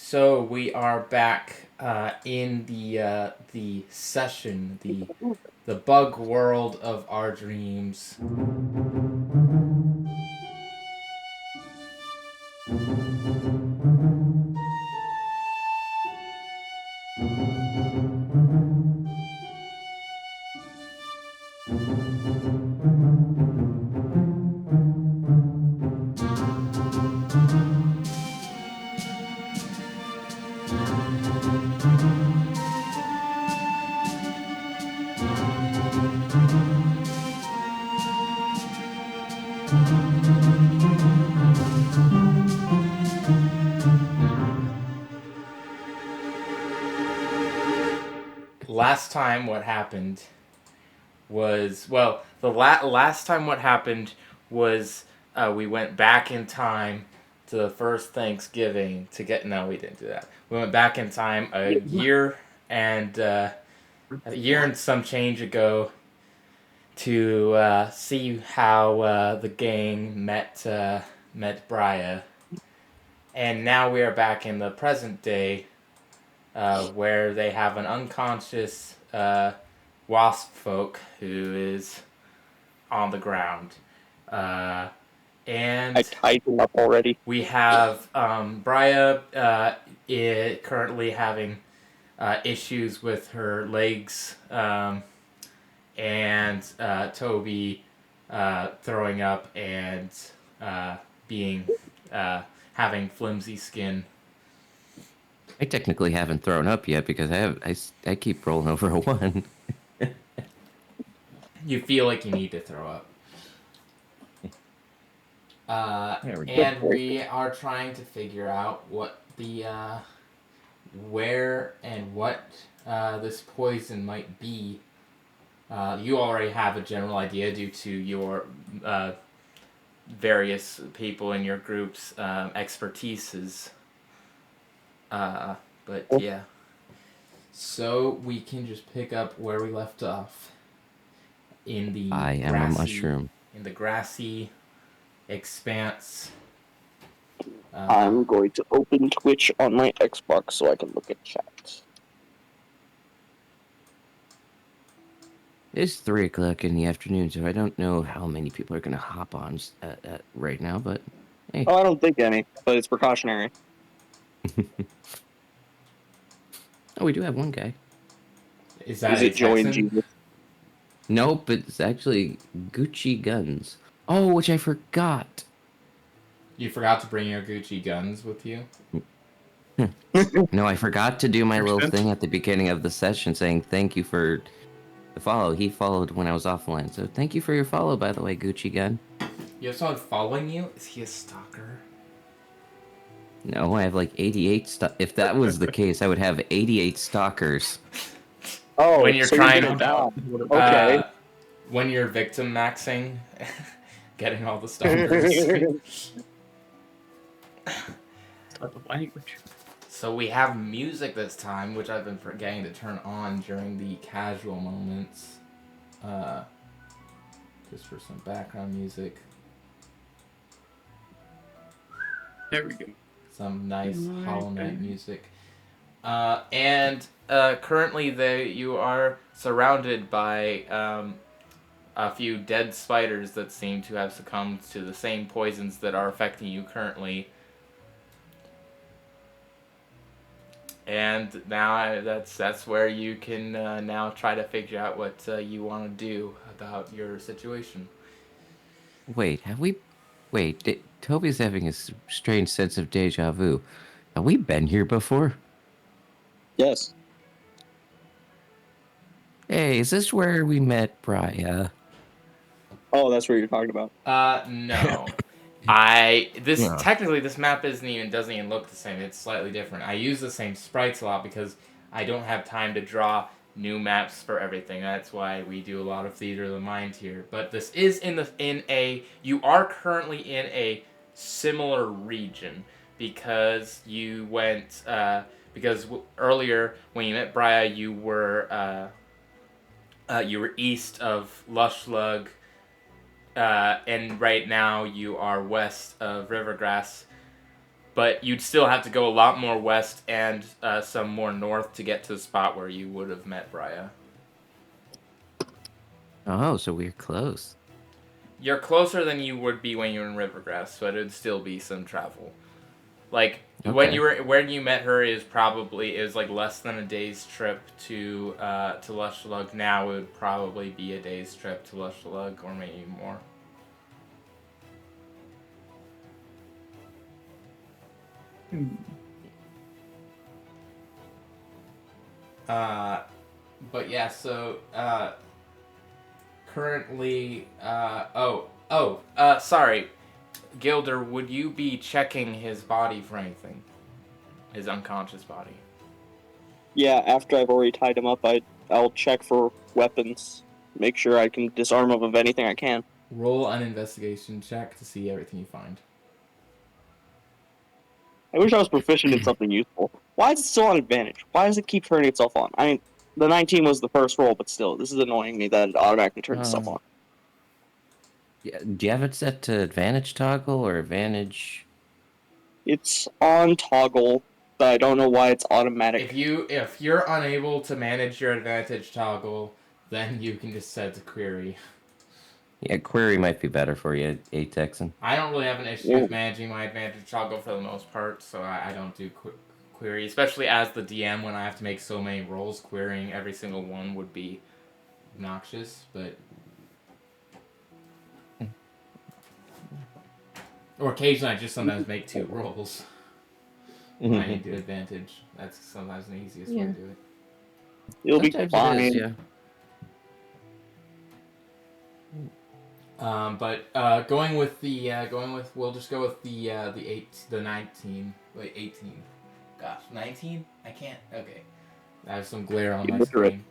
So we are back in the session, the bug world of our dreams. Last time, what happened was last time what happened was we went back in time to the first Thanksgiving to get. No, we didn't do that. We went back in time a year and some change ago to see how the gang met Briya, and now we are back in the present day, where they have an unconscious wasp folk who is on the ground, I and tied him up already. we have Briya currently having issues with her legs. And Toby throwing up and being having flimsy skin. I technically haven't thrown up yet because I keep rolling over a 1. You feel like you need to throw up. There we go. And we are trying to figure out what the where and what this poison might be. You already have a general idea due to your various people in your group's expertises. But yeah. So we can just pick up where we left off. In the I am a mushroom. In the grassy expanse. I'm going to open Twitch on my Xbox so I can look at chat. It's 3 o'clock in the afternoon, so I don't know how many people are going to hop on right now, but hey. Oh, I don't think any, but it's precautionary. Oh, we do have one guy. Is that it Joey and Texan? Jesus? Nope, it's actually Gucci Guns. Oh, which I forgot. You forgot to bring your Gucci guns with you? No, I forgot to do my little thing at the beginning of the session saying thank you for the follow. He followed when I was offline, so thank you for your follow, by the way, Gucci Gun. You have someone following you? Is he a stalker? No, I have like 88 If that was the case, I would have 88 stalkers. Oh, when you're so trying you're to... okay. When you're victim maxing, getting all the stalkers. Type of language. So we have music this time, which I've been forgetting to turn on during the casual moments. Just for some background music. There we go. Some nice Hollow Knight music. And currently you are surrounded by a few dead spiders that seem to have succumbed to the same poisons that are affecting you currently. And now that's where you can now try to figure out what you want to do about your situation. Wait, Toby's having a strange sense of deja vu. Have we been here before? Yes. Hey, is this where we met Briya? Oh, that's what you're talking about. No. Technically this map doesn't even look the same. It's slightly different. I use the same sprites a lot because I don't have time to draw new maps for everything. That's why we do a lot of theater of the mind here. But this is you are currently in a similar region because you went earlier when you met Briya you were east of Lushlug. And right now you are west of Rivergrass. but you'd still have to go a lot more west and some more north to get to the spot where you would have met Briya. Oh, so we're close. You're closer than you would be when you're in Rivergrass, but it'd still be some travel. Like when you met her is like less than a day's trip to Luvpsyche. Now it would probably be a day's trip to Luvpsyche, or maybe more. But yeah, so currently, sorry, Gilder, would you be checking his body for anything? His unconscious body. Yeah, after I've already tied him up, I'll check for weapons, make sure I can disarm him of anything I can. Roll an investigation check to see everything you find. I wish I was proficient in something useful. Why is it still on advantage? Why does it keep turning itself on? I mean, the 19 was the first roll, but still, this is annoying me that it automatically turns itself on. Yeah, do you have it set to advantage toggle or advantage? It's on toggle, but I don't know why it's automatic. If you're unable to manage your advantage toggle, then you can just set it to query. Yeah, query might be better for you, Texan. I don't really have an issue with managing my advantage toggle for the most part, so I don't do query, especially as the DM when I have to make so many rolls. Querying every single one would be obnoxious, but or occasionally I just sometimes make 2 rolls when I need to advantage. That's sometimes the easiest way to do it. It'll Sometimes be fine. it is, yeah. Going with we'll just go with the 19. Wait, 18. Gosh, 19? I can't. Okay, I have some glare on my screen.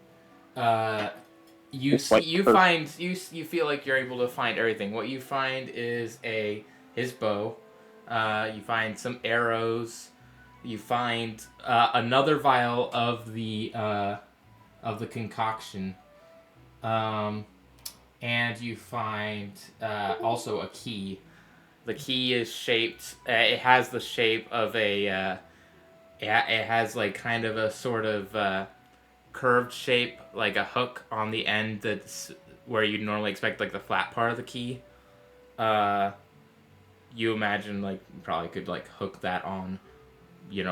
You feel like you're able to find everything. What you find is his bow. You find some arrows. You find another vial of the concoction. And you find also a key. The key is shaped. It has the shape of a. It has like kind of a sort of curved shape, like a hook on the end. That's where you'd normally expect like the flat part of the key. You imagine like you probably could like hook that on,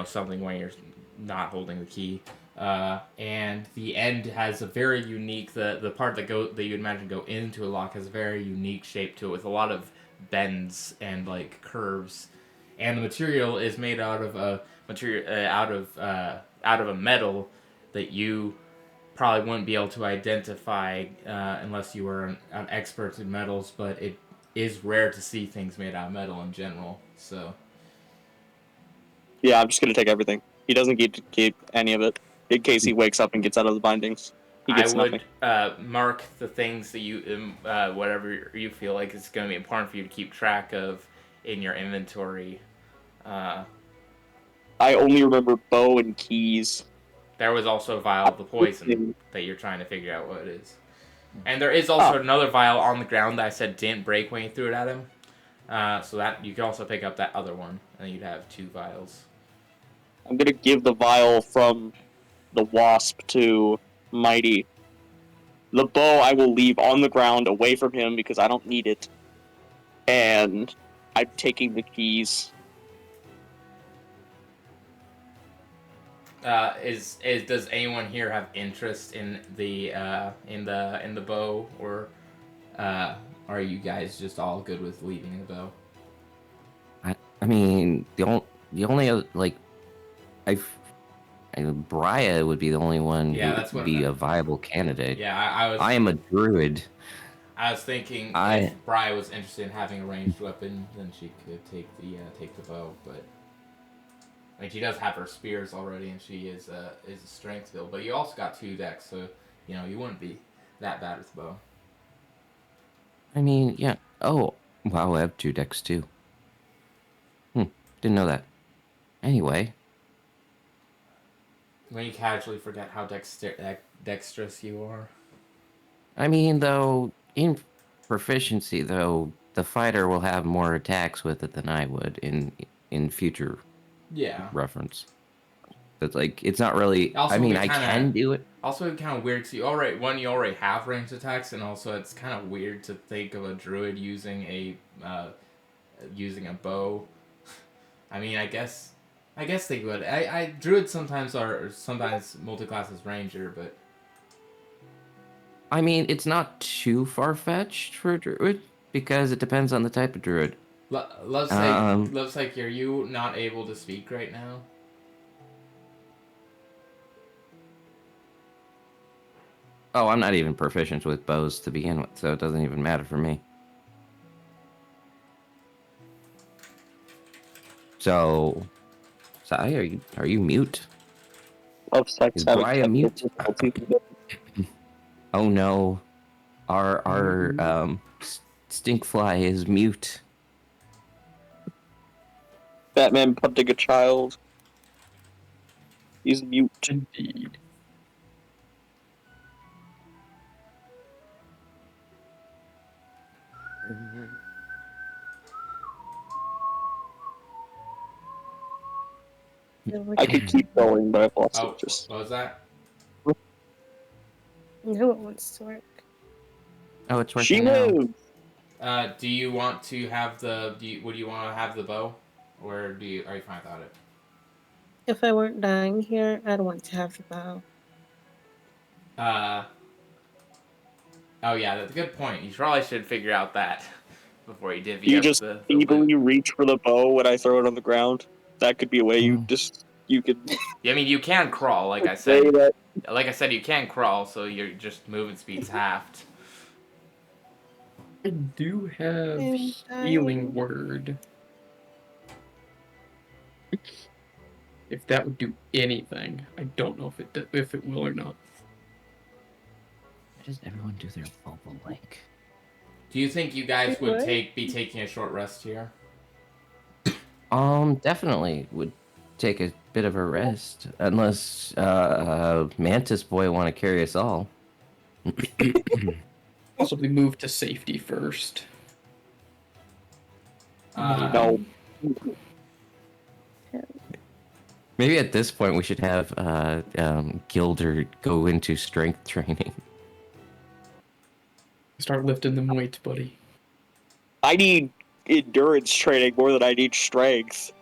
something when you're not holding the key. And the end has a very unique the part that you imagine go into a lock has a very unique shape to it with a lot of bends and like curves, and the material is made out of a metal that you probably wouldn't be able to identify unless you were an expert in metals, but it is rare to see things made out of metal in general. So yeah, I'm just gonna take everything. He doesn't get to keep any of it. In case he wakes up and gets out of the bindings, he gets nothing. I would mark the things that you, whatever you feel like is going to be important for you to keep track of in your inventory. I only remember bow and keys. There was also a vial of the poison that you're trying to figure out what it is. And there is also another vial on the ground that I said didn't break when you threw it at him. So that you can also pick up that other one, and you'd have 2 vials. I'm gonna give the vial from the wasp to Mighty. The bow I will leave on the ground away from him because I don't need it. And I'm taking the keys. Does anyone here have interest in the bow, or are you guys just all good with leaving the bow? I mean, the only other, like, Briya would be the only one who would be a viable candidate. Yeah, I am a druid. I was thinking if Briya was interested in having a ranged weapon, then she could take the bow. But I mean, she does have her spears already, and she is a strength build. But you also got 2 decks, so you wouldn't be that bad with the bow. I mean, yeah. Oh, wow, I have 2 decks too. Didn't know that. Anyway. When you casually forget how dexterous you are. I mean, though, in proficiency, though, the fighter will have more attacks with it than I would in in future Yeah. reference. But like, it's not really. Also, I mean, we I kinda- can do it. Also, it's kind of weird. So you already have ranged attacks, and also it's kind of weird to think of a druid using a bow. I mean, I guess they would. Druids sometimes multi-class as ranger, but I mean, it's not too far fetched for a druid because it depends on the type of druid. Luvpsyche, are you not able to speak right now? Oh, I'm not even proficient with bows to begin with, so it doesn't even matter for me. So, Sai, are you mute? Luvpsyche's Is having Briya mute? difficulty. Oh no, our stinkfly is mute. Batman punting a child. He's mute. Indeed. I could keep going, but I've lost Oh, interest. what was that? No, it wants to work. Oh, it's working She now. moves! Do you want to have would you want to have the bow, or are you fine without it? If I weren't dying here, I'd want to have the bow. Oh yeah, that's a good point. You probably should figure out that before you divvy You up just the feebly loot. reach for the bow when I throw it on the ground. That could be a way you could Yeah, I mean, you can crawl, like I say said. that. Like I said, you can crawl, so your just movement speed's halved. I do have I'm healing dying. word. If that would do anything, I don't know if it will or not. Why does everyone do their bubble like? Do you think you guys would What? be taking a short rest here? Definitely would take a bit of a rest, unless Mantis Boy want to carry us all. Possibly move to safety first. No. Maybe at this point we should have Gilder go into strength training. Start lifting them weights, buddy. I need endurance training more than I need strength.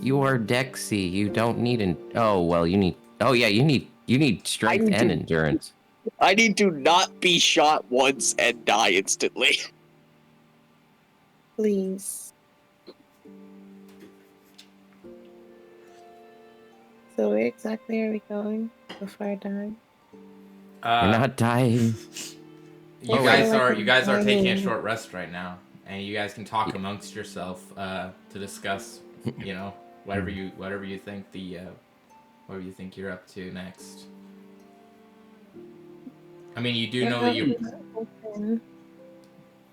You are Dexy. You don't need Oh well, you need. Oh yeah, you need strength need and to- endurance. I need to not be shot once and die instantly. Please. So where exactly are we going before I die? You're not dying. You I guys feel like are I'm taking a dying. short rest right now, and you guys can talk amongst yourself to discuss, whatever you think whatever you think you're up to next. I mean, you do know that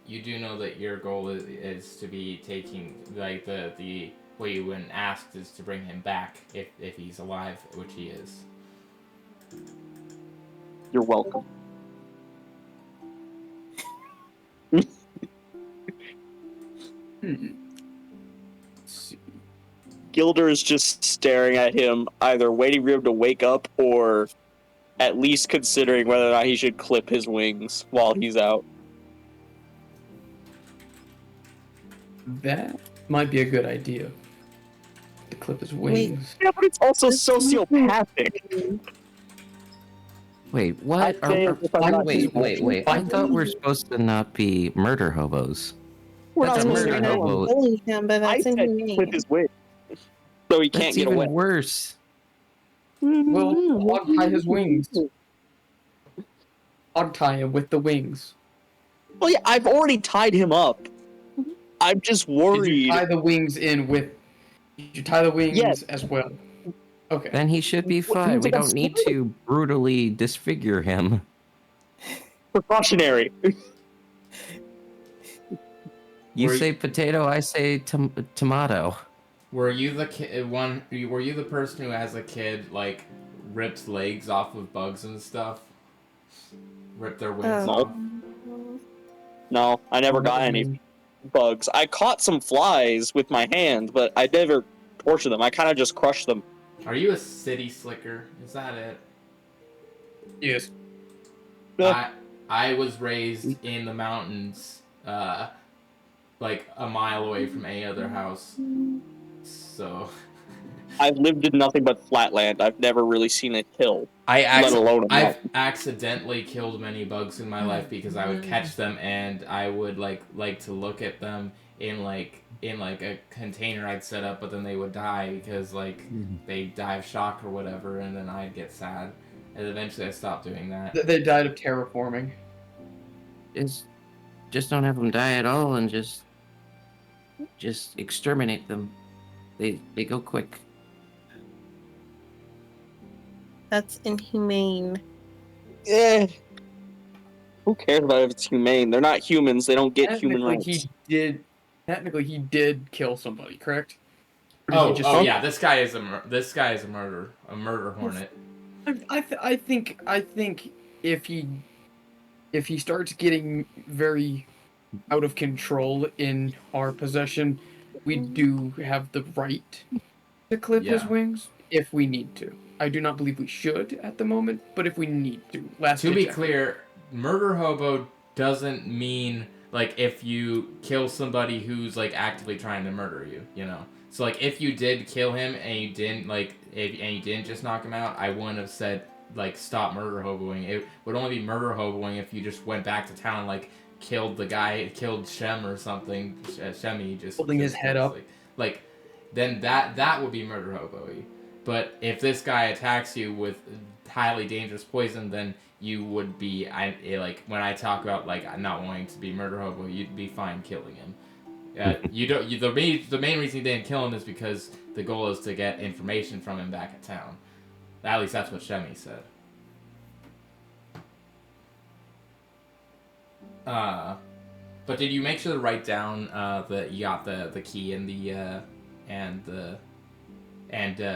you do know that your goal is to be taking like the what you went asked is to bring him back if he's alive, which he is. You're welcome. Let's see. Gilder is just staring at him, either waiting for him to wake up or at least considering whether or not he should clip his wings while he's out. That might be a good idea. To clip his wings. Yeah, but it's also sociopathic. Wait, what? I'd say if I'm not Wait. I thought we're supposed to not be murder hobos. We're That's not a supposed murder to know. hobo. Bully him, but I that's said inhumane. clip his wings, so he can't That's get even away. worse. Well, hog tie his wings. Hog tie him with the wings. Well, yeah, I've already tied him up. I'm just Did you worried. tie the wings in with? Did you tie the wings Yes. as well? Okay. Then he should be fine. We don't need to brutally disfigure him. Precautionary. You Were say potato, I say tomato. Were you the Were you the person who, as a kid, like ripped legs off of bugs and stuff? Ripped their wings off. No, I never got any. bugs. I caught some flies with my hand, but I never tortured them. I kind of just crushed them. Are you a city slicker? Is that it? Yes. I was raised in the mountains, like a mile away from any other house. So I've lived in nothing but flatland. I've never really seen a hill, let alone a I've mountain. accidentally killed many bugs in my life because I would catch them and I would like to look at them in like a container I'd set up, but then they would die because like they die of shock or whatever, and then I'd get sad. And eventually I stopped doing that. They died of terraforming. Just don't have them die at all, and just exterminate them. They go quick. That's inhumane. Eh. Who cares about if it's humane? They're not humans. They don't get human rights. Technically, he did kill somebody, correct? Or did he Oh yeah, this guy is a murderer, a murder hornet. I think if he starts getting very out of control in our possession, we do have the right to clip his wings if we need to. I do not believe we should at the moment, but if we need to. To be clear, murder hobo doesn't mean like if you kill somebody who's like actively trying to murder you, you know. So like if you did kill him and you didn't and you didn't just knock him out, I wouldn't have said like stop murder hoboing. It would only be murder hoboing if you just went back to town and like killed the guy, killed Shem or something. Shemmy just holding his head up. Like then that would be murder hoboing. But if this guy attacks you with highly dangerous poison, then you would be like when I talk about like not wanting to be murder hobo, you'd be fine killing him. The main reason you didn't kill him is because the goal is to get information from him back at town. At least that's what Shemmy said. But did you make sure to write down that you got the key and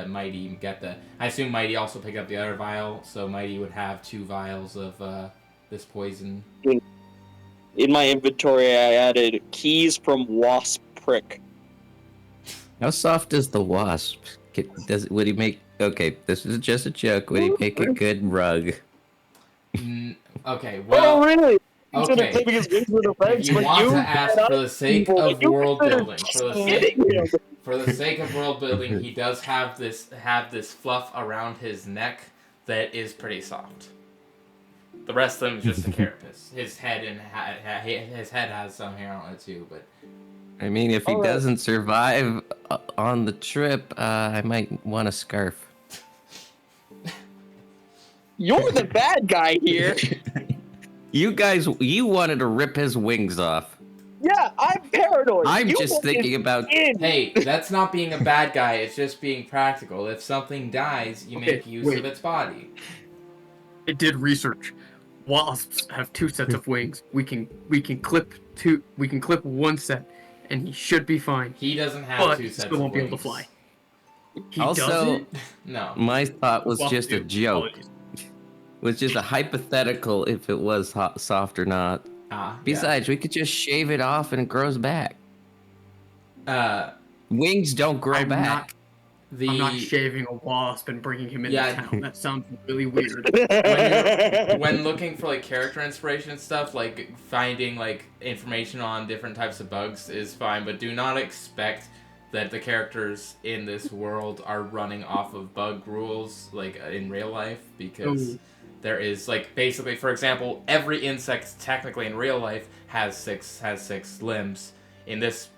Mighty got the... I assume Mighty also picked up the other vial, so Mighty would have 2 vials of this poison. In my inventory, I added keys from wasp prick. How soft is the wasp? Would he make... Okay, this is just a joke. Would he make a good rug? Okay, well... Oh, really? Okay, if you want to ask for the sake of world building, for the sake of world building, he does have this fluff around his neck that is pretty soft. The rest of them is just a carapace. His head has some hair on it too, but. I mean, if he doesn't survive on the trip, I might want a scarf. You're the bad guy here. You wanted to rip his wings off. Yeah, I'm paranoid. I'm just thinking about... Hey, that's not being a bad guy, it's just being practical. If something dies, you make use of its body. I did research. Wasps have 2 sets of wings. We can clip 2. We can clip 1 set, and he should be fine. He doesn't have but 2 sets still won't of wings. be able to fly. He Also, doesn't? No. My thought was just a joke. Apologies. It was just a hypothetical if it was soft or not. Besides, we could just shave it off and it grows back. Wings don't grow back. I'm not shaving a wasp and bringing him into town. That sounds really weird. When looking for like character inspiration and stuff, like finding like information on different types of bugs is fine, but do not expect that the characters in this world are running off of bug rules like in real life, because there is like basically, for example, every insect technically in real life has six limbs. In this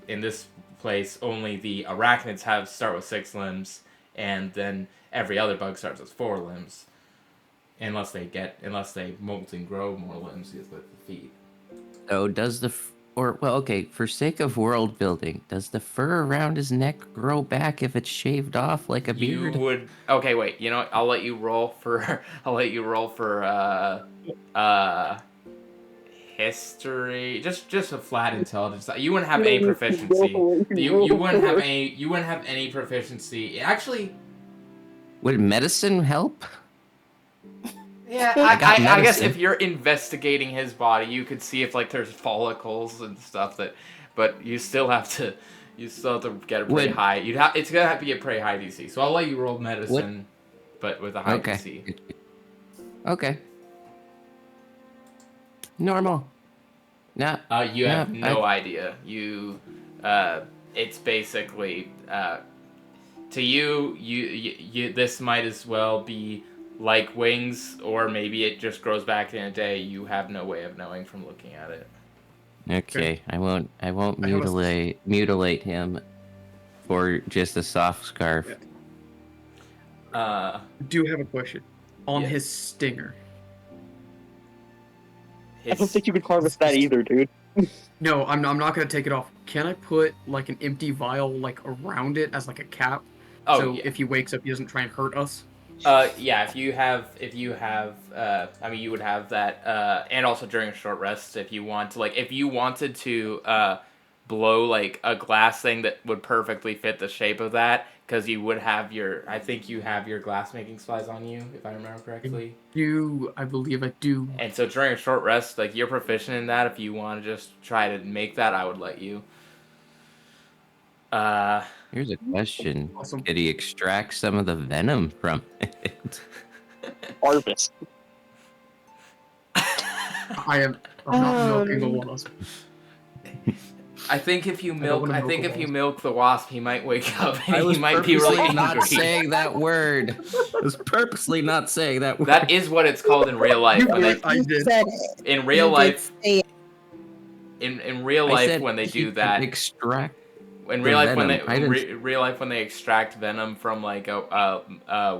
place, only the arachnids start with 6 limbs, and then every other bug starts with 4 limbs, unless they molt and grow more limbs with the feet. Oh, for sake of world building, does the fur around his neck grow back if it's shaved off like a beard? You would. Okay, wait. You know what? I'll let you roll for history. Just a flat intelligence. You wouldn't have any proficiency. You wouldn't have any proficiency. Actually, would medicine help? Yeah, I guess if you're investigating his body, you could see if like there's follicles and stuff that. but you still have to get a pretty Would- high. It's gonna have to be a pretty high DC. So I'll let you roll medicine, but with a high Okay. DC. Okay. Normal. No. You have No, no idea. It's basically to you. This might as well be like wings, or maybe it just grows back in a day. You have no way of knowing from looking at it. Okay. I won't I have a- mutilate him for just a soft scarf. Yeah. Uh, I do have a question on Yeah. his stinger. I don't think you could harvest that either, dude. No, I'm not gonna take it off. Can I put like an empty vial like around it as like a cap? Oh, so yeah. if he wakes up, he doesn't try and hurt us. Yeah. If you have, I mean, you would have that, and also during a short rest, if you wanted to blow like a glass thing that would perfectly fit the shape of that, because you would have I think you have your glass making supplies on you, if I remember correctly. I believe I do. And so during a short rest, like you're proficient in that. If you want to just try to make that, I would let you. Here's a question. Awesome. Could he extract some of the venom from it? Harvest. I'm not milking the wasp. I think if you milk, wanna I milk think a if you wasp. milk the wasp, he might wake up and I was he might be really purposely not angry. saying that word. I was purposely not saying that word. That is what it's called in real life. When they, I did. Said it. in real You did life, say it. in real I life, said when they he do could that, extract. in the real life when they venom. I didn't- real life when they extract venom from like a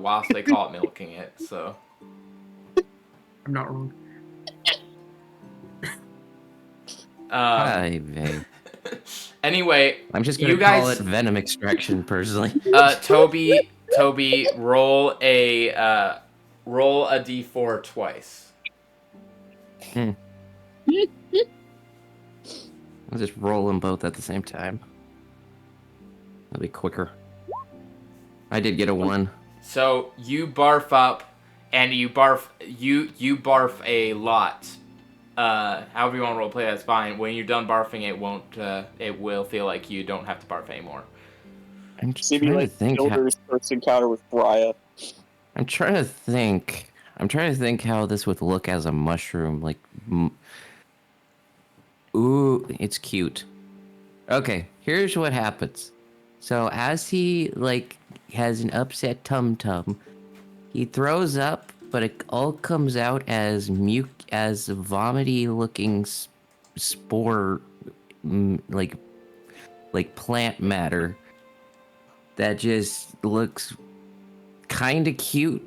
wasp, they call it milking it. So I'm not wrong. Hi, babe. Anyway, I'm just gonna you call guys- it venom extraction personally. Toby, roll a d4 twice. I'll just roll them both at the same time. That'll be quicker. I did get a 1. So you barf up, and you barf a lot. However you want to roleplay, that's fine. When you're done barfing, it will feel like you don't have to barf anymore. I'm just Maybe trying to like think. Gilder's first encounter with Briya. I'm trying to think. How this would look as a mushroom. Like, ooh, it's cute. Okay, here's what happens. So as he like has an upset tum tum, he throws up, but it all comes out as vomity looking spore, like plant matter that just looks kind of cute.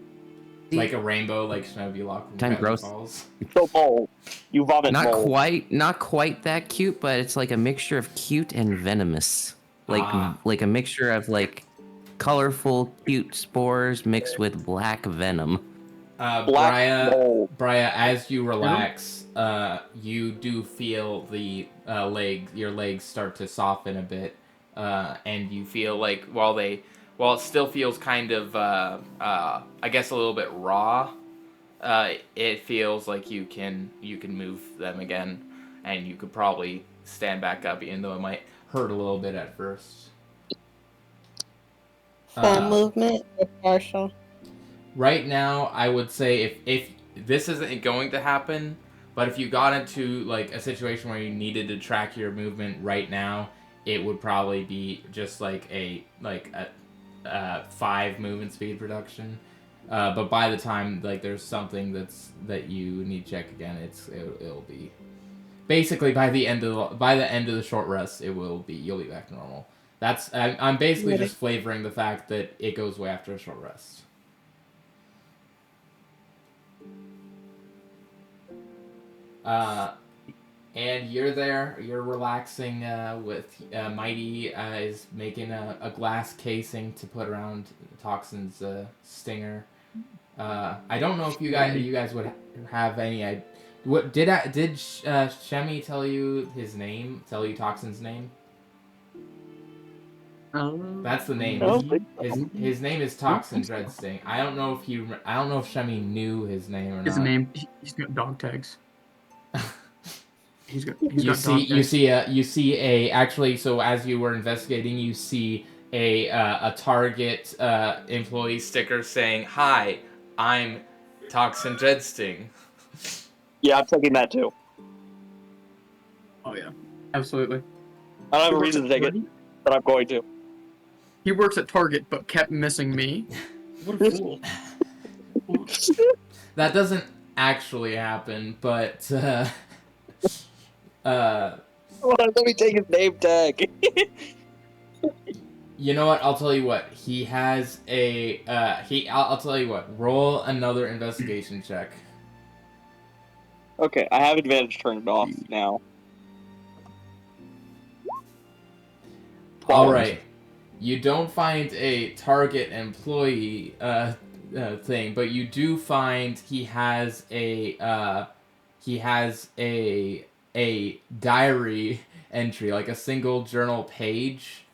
Like a rainbow, like Snowblock from Kinda Gravity gross. Falls. So mold. You vomit Not mold. not quite that cute, but it's like a mixture of cute and venomous. Like a mixture of like colorful cute spores mixed with black venom. Black mold. Briya, as you relax, you do feel the your legs start to soften a bit, and you feel like while it still feels kind of, I guess a little bit raw, it feels like you can move them again, and you could probably stand back up, even though it might hurt a little bit at first. Full movement or partial? Right now, I would say if this isn't going to happen, but if you got into like a situation where you needed to track your movement right now, it would probably be just like a 5 movement speed reduction. But by the time like there's something that you need to check again, it'll be basically by the end of the short rest, you'll be back to normal. I'm basically just flavoring the fact that it goes away after a short rest. And you're there, you're relaxing with Mighty is making a glass casing to put around Toxin's stinger. I don't know if you guys would have any. What did Shemi tell you his name? Tell you Toxin's name? That's the name. His name is Toxin Dreadsting. I don't know if Shemi knew his name or not. His name. He's got dog tags. He's got You dog tags. see a actually. So as you were investigating, you see a Target employee sticker saying, "Hi, I'm Toxin Dreadsting." Yeah, I'm taking that too. Oh yeah, absolutely. I don't have He a works reason to at take it, Target? but I'm going to. He works at Target, but kept missing me. What a fool! That doesn't actually happen, but uh, Hold on, let me take his name tag. you know what? I'll tell you what. He has a I'll tell you what. Roll another investigation check. Okay, I have advantage turned off now. All right. You don't find a Target employee thing, but you do find he has a diary entry, like a single journal page.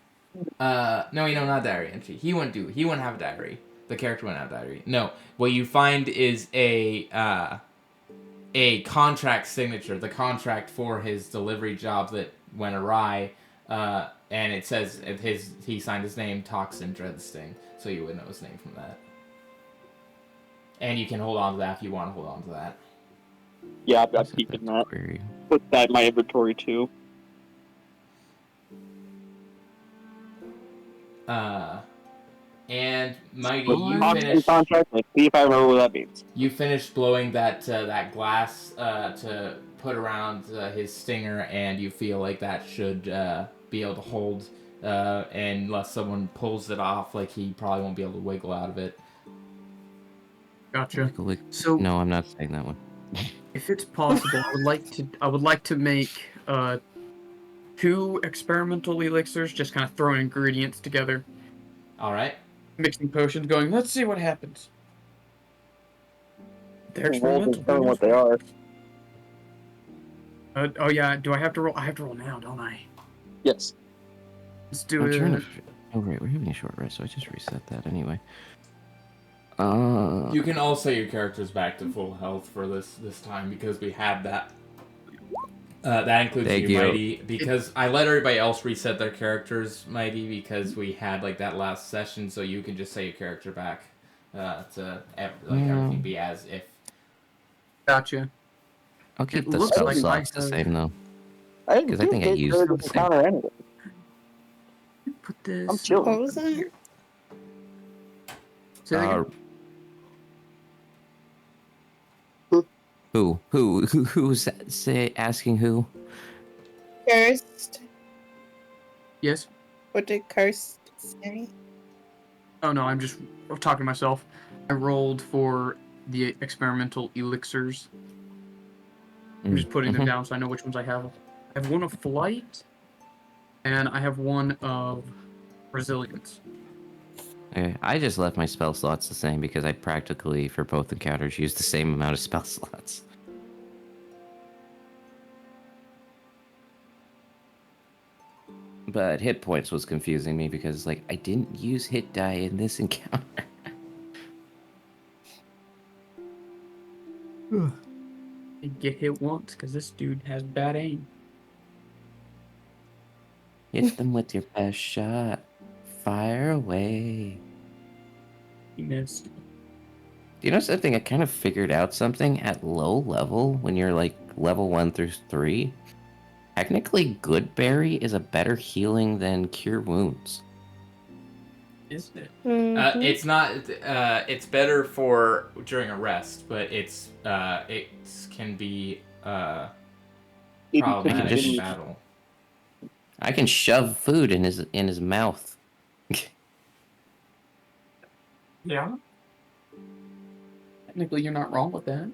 No, not diary entry. He wouldn't have a diary. The character wouldn't have a diary. No, what you find is a contract signature, the contract for his delivery job that went awry, and it says he signed his name Toxin Dreadsting, so you would know his name from that. And you can hold on to that if you want to hold on to that. Yeah, I'm keeping that. Query. Put that in my inventory too. And Mighty, you Toxin finished. contract. Let's see if I remember what that means. You finished blowing that glass to put around his stinger, and you feel like that should be able to hold, unless someone pulls it off. Like he probably won't be able to wiggle out of it. Gotcha. Wiggle. So No, I'm not saying that one. if it's possible, I would like to make 2 experimental elixirs, just kind of throwing ingredients together, All right. mixing potions, going, let's see what happens. They're Roll experimental. determine what they are. Oh yeah, do I have to roll? I have to roll now, don't I? Yes. Let's do I'm trying it. to. Oh right, we're having a short rest, so I just reset that anyway. You can all say your character's back to full health for this time because we had that. That includes Thank you, you. Mighty, because I let everybody else reset their characters, Mighty, because we had like that last session, so you can just say your character back to everything be as if. Gotcha. I'll keep It the looks spell like I slots the have- same though. I didn't 'Cause I think I used the the same. counter anyway. Put this. I'm chilling. What was that? Say that again? Who's asking who? Cursed. Yes. What did cursed say? Oh no, I'm just talking to myself. I rolled for the experimental elixirs. I'm just putting them down so I know which ones I have. I have one of flight, and I have one of resilience. Okay, I just left my spell slots the same because I practically, for both encounters, used the same amount of spell slots. But hit points was confusing me because, like, I didn't use hit die in this encounter. I get hit once because this dude has bad aim. Hit them with your best shot. Fire away. He missed. Do you know something? I kind of figured out something at low level when you're like level 1 through 3. Technically, Good Berry is a better healing than Cure Wounds. Is it? It's not. It's better for during a rest, but it can be problematic in battle. I can shove food in his mouth. Yeah. Technically, you're not wrong with that.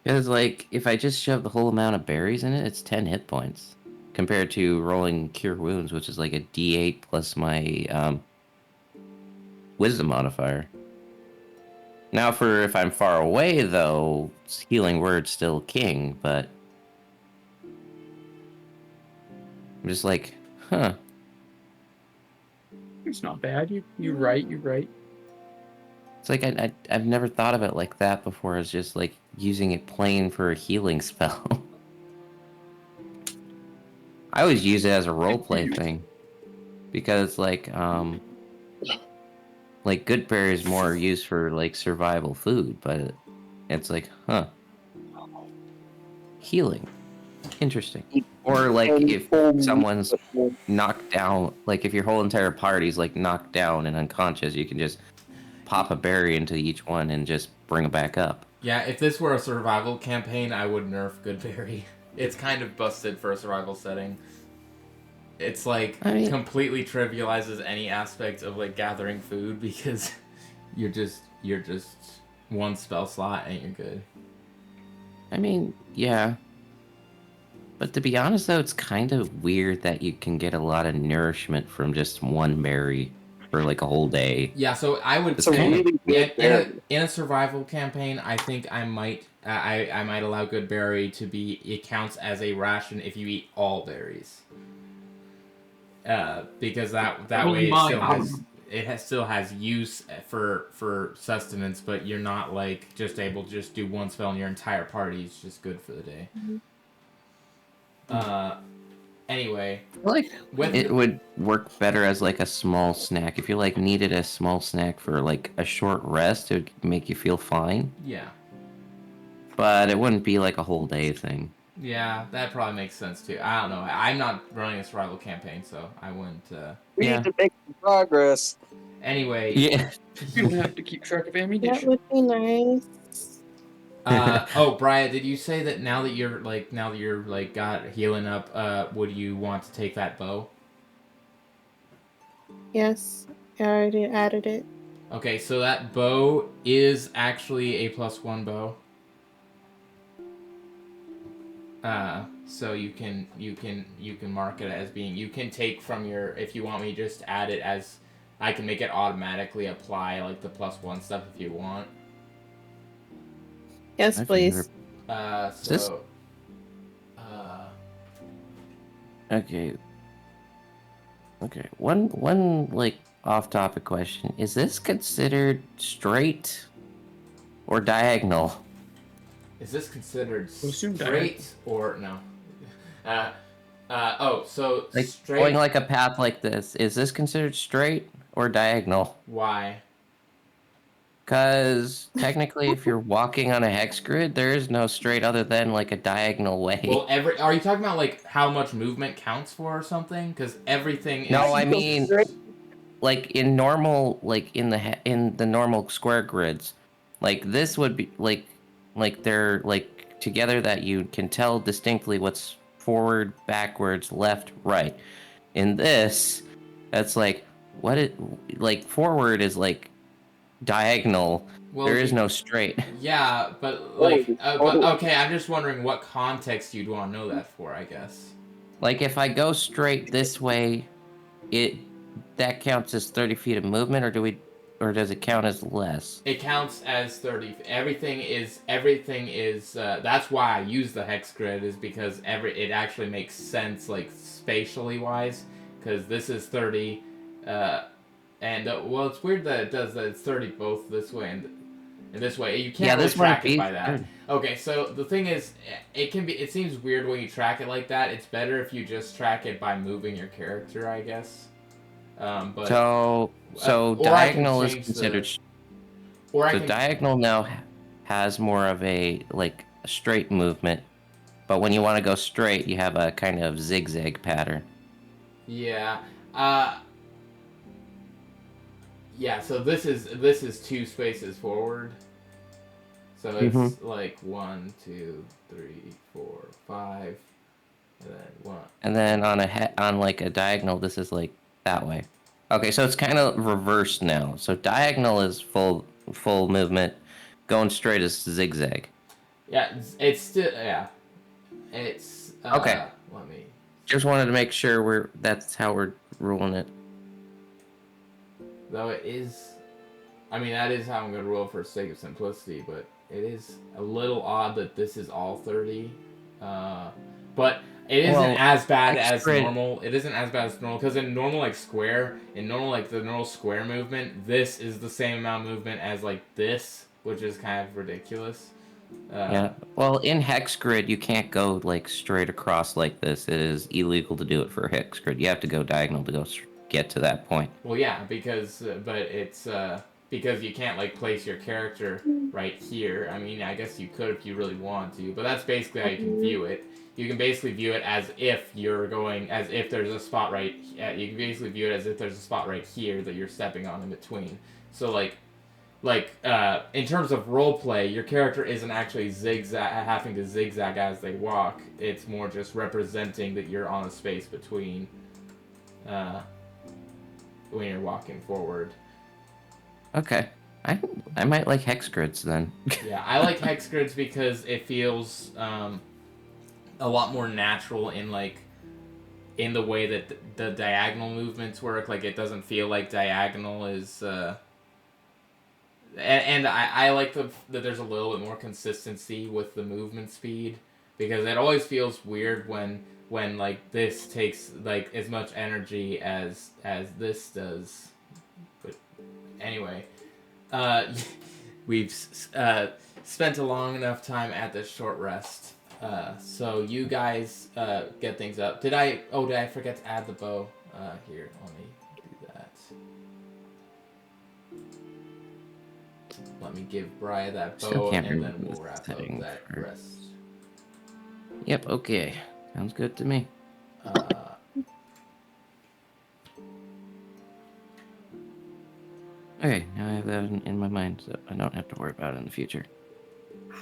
Because, like, if I just shove the whole amount of berries in it, it's 10 hit points. Compared to rolling Cure Wounds, which is like a d8 plus my Wisdom modifier. Now, for if I'm far away, though, Healing Word's still king, but I'm just like, huh. It's not bad. You're right. You're right. It's like I've never thought of it like that before. It's just like using it plain for a healing spell. I always use it as a roleplay thing. Because, like good berry is more used for, like, survival food, but it's like, huh. Healing. Interesting. Or, like, if someone's knocked down, like, if your whole entire party's, like, knocked down and unconscious, you can just pop a berry into each one and just bring them back up. Yeah, if this were a survival campaign, I would nerf Goodberry. It's kind of busted for a survival setting. It's like completely trivializes any aspect of like gathering food because you're just one spell slot and you're good. I mean, yeah. But to be honest, though, it's kind of weird that you can get a lot of nourishment from just one berry for like a whole day. Yeah, so I would really in a survival campaign, I think I might I might allow Goodberry to be, it counts as a ration if you eat all berries. Because that way it still has use for sustenance, but you're not like just able to just do one spell and your entire party is just good for the day. Anyway, like it would work better as like a small snack. If you like needed a small snack for like a short rest, it would make you feel fine. Yeah. But it wouldn't be like a whole day thing. Yeah, that probably makes sense too. I don't know. I'm not running a survival campaign, so I wouldn't. We need to make some progress. Anyway. Yeah. You don't have to keep track of ammunition. That would be nice. Briya, did you say that now that you're got healing up, would you want to take that bow? Yes, I already added it. Okay, so that bow is actually a +1 bow. So you can mark it as being, you can take from your, if you want me to just add it as, I can make it automatically apply like the +1 stuff if you want. Yes, please. Okay. One like off-topic question: is this considered straight or diagonal? Is this considered Assume straight or no? So Like straight. going like a path like this, is this considered straight or diagonal? Why? Because technically, if you're walking on a hex grid, there is no straight other than like a diagonal way. Well, are you talking about like how much movement counts for or something? Because everything is... No, I mean, like in normal, like in the normal square grids, like this would be like they're like together that you can tell distinctly what's forward, backwards, left, right. In this, that's like like forward is like diagonal. Well, there is no straight. Yeah, but like, okay, I'm just wondering what context you'd want to know that for, I guess. Like if I go straight this way, that counts as 30 feet of movement, or does it count as less? It counts as 30. Everything is. That's why I use the hex grid, is because it actually makes sense, like spatially wise, because this is 30. Well, it's weird that it does that. It's 30 both this way and this way. You can't really track it by that. Okay, so the thing is, it seems weird when you track it like that. It's better if you just track it by moving your character, I guess. But so diagonal is considered. Diagonal now has more of a like a straight movement, but when you want to go straight, you have a kind of zigzag pattern. Yeah. Yeah, so this is 2 spaces forward. So it's like 1, 2, 3, 4, 5, and then 1. And then on like a diagonal, this is like that way. Okay, so it's kind of reversed now. So diagonal is full movement, going straight is zigzag. Yeah, it's still It's okay. Let me. Just wanted to make sure that's how we're ruling it. Though it is, I mean, that is how I'm going to rule for sake of simplicity, but it is a little odd that this is all 30. But it isn't as bad as normal. It isn't as bad as normal, because in normal, like, the normal square movement, this is the same amount of movement as, like, this, which is kind of ridiculous. Yeah. Well, in hex grid, you can't go like straight across like this. It is illegal to do it for hex grid. You have to go diagonal to get to that point. Well, yeah, because but it's because you can't like place your character right here. I mean, I guess you could if you really want to, but that's basically how you can view it. You can basically view it as if you're going, as if there's a spot right. You can basically view it as if there's a spot right here that you're stepping on in between. So in terms of role play, your character isn't actually having to zigzag as they walk. It's more just representing that you're on a space between. When you're walking forward. Okay. I might like hex grids then. Yeah, I like hex grids because it feels a lot more natural in the way that the diagonal movements work. Like it doesn't feel like diagonal is. And I like that there's a little bit more consistency with the movement speed because it always feels weird when like this takes like as much energy as this does. But anyway, we've spent a long enough time at this short rest. So you guys get things up. Did I forget to add the bow? Here, let me do that. Let me give Briya that bow, and then we'll wrap up that rest. Yep, okay. Sounds good to me. Okay, now I have that in my mind, so I don't have to worry about it in the future. There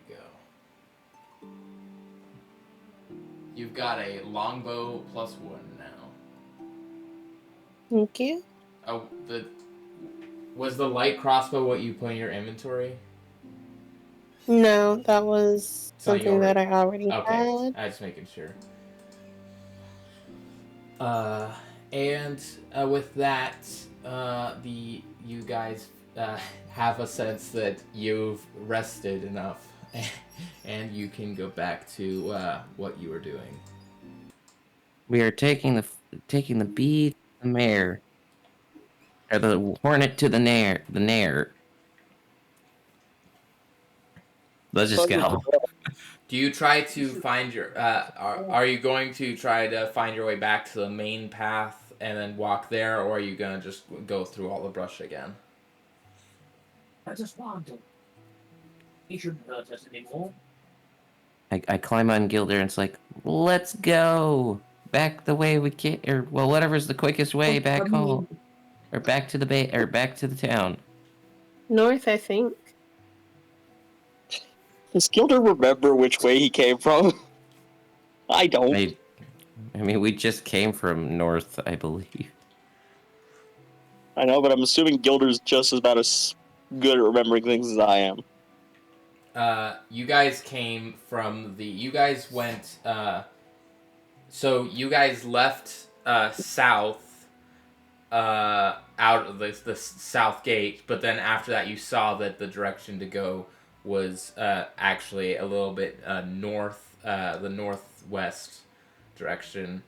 you go. You've got a longbow +1 now. Thank you. Oh, was the light crossbow what you put in your inventory? No, that was something that I already Okay, had. I was just making sure. And with that, you guys have a sense that you've rested enough, and you can go back to what you were doing. We are taking the bee to the mare, or the hornet to the nair. Let's just go. Do you try to find your? Are you going to try to find your way back to the main path and then walk there, or are you gonna just go through all the brush again? I just want to. He shouldn't hurt us anymore. I climb on Gilder and it's like, let's go back the way we came, or well, whatever's the quickest way back home, or back to the bay, or back to the town. North, I think. Does Gilder remember which way he came from? I don't. I mean, we just came from north, I believe. I know, but I'm assuming Gilder's just about as good at remembering things as I am. You guys came from you guys went, so you guys left, south, out of the south gate, but then after that you saw that the direction to go was, actually a little bit, north, the northwest direction.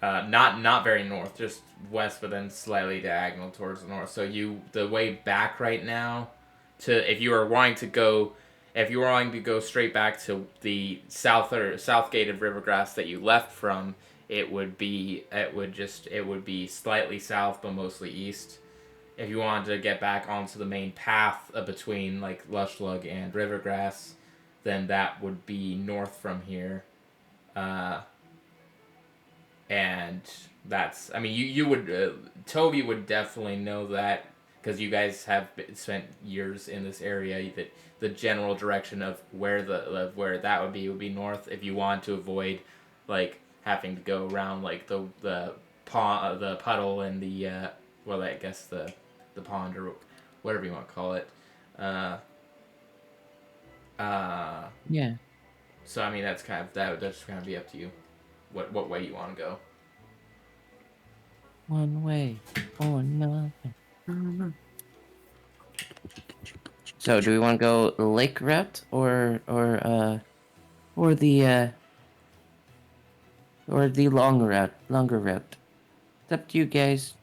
Not very north, just west, but then slightly diagonal towards the north. So the way back right now, if you were wanting to go straight back to the south gate of Rivergrass that you left from, it would be slightly south but mostly east. If you wanted to get back onto the main path between like Lushlug and Rivergrass, then that would be north from here. And that's, I mean, you would, Toby would definitely know that because you guys have spent years in this area. That the general direction of where that would be north. If you want to avoid like having to go around like the pond, the puddle, and the I guess the pond or whatever you want to call it. Yeah. So I mean that's just kind of be up to you, what way you want to go. One way or nothing. So do we want to go lake route or the longer route? It's up to you guys.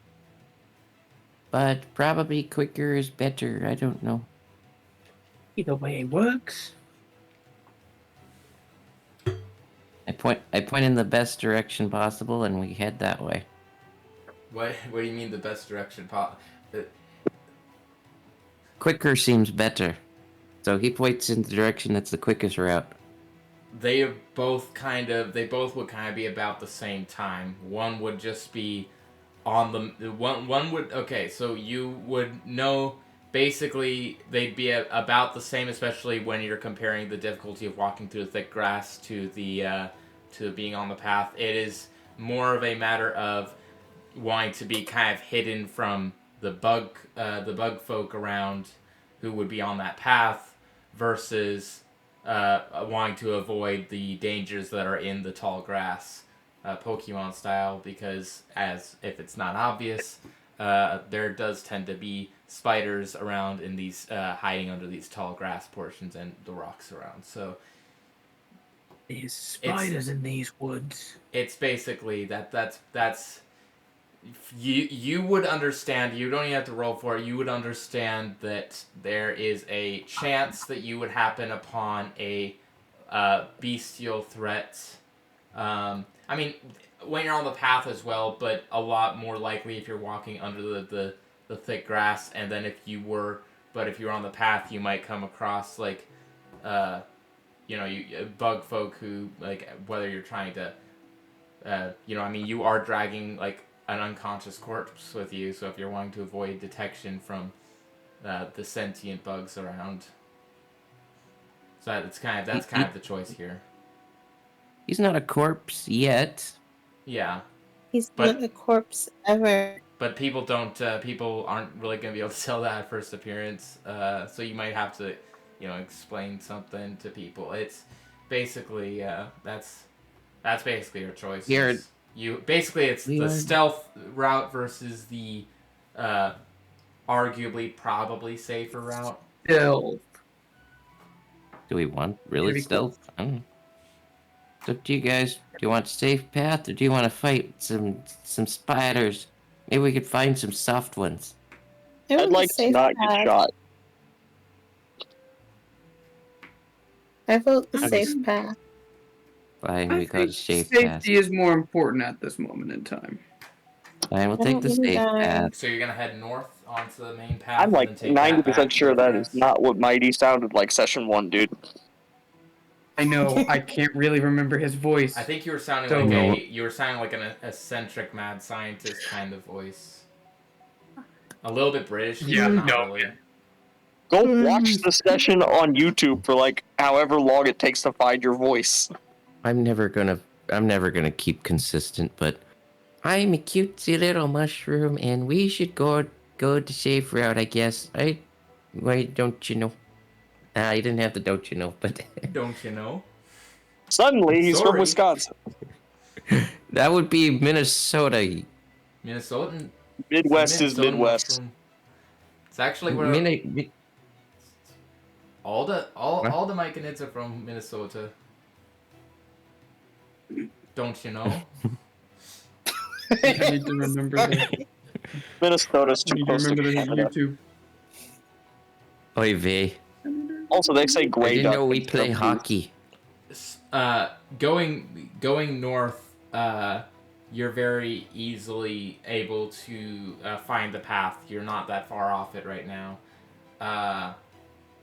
but probably quicker is better. I don't know. Either way it works. I point in the best direction possible, and we head that way. What do you mean the best direction? Quicker seems better. So he points in the direction that's the quickest route. They both would kind of be about the same time. One would just be on the one would okay. So you would know basically they'd be about the same, especially when you're comparing the difficulty of walking through the thick grass to being on the path. It is more of a matter of wanting to be kind of hidden from the bug folk around who would be on that path versus wanting to avoid the dangers that are in the tall grass, Pokemon style, because as if it's not obvious, there does tend to be spiders around in these hiding under these tall grass portions and the rocks around. So There's spiders in these woods. it's basically that's you would understand. You don't even have to roll for it. You would understand that there is a chance that you would happen upon a bestial threat. I mean, when you're on the path as well, but a lot more likely if you're walking under the thick grass. And then if you're on the path, you might come across like, bug folk who like whether you're trying to, you are dragging like an unconscious corpse with you, so if you're wanting to avoid detection from the sentient bugs around, so that's kind of the choice here. He's not a corpse yet. Yeah, He's But- not a corpse ever. but people aren't really going to be able to tell that at first appearance. So you might have to, explain something to people. It's basically that's basically your choice. Here- It's the Leon. stealth route versus the arguably probably safer route. Still, Do we want really Pretty cool. stealth? I don't know. It's up to you guys. Do you want safe path, or do you want to fight some spiders? Maybe we could find some soft ones. It was I'd a like to safe not get path. shot. I vote the I'm safe just- path. Fine, I we got a think safe path. safety is more important at this moment in time. Fine, we'll I take don't the really safe die. path. So you're gonna head north onto the main path. I'm and like then take that 90% back sure to the that is grass? not what Mighty sounded like session 1, dude. I know I can't really remember his voice. I think you were sounding So- like an eccentric mad scientist kind of voice. A little bit British. Yeah, but not no, really. man. Go watch the session on YouTube for like however long it takes to find your voice. I'm never gonna keep consistent, but I'm a cutesy little mushroom, and we should go the safe route, I guess. Why don't you know? You didn't have to don't you know, but Don't you know? Suddenly, he's Sorry. from Wisconsin. that would be Minnesota. Minnesotan. Midwest is Minnesotan Midwest. mushroom. It's actually where all the Myconids are from Minnesota. Don't you know? I need to remember that. Minnesota's I too need to close to remember that Canada. YouTube. Oy vey. Also, they say I gray didn't duck. know we instead play of hockey. Going north, you're very easily able to find the path. You're not that far off it right now,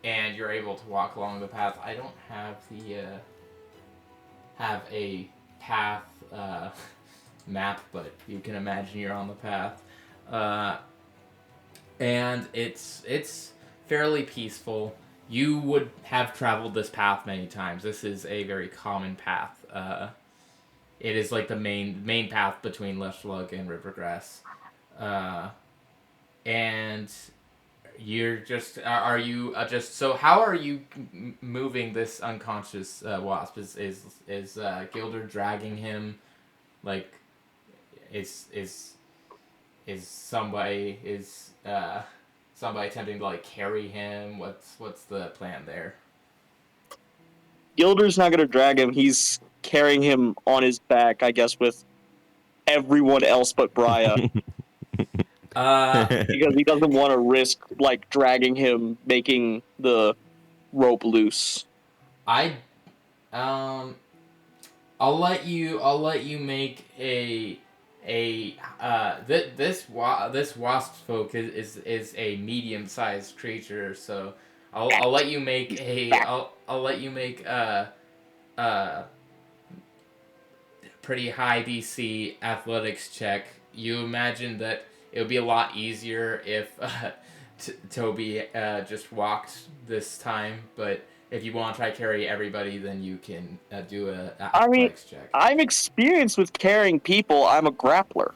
and you're able to walk along the path. I don't have a path map, but you can imagine you're on the path, and it's fairly peaceful. You would have traveled this path many times. This is a very common path. It is like the main path between Luvpsyche and Rivergrass. And you're just... Are you just... So how are you moving this unconscious wasp? Is Gilder dragging him? Like, is somebody... somebody attempting to like carry him? What's the plan there? Gilder's not gonna drag him. He's carrying him on his back, I guess, with everyone else but Briya. because he doesn't want to risk like dragging him, making the rope loose. I I'll let you make this wasp folk is a medium sized creature, so I'll let you make I'll let you make a pretty high DC athletics check. You imagine that it would be a lot easier if Toby just walked this time, but if you want to try carry everybody, then you can do a athletics check. I'm experienced with carrying people. I'm a grappler.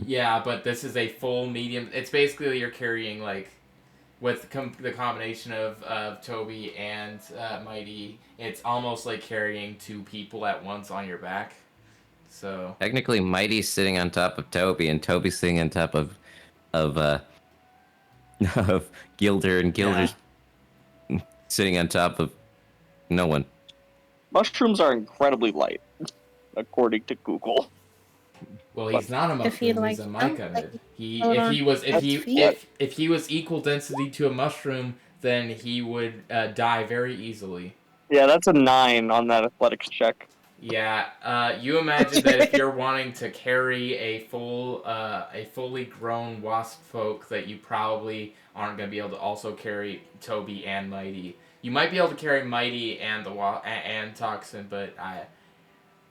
Yeah, but this is a full medium. It's basically you're carrying like with the combination of Toby and Mighty. It's almost like carrying two people at once on your back. So Technically, Mighty's sitting on top of Toby, and Toby's sitting on top of of Gilder, and Gilder's sitting on top of no one. Mushrooms are incredibly light, according to Google. well, he's not a If he mushroom. He's a like myconid. hold on. If he was equal density to a mushroom, then he would die very easily. Yeah, that's a 9 on that athletics check. Yeah, you imagine that if you're wanting to carry a fully grown wasp folk, that you probably aren't going to be able to also carry Toby and Mighty. You might be able to carry Mighty and and Toxin, but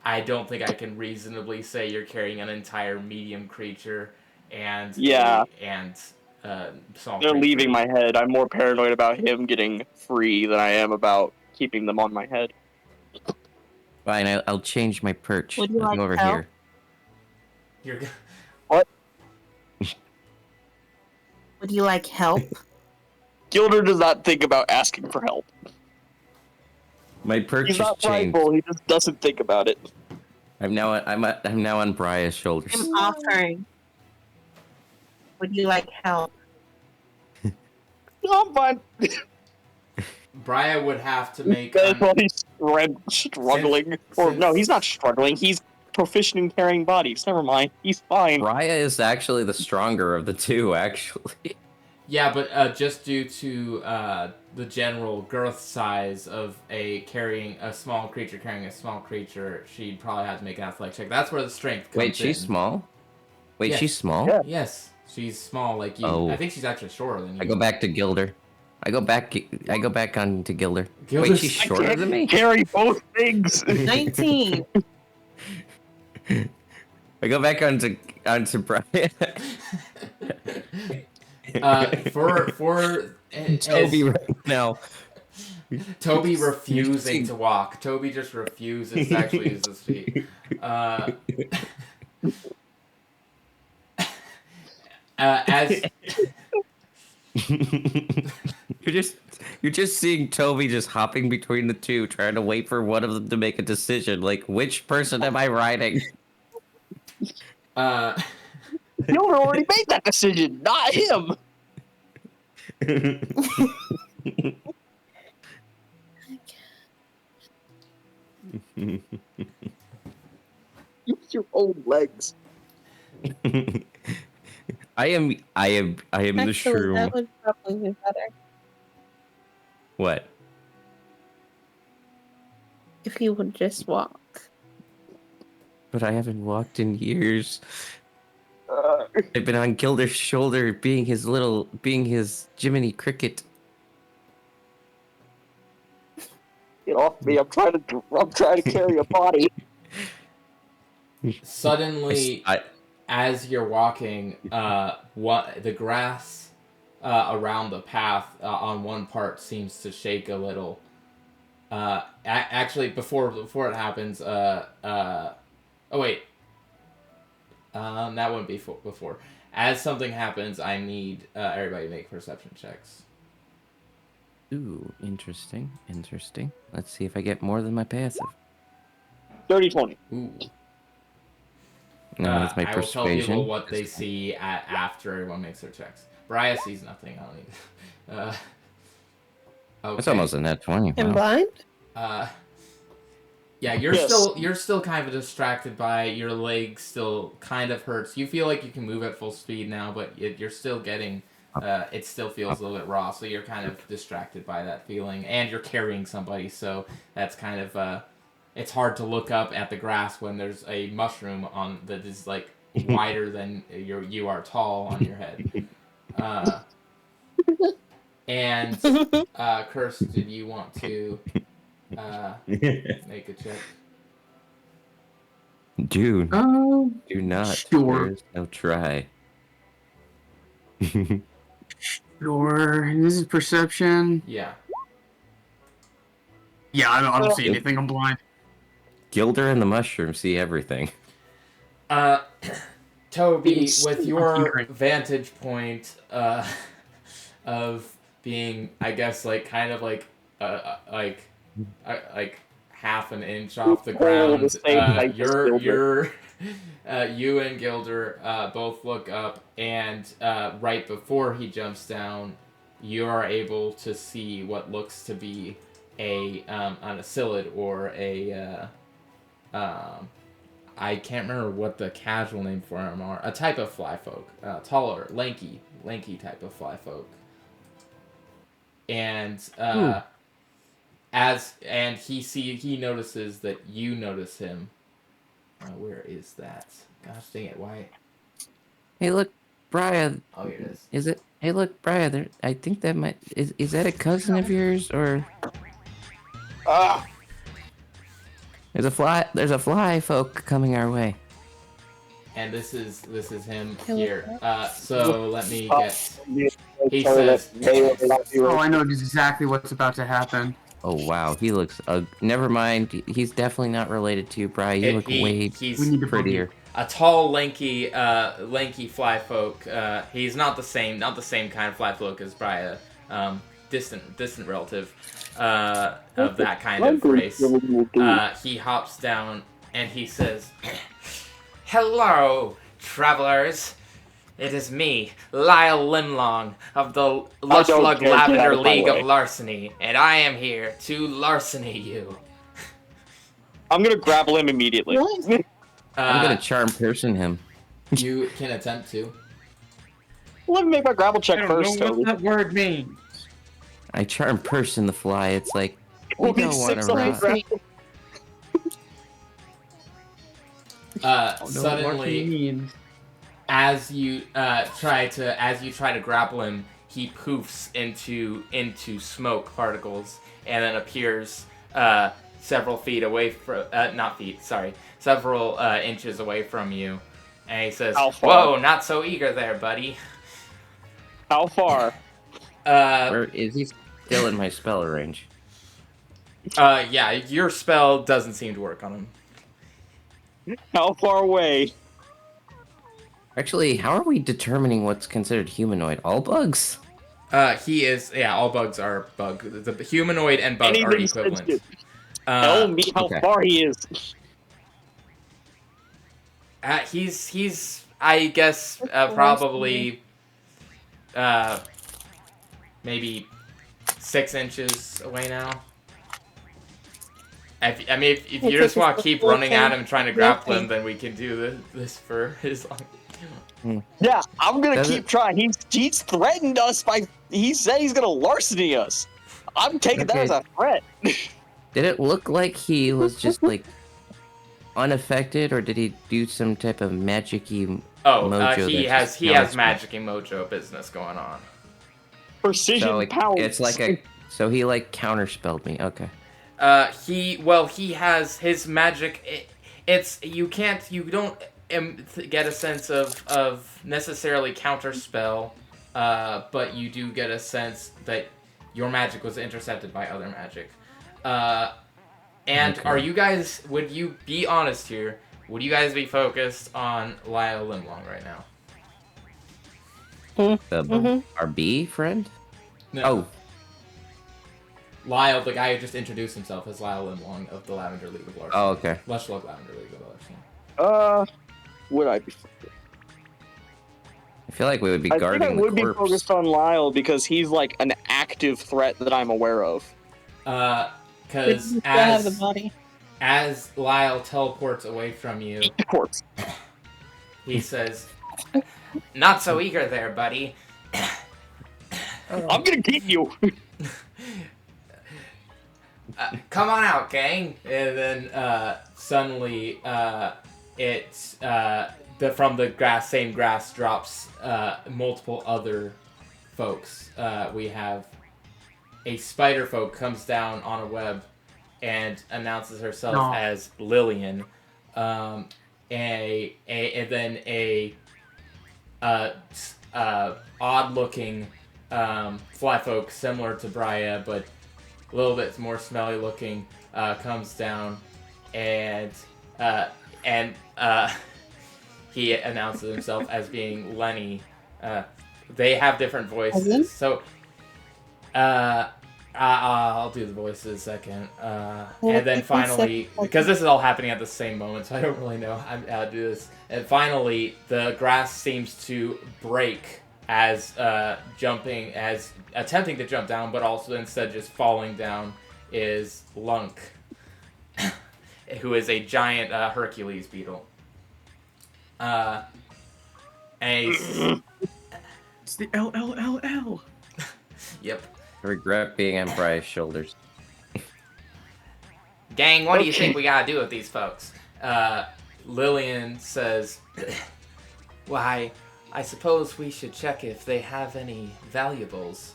I don't think I can reasonably say you're carrying an entire medium creature and Yeah. small. They're creature. leaving my head. I'm more paranoid about him getting free than I am about keeping them on my head. Fine, I'll change my perch. Would you I'll like go over help? here. You're Would you like help? Gilder does not think about asking for help. My perch He's is not changed. prideful, he just doesn't think about it. I'm now on Bria's shoulders. I'm offering. Would you like help? No, I'm fine. Briya would have to make. That's why he's struggling. No, he's not struggling. He's proficient in carrying bodies. Never mind. He's fine. Bria is actually the stronger of the two, actually. Yeah, but just due to the general girth size of a small creature carrying a small creature, she'd probably have to make an athletic check. That's where the strength comes in. Wait, she's small? Wait, Yes. she's small? Yeah. Yes, she's small like you. Oh. I think she's actually shorter than you. I go back to Gilder. I go back on to Gilder. Gilder's- Wait, she's shorter than me? Carry both things. 19. I go back onto Brian. For Toby right now. Toby refusing to walk. Toby just refuses to actually use his feet. As You're just seeing Toby just hopping between the two, trying to wait for one of them to make a decision. Like, which person am I riding? Gilder already made that decision, not him. Use your own legs. I am the Actually, shroom. that would probably be better What? if you would just walk. But I haven't walked in years. I've been on Gilder's shoulder, being his Jiminy Cricket. Get off me! I'm trying to carry a body. suddenly, as you're walking, the grass around the path on one part seems to shake a little. Actually, before it happens, oh wait, that wouldn't be before. As something happens, I need everybody to make perception checks. Ooh, interesting. Let's see if I get more than my passive. 30-20. Ooh. No, that's my I will tell people persuasion. what they see after everyone makes their checks. Briya sees nothing. I don't need. Okay. That's almost a net 20. And Wow. blind? Yeah, Yes. you're still kind of distracted by your leg still kind of hurts. You feel like you can move at full speed now, but you're still getting it still feels a little bit raw, so you're kind of distracted by that feeling, and you're carrying somebody, so that's kind of it's hard to look up at the grass when there's a mushroom on that is like wider than you are tall on your head. And Curse, did you want to make a check? Dude, Oh, do not. sure. There's no try. Sure. And this is perception. Yeah. Yeah, I don't see anything. I'm blind. Gilder and the mushroom see everything. Toby, with your hearing. vantage point of being, I guess, like kind of like half an inch off the ground, the same height as Gilder. you and Gilder both look up, and right before he jumps down, you are able to see what looks to be an acyllid or a I can't remember what the casual name for them are. A type of fly folk, taller, lanky type of fly folk. And he notices that you notice him. Where is that? Gosh dang it! Why? Hey, look, Briya. Oh, here it is. Is it? Hey, look, Briya. There. I think that might. Is that a cousin of yours or? Ah! There's a fly folk coming our way. And this is him here. So let me get. He Sorry, says. that may or may not be Oh, right. I know exactly what's about to happen. Oh wow, he looks. Never mind. He's definitely not related to you, Briya. You look way He's We need to prettier. a tall, lanky fly folk. He's not the same kind of fly folk as Briya. Distant relative of that kind of race. He hops down and he says, "Hello, travelers. It is me, Lyle Limlong of the Lushslug care, get out Lavender of my League way. of Larceny, and I am here to larceny you." I'm gonna grapple him immediately. I'm gonna charm person him. You can attempt to. Let me make my grapple I check don't first, know Toby. what that word means. I charm person the fly. It's like we We'll be don't want 6 to on the rock. grapple. I don't know what it Suddenly, means. as you try to grapple him, he poofs into smoke particles and then appears several feet away from several inches away from you, and he says, How far? "Whoa, not so eager there, buddy." How far? Where is he? Still in my spell range. Yeah, your spell doesn't seem to work on him. How far away? Actually, how are we determining what's considered humanoid? All bugs? He is. Yeah, all bugs are bug. The humanoid and bug are Anything equivalent. sensitive. Tell me how okay. far he is. He's I guess probably maybe 6 inches away now. If you just want to keep running at him and trying to grapple him, then we can do this for his long. Yeah, I'm gonna Does keep it- trying. He's threatened us by. He said he's gonna larceny us. I'm taking that Okay. as a threat. Did it look like he was just like unaffected, or did he do some type of magic-y mojo? He that's has just magic and mojo business going on. Precision so like, pounds. it's like a. So he like counterspelled me. Okay. He has his magic. You don't get a sense of necessarily counterspell, but you do get a sense that your magic was intercepted by other magic. And Okay. are you guys? Would you be honest here? Would you guys be focused on Lyle Limlong right now? Our bee friend. No. Oh, Lyle, the guy who just introduced himself as Lyle Limlong of the Lavender League of Larceny. oh, okay. Lushslug Lavender League of Larceny. Would I be? I feel like we would be I think guarding I would the be corpse. focused on Lyle because he's like an active threat that I'm aware of. I Because have the body. as Lyle teleports away from you, Eat the corpse. he says, "Not so eager there, buddy." I'm gonna get you. Come on out, gang! And then suddenly, it's from the same grass drops multiple other folks. We have a spider folk comes down on a web and announces herself as Lillian. And then a odd-looking fly folk similar to Briya, but a little bit more smelly looking, comes down, and he announces himself as being Lenny. They have different voices, so I'll do the voices second. And then finally, because this is all happening at the same moment, so I don't really know how to do this. And finally, the grass seems to break as attempting to jump down, but also instead just falling down is Lunk, who is a giant Hercules beetle. And It's the LLLL. Yep. I regret being on Bria's shoulders. Gang, what do you think we gotta do with these folks? Lillian says, "Why, I suppose we should check if they have any valuables.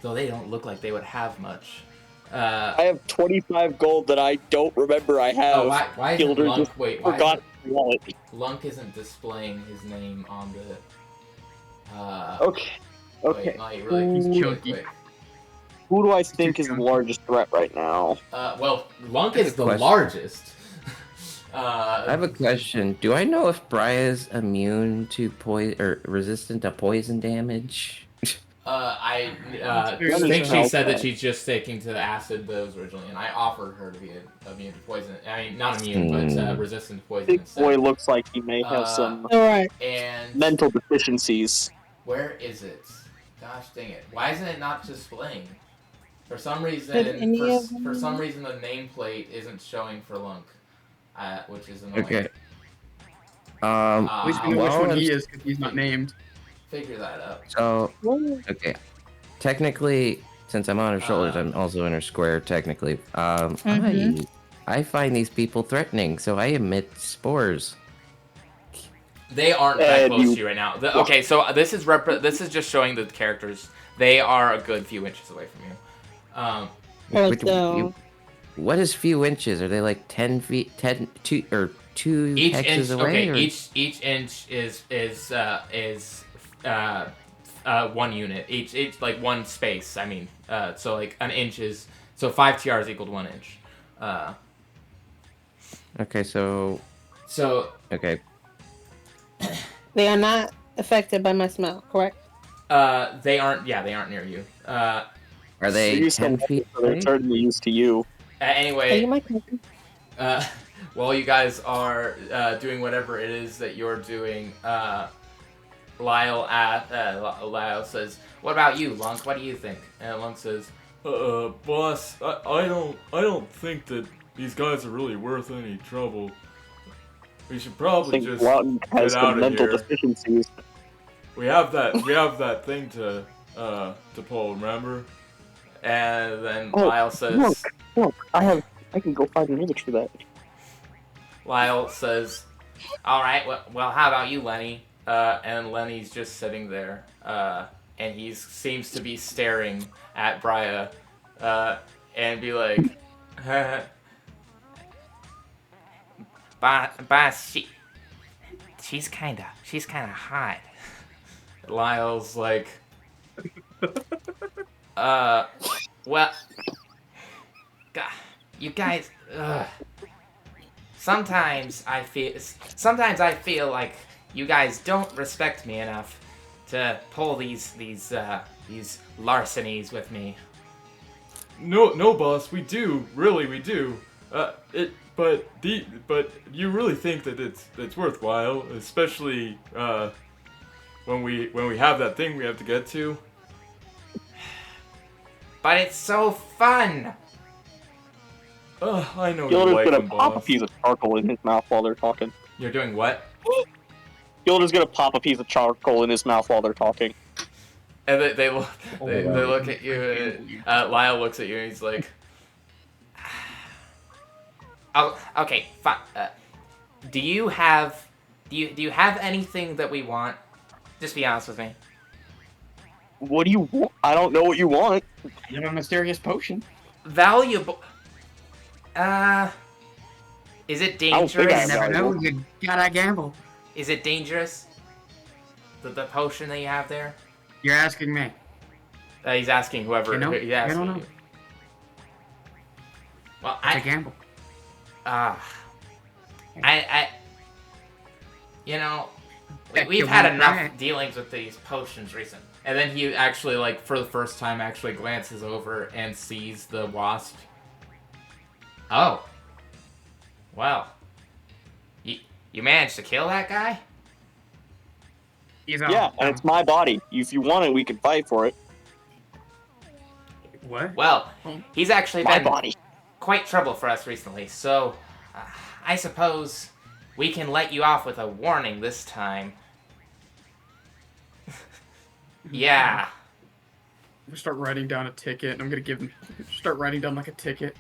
Though they don't look like they would have much." I have 25 gold that I don't remember I have. Why isn't Gilder Lunk... just Wait, why forgot his wallet. Lunk isn't displaying his name on the... Okay. Wait, no, you really He's really chunky. quick. Who do I think is the largest threat right now? Well, Lunk is the Question. largest. I have a question. Do I know if Bria's immune to poison or resistant to poison damage? I Very think she nice. said that she's just sticking to the acid that was originally, and I offered her to be immune to poison. I mean, not immune, but resistant to poison Big instead. boy looks like he may have some Alright. And mental deficiencies. where is it? Gosh dang it! Why isn't it not displaying? For some reason, Did any of them- for some reason, the nameplate isn't showing for Lunk, which is annoying. Okay. At least we know which while one I'm- he is because he's not named. Figure that out. So, Whoa. okay. Technically, since I'm on her shoulders, I'm also in her square, technically. I find these people threatening, so I emit spores. They aren't that And close you- to you right now. Okay, so this is just showing the characters. They are a good few inches away from you. Wait, So, what is few inches? Are they like 10 feet, 2 or 2 Each hexes inch, away? okay. or- Each inch is 1 unit. Each like one space. I mean, so like an inch is 5 TRs equal 1 inch. Okay, so okay. they are not affected by my smell, correct? They aren't. Yeah, they aren't near you. Are they They're used to 10 me, feet so they're away? certainly used to you. Are you Anyway, my cousin? while you guys are doing whatever it is that you're doing, Lyle says, "What about you, Lunk? What do you think?" And Lunk says, Boss, I don't think that these guys are really worth any trouble. We should I probably think just Glutton has get out some of mental here. deficiencies. We have that thing to pull, remember? and then Oh, Lyle says, Look, I can go find an image for that. "All right, well, how about you, Lenny?" And Lenny's just sitting there, and he seems to be staring at Briya, and be like, "Boss, she's kinda hot." Lyle's like, well, God, you guys, sometimes I feel like you guys don't respect me enough to pull these larcenies with me. No, boss, we do, really, we do. But you really think that it's worthwhile, especially when we have that thing we have to get to. But it's so fun. I know you Gilder's like gonna them, pop a boss. piece of charcoal in his mouth while they're talking. You're doing what? Gilder's gonna pop a piece of charcoal in his mouth while they're talking. And they look, they Oh, look at you. I can't believe this. Lyle looks at you and he's like, "Oh, okay, fine. Do you have anything that we want? Just be honest with me." What do you want? I don't know what you want. You have a mysterious potion. Valuable. Is it I don't think I dangerous? have You never know. valuable. You gotta gamble. Is it dangerous? The potion that you have there? You're asking me. He's asking whoever. You know? He's I asking don't know. you. Well, It's a gamble. you know, Heck, we've you had won't enough try it. dealings with these potions recent. And then he actually, like, for the first time, actually glances over and sees the wasp. Oh. Well. You managed to kill that guy? He's Yeah, and it's my body. If you want it, we can fight for it. What? Well, he's actually My been body. quite trouble for us recently, so I suppose we can let you off with a warning this time. Yeah. I'm gonna start writing down a ticket. And I'm gonna give him. Start writing down like a ticket.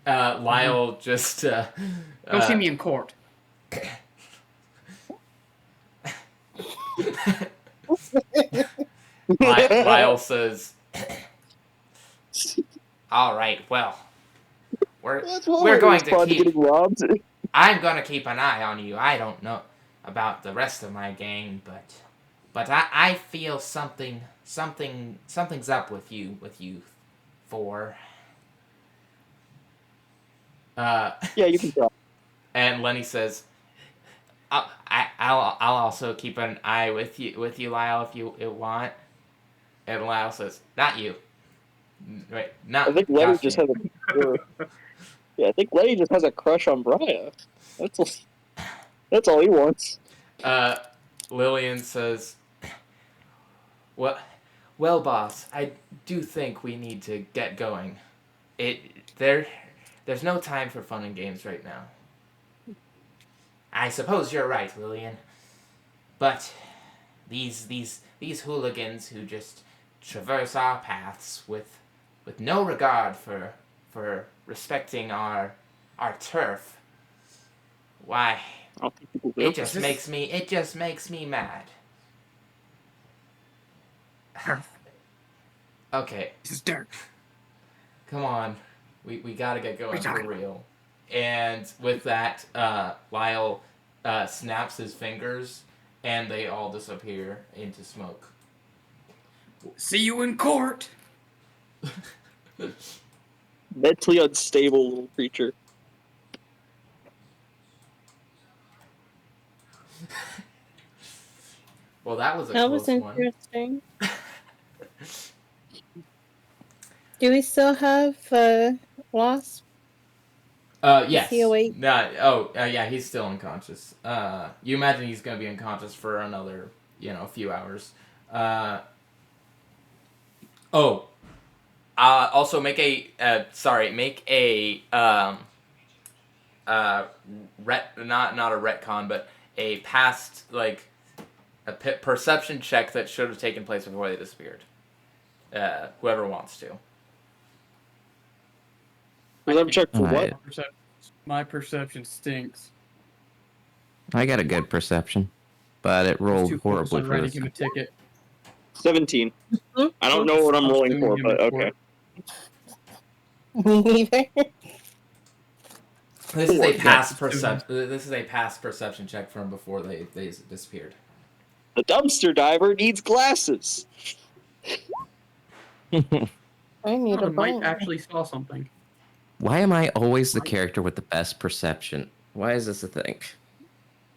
Lyle just Don't see me in court. Lyle says, "All right, well, we're going to keep. getting robbed. I'm gonna keep an eye on you. I don't know about the rest of my gang, but I feel something's up with you four." Yeah, you can try. And Lenny says, I'll also keep an eye with you, Lyle, if you want." And Lyle says, "Not you. Wait, not." I think Lenny Josh just King." has a. Yeah, I think Lenny just has a crush on Briya. That's all he wants. Lillian says, Well, boss, I do think we need to get going. There's no time for fun and games right now. I suppose you're right, Lillian. But these hooligans who just traverse our paths with no regard for respecting our turf, why, I don't think people will. it just makes me mad. Okay, This is dirt. come on. We gotta get going We're for talking. real. And with that, Lyle snaps his fingers, and they all disappear into smoke. See you in court. Mentally unstable little creature. Well, that was a That close was one. interesting. Do we still have Wasp? Yes. Is he awake? Yeah, he's still unconscious. You imagine he's gonna be unconscious for another, few hours. Also make a not a retcon, but a past, perception check that should have taken place before they disappeared. Whoever wants to. Perception check for Alright. what? My perception stinks. I got a good perception, but it I was rolled too focused horribly on for writing this. him a ticket. 17. I don't know what I'm I'm rolling suing for, him but in okay. Me neither. This is a Four. past perception check from before they disappeared. The dumpster diver needs glasses. I need I a might bone. actually saw something. Why am I always the character with the best perception? Why is this a thing?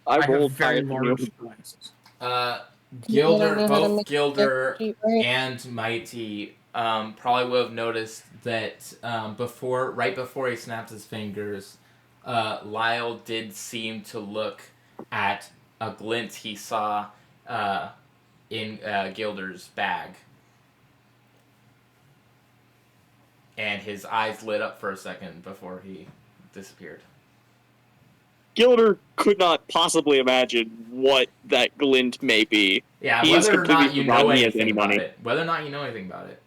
I have rolled very higher than you. large glasses. Gilder, know how to both make Gilder that sheet right. and Mighty probably would have noticed that right before he snapped his fingers, Lyle did seem to look at a glint he saw in Gilder's bag. and his eyes lit up for a second before he disappeared. Gilder could not possibly imagine what that glint may be. Yeah, He is whether or completely not you forgotten know he has anything any about money. it. Whether or not you know anything about it.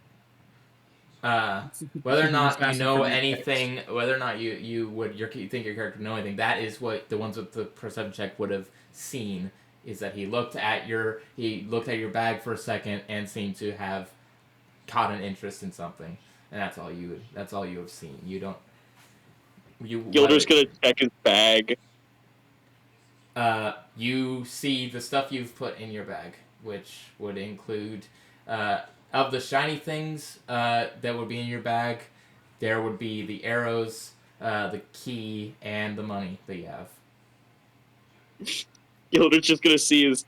Whether or not you know anything, whether or not you think your character know anything, that is what the ones with the perception check would have seen. Is that he looked at your bag for a second and seemed to have caught an interest in something, and that's all you have seen. You don't. Gilder's gonna check his bag. You see the stuff you've put in your bag, which would include, of the shiny things that would be in your bag, there would be the arrows, the key, and the money that you have. Gilder's just gonna see his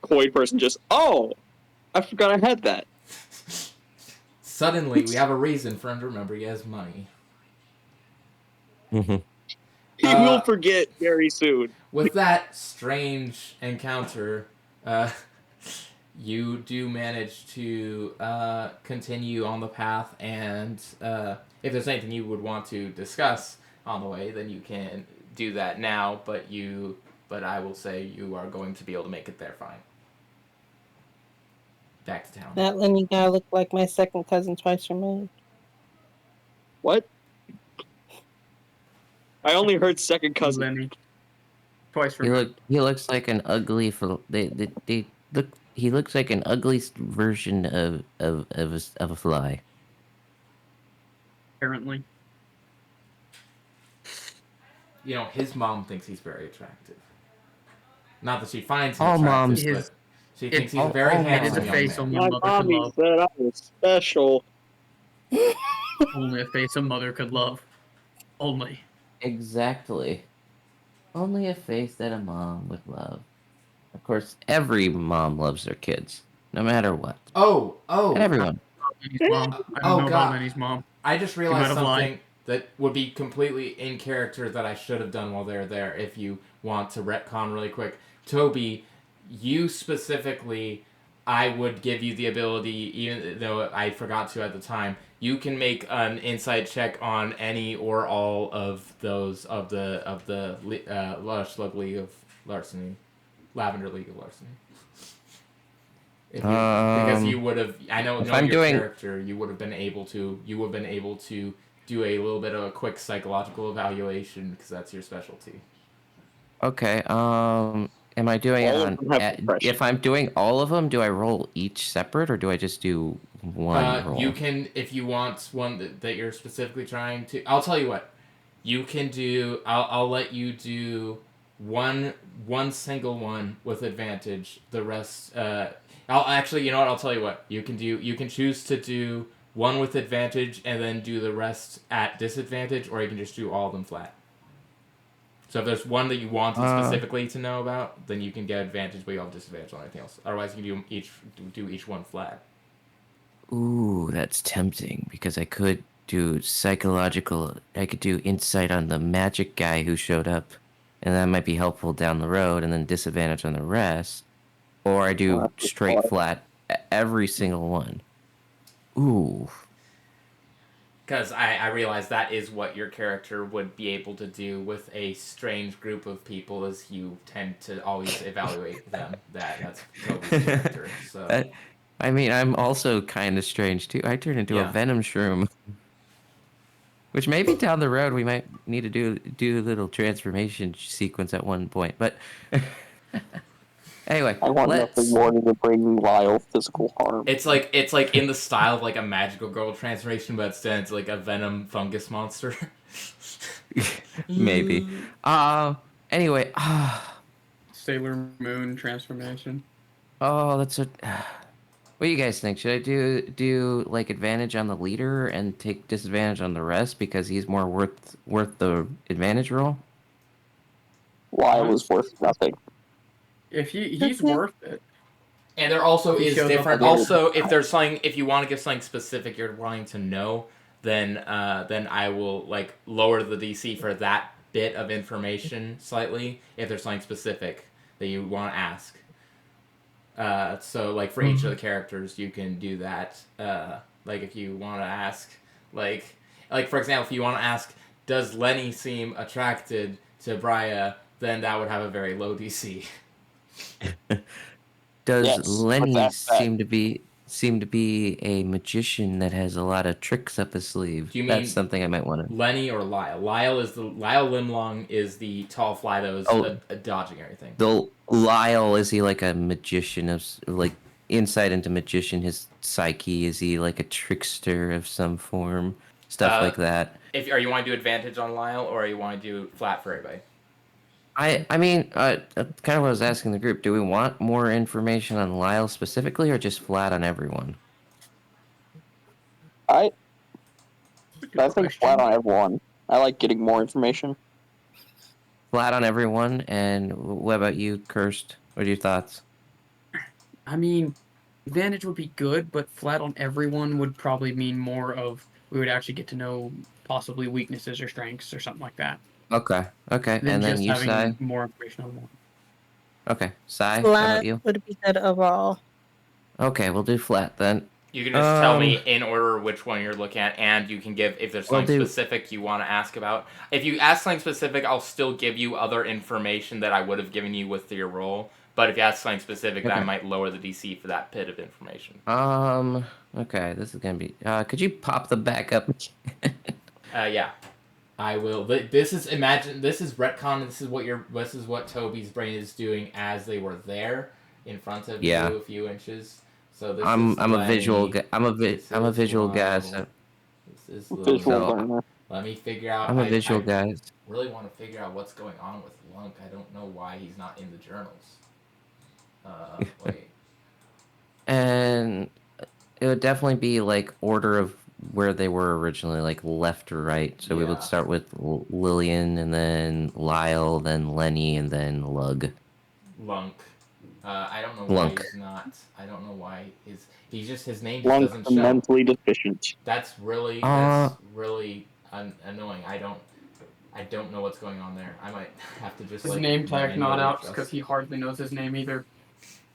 coin person just, oh, I forgot I had that. Suddenly, we have a reason for him to remember he has money. He will forget very soon. With that strange encounter, you do manage to continue on the path, and if there's anything you would want to discuss on the way, then you can do that now, but I will say you are going to be able to make it there fine. Back to town. That Lenny guy looked like my second cousin twice removed. What? I only heard second cousin. Lenny. Twice removed. He looks like an ugly. He looks like an ugly version of a fly. Apparently. You know, his mom thinks he's very attractive. Not that she finds him All attractive, moms- but she thinks he's all- very all handsome. It is a moms- young face man. only My a mother could mommy love. said I was special. Only a face a mother could love. Only. Exactly. Only a face that a mom would love. Of course, every mom loves their kids, no matter what. Oh! Everyone. Lenny's mom. I don't know God. about Lenny's mom. I just might realized have lied. something that would be completely in character that I should have done while they're there. If you want to retcon really quick, Toby, you specifically, I would give you the ability, even though I forgot to at the time. You can make an insight check on any or all of those of the Lush Love League of Larceny, Lavender League of Larceny. Because you would have, I know if knowing I'm your doing- character, you would have been able to do a little bit of a quick psychological evaluation because that's your specialty. Okay. Am I doing it All of on? them have depression. If I'm doing all of them, do I roll each separate, or do I just do one roll? You can, if you want one that you're specifically trying to. I'll tell you what. You can do. I'll let you do one single one with advantage. The rest. I'll actually. You know what? I'll tell you what. You can do. You can choose to do one with advantage and then do the rest at disadvantage, or you can just do all of them flat. So if there's one that you wanted specifically to know about, then you can get advantage, but you have disadvantage on anything else. Otherwise, you can do each one flat. Ooh, that's tempting because I could do psychological. I could do insight on the magic guy who showed up, and that might be helpful down the road, and then disadvantage on the rest. Or I do straight flat every single one. Ooh. Because I realize that is what your character would be able to do with a strange group of people, as you tend to always evaluate them. That's Toby's character. So I mean, I'm also kind of strange too. I turn into a venom shroom. Which maybe down the road we might need to do a little transformation sequence at one point. But anyway, I want nothing more than to bring Lyle physical harm. it's like in the style of like a magical girl transformation, but instead it's like a venom fungus monster. Maybe. Anyway. Sailor Moon transformation. Oh, that's a. What do you guys think? Should I do like advantage on the leader and take disadvantage on the rest because he's more worth the advantage roll? Lyle is worth nothing. If he's worth it. And there also He is shows up different. later. Also, if there's something, if you want to give something specific you're wanting to know, then I will like lower the DC for that bit of information slightly. If there's something specific that you want to ask. So like for each of the characters, you can do that. Like if you want to ask, Like for example, if you want to ask, does Lenny seem attracted to Briya, then that would have a very low DC. Does Yes, let's Lenny ask that. seem to be a magician that has a lot of tricks up his sleeve? Do you That's mean something I might want to. Lenny or Lyle? Lyle Limlong is the tall fly that was Oh. dodging everything. The Lyle, is he like a magician like insight into magician, his psyche? Is he like a trickster of some form? Stuff like that. Are you want to do advantage on Lyle, or you want to do flat for everybody? I mean, kind of what I was asking the group. Do we want more information on Lyle specifically, or just flat on everyone? I Good think question. flat on everyone. I like getting more information. Flat on everyone. And what about you, Cursed? What are your thoughts? I mean, advantage would be good, but flat on everyone would probably mean more of we would actually get to know possibly weaknesses or strengths or something like that Okay. Okay. than And then just you, having Sai. more information on one. Okay. Sai, how about Flat you? would be good overall. Okay, we'll do flat then. You can just tell me in order which one you're looking at, and you can give if there's something specific you want to ask about. If you ask something specific, I'll still give you other information that I would have given you with your roll. But if you ask something specific, then I might lower the DC for that bit of information. Okay, this is gonna be. Could you pop the back up? Yeah, I will. This is retcon. This is what Toby's brain is doing as they were there in front of you a few inches. So this I'm a Lenny, visual guy. I'm a visual guy. So this is Visual Lily. learner. Let me figure out. I'm a visual guy. Really want to figure out what's going on with Lunk. I don't know why he's not in the journals. Wait. And it would definitely be like order of where they were originally, like left to right. So we would start with Lillian, and then Lyle, then Lenny, and then Lug. Lunk. I don't know Lunk. why he's not. I don't know why his name just Lunk doesn't show. mentally deficient. That's really annoying. I don't know what's going on there. I might have to just His name tag not out because he hardly knows his name either.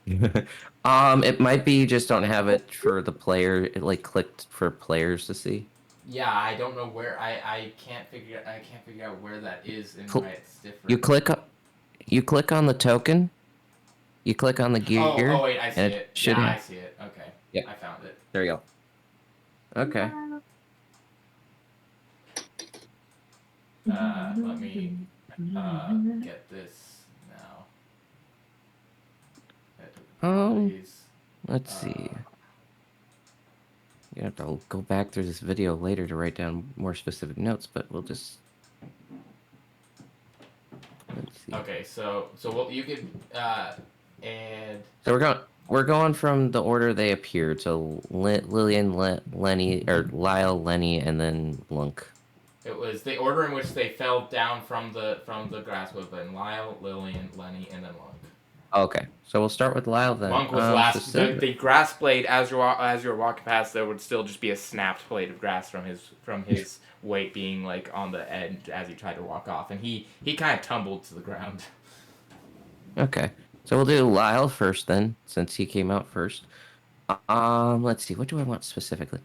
It might be you just don't have it for the player. It like clicked for players to see. Yeah, I don't know where. I can't figure out where that is and why it's different. You click on the token. You click on the gear. Oh wait, I see it. I see it. Okay. Yeah. I found it. There you go. Okay. Let me get this now. Let's see. You have to go back through this video later to write down more specific notes, but we'll just. Let's see. Okay, so you could and. So we're going from the order they appeared. So Lillian, Lenny, or Lyle, Lenny, and then Lunk. It was the order in which they fell down from the grass would have been Lyle, Lillian, Lenny, and then Lunk. Okay, so we'll start with Lyle then. Lunk was last. The grass blade, as you're walking past, there would still just be a snapped blade of grass from his weight being like on the edge as he tried to walk off, and he kind of tumbled to the ground. Okay, so we'll do Lyle first then, since he came out first. Let's see, what do I want specifically?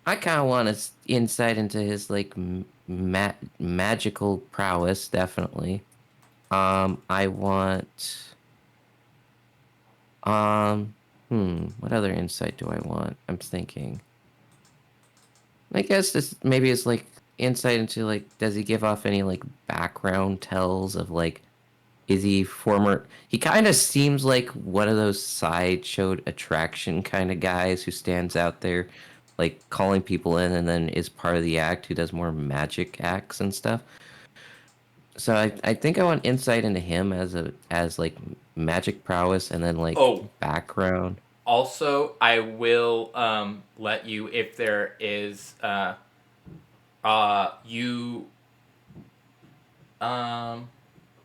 I kind of want his insight into his like magical prowess, definitely. I want. What other insight do I want? I'm thinking. I guess this maybe it's like insight into like, does he give off any like background tells of like, is he former? He kind of seems like one of those sideshow attraction kind of guys who stands out there, like calling people in, and then is part of the act, who does more magic acts and stuff. So I think I want insight into him as like magic prowess, and then like background. Also, I will let you, if there is you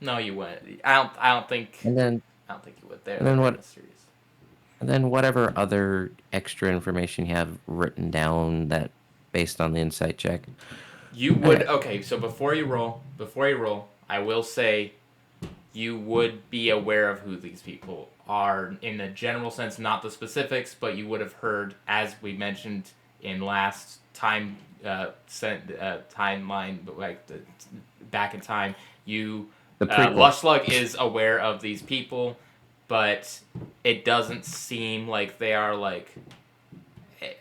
no, you wouldn't. I don't think. And then I don't think you would. There. And then what? And then whatever other extra information you have written down that based on the insight check. You would okay. So before you roll, I will say you would be aware of who these people are in a general sense, not the specifics, but you would have heard, as we mentioned in last time timeline, but like back in time, you The prequel. Lushslug is aware of these people, but it doesn't seem like they are like.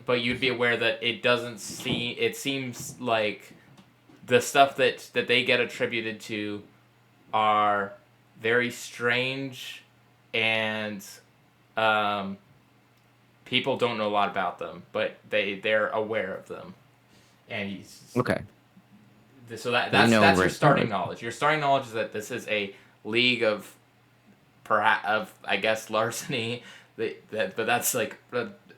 But you'd be aware that it doesn't seem. It seems like the stuff that they get attributed to are very strange, and people don't know a lot about them, but they're aware of them, and Okay. so that's right your starting now. knowledge. Your starting knowledge is that this is a league of I guess larceny but that's like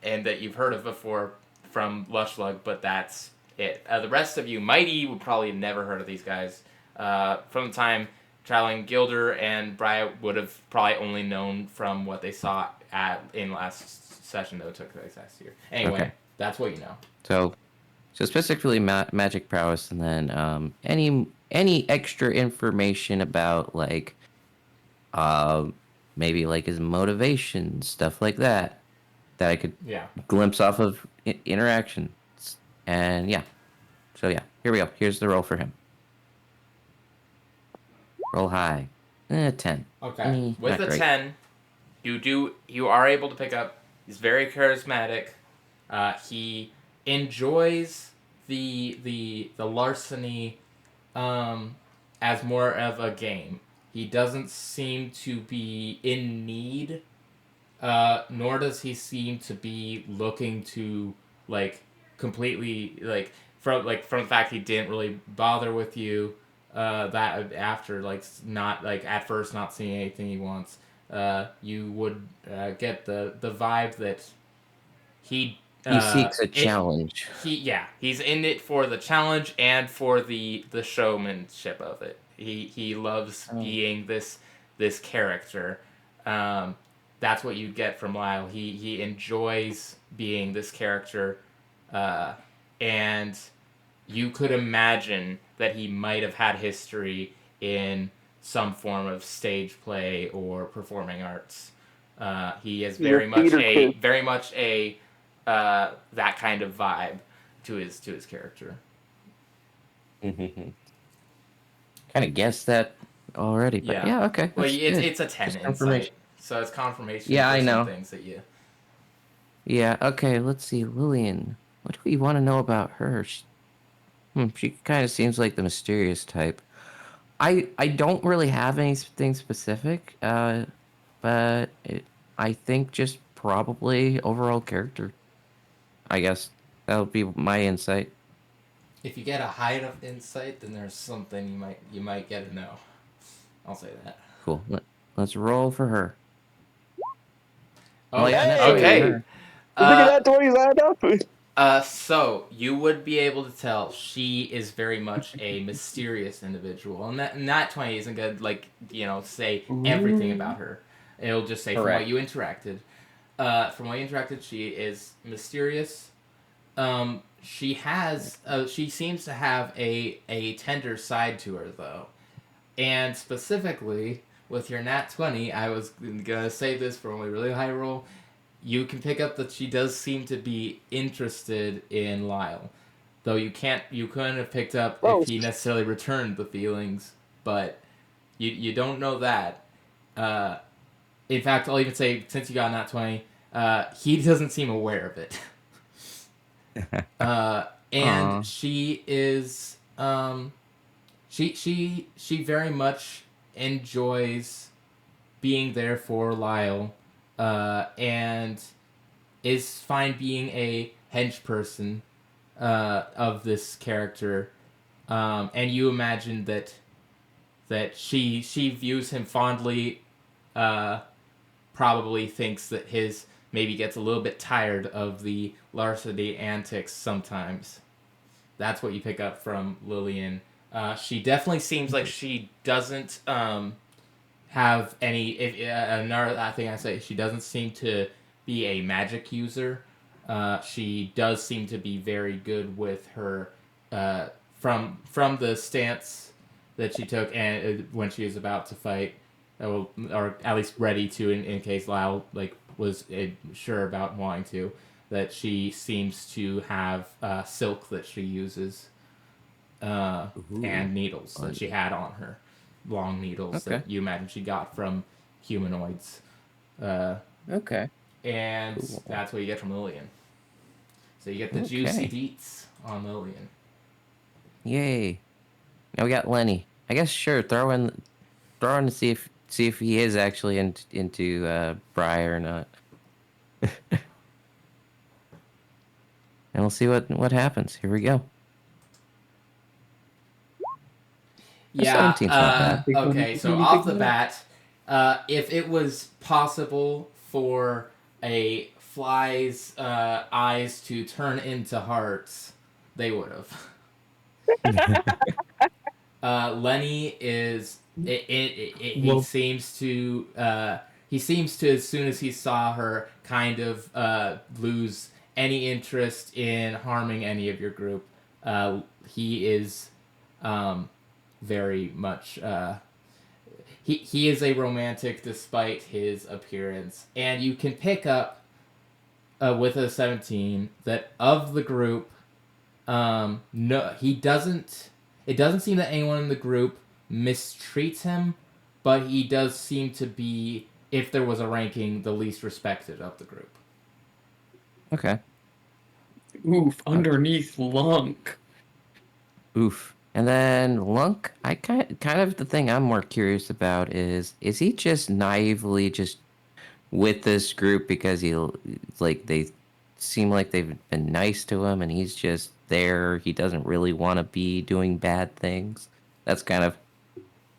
and that you've heard of before from Lushslug, but that's it. The rest of you, Mighty, would probably never heard of these guys. From the time traveling, Gilder and Briya would have probably only known from what they saw in last session that took place last year. Anyway, Okay. that's what you know. So specifically magic prowess, and then any extra information about like maybe like his motivation, stuff like that I could Yeah. glimpse off of interactions. And yeah. So yeah, here we go. Here's the roll for him. Roll high. 10. Okay. With Not a great. 10, you are able to pick up. He's very charismatic. He enjoys the larceny as more of a game. He doesn't seem to be in need, nor does he seem to be looking to like completely from the fact he didn't really bother with you. That after like not like at first not seeing anything he wants, you would get the vibe that he Seeks a challenge. he's in it for the challenge and for the showmanship of it. He loves being this character. That's what you get from Lyle. He enjoys being this character, and you could imagine that he might have had history in some form of stage play or performing arts. He is very much a that kind of vibe to his character. Kind of guessed that already, but yeah, okay. Well, That's good. it's a 10 Just insight, confirmation. so it's confirmation. Yeah, for I know. Some things that you. Yeah, okay, let's see. Lillian. What do we want to know about her? She kind of seems like the mysterious type. I don't really have anything specific, but I think just probably overall character. I guess that would be my insight. If you get a high enough insight, then there's something you might get to know. I'll say that. Cool. Let's roll for her. Oh, yeah, okay. That 20's add up. So you would be able to tell she is very much a mysterious individual, and that 20 isn't gonna say everything about her. It'll just say from what you interacted. She is mysterious. She seems to have a tender side to her though, and specifically with your nat 20, I was gonna say this for only really high roll. You can pick up that she does seem to be interested in Lyle, though you couldn't have picked up if he necessarily returned the feelings, but you don't know that. In fact, I'll even say since you got nat 20, he doesn't seem aware of it. And she is she very much enjoys being there for Lyle, and is fine being a hench person of this character, and you imagine that she views him fondly, probably thinks that his maybe gets a little bit tired of the Larceny antics sometimes. That's what you pick up from Lillian. She definitely seems like she doesn't have any. Another thing I say, she doesn't seem to be a magic user. She does seem to be very good with her from the stance that she took and when she was about to fight, or at least ready to in case Lyle was sure about wanting to. that she seems to have silk that she uses, and needles that she had on her, long needles Okay. that you imagine she got from humanoids, Okay. and Cool. that's what you get from Lillian. So you get the juicy deets on Lillian. Yay. Now we got Lenny. I guess sure. Throw in to see if he is actually into Briar or not. And we'll see what happens. Here we go. Yeah. 17's not bad. Okay. So off the bat, if it was possible for a fly's eyes to turn into hearts, they would have. Lenny is. He seems to. He seems to, as soon as he saw her, kind of lose any interest in harming any of your group. He is very much. He is a romantic despite his appearance, and you can pick up with a 17 that of the group, no, he doesn't. It doesn't seem that anyone in the group mistreats him, but he does seem to be, if there was a ranking, the least respected of the group. Okay. Oof, underneath Lunk. Oof. And then Lunk, I kind of the thing I'm more curious about is he just naively just with this group because they seem like they've been nice to him and he's just there. He doesn't really want to be doing bad things. That's kind of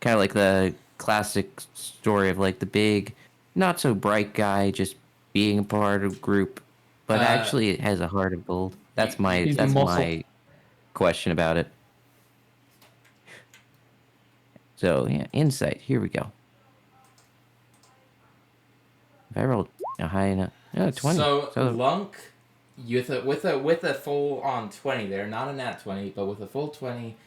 like the classic story of like the big, not so bright guy just being a part of a group, but actually it has a heart of gold. That's my question about it. So yeah, insight. Here we go. If I rolled a high enough, 20. So Lunk, with a full on 20 there, not a nat 20, but with a full 20,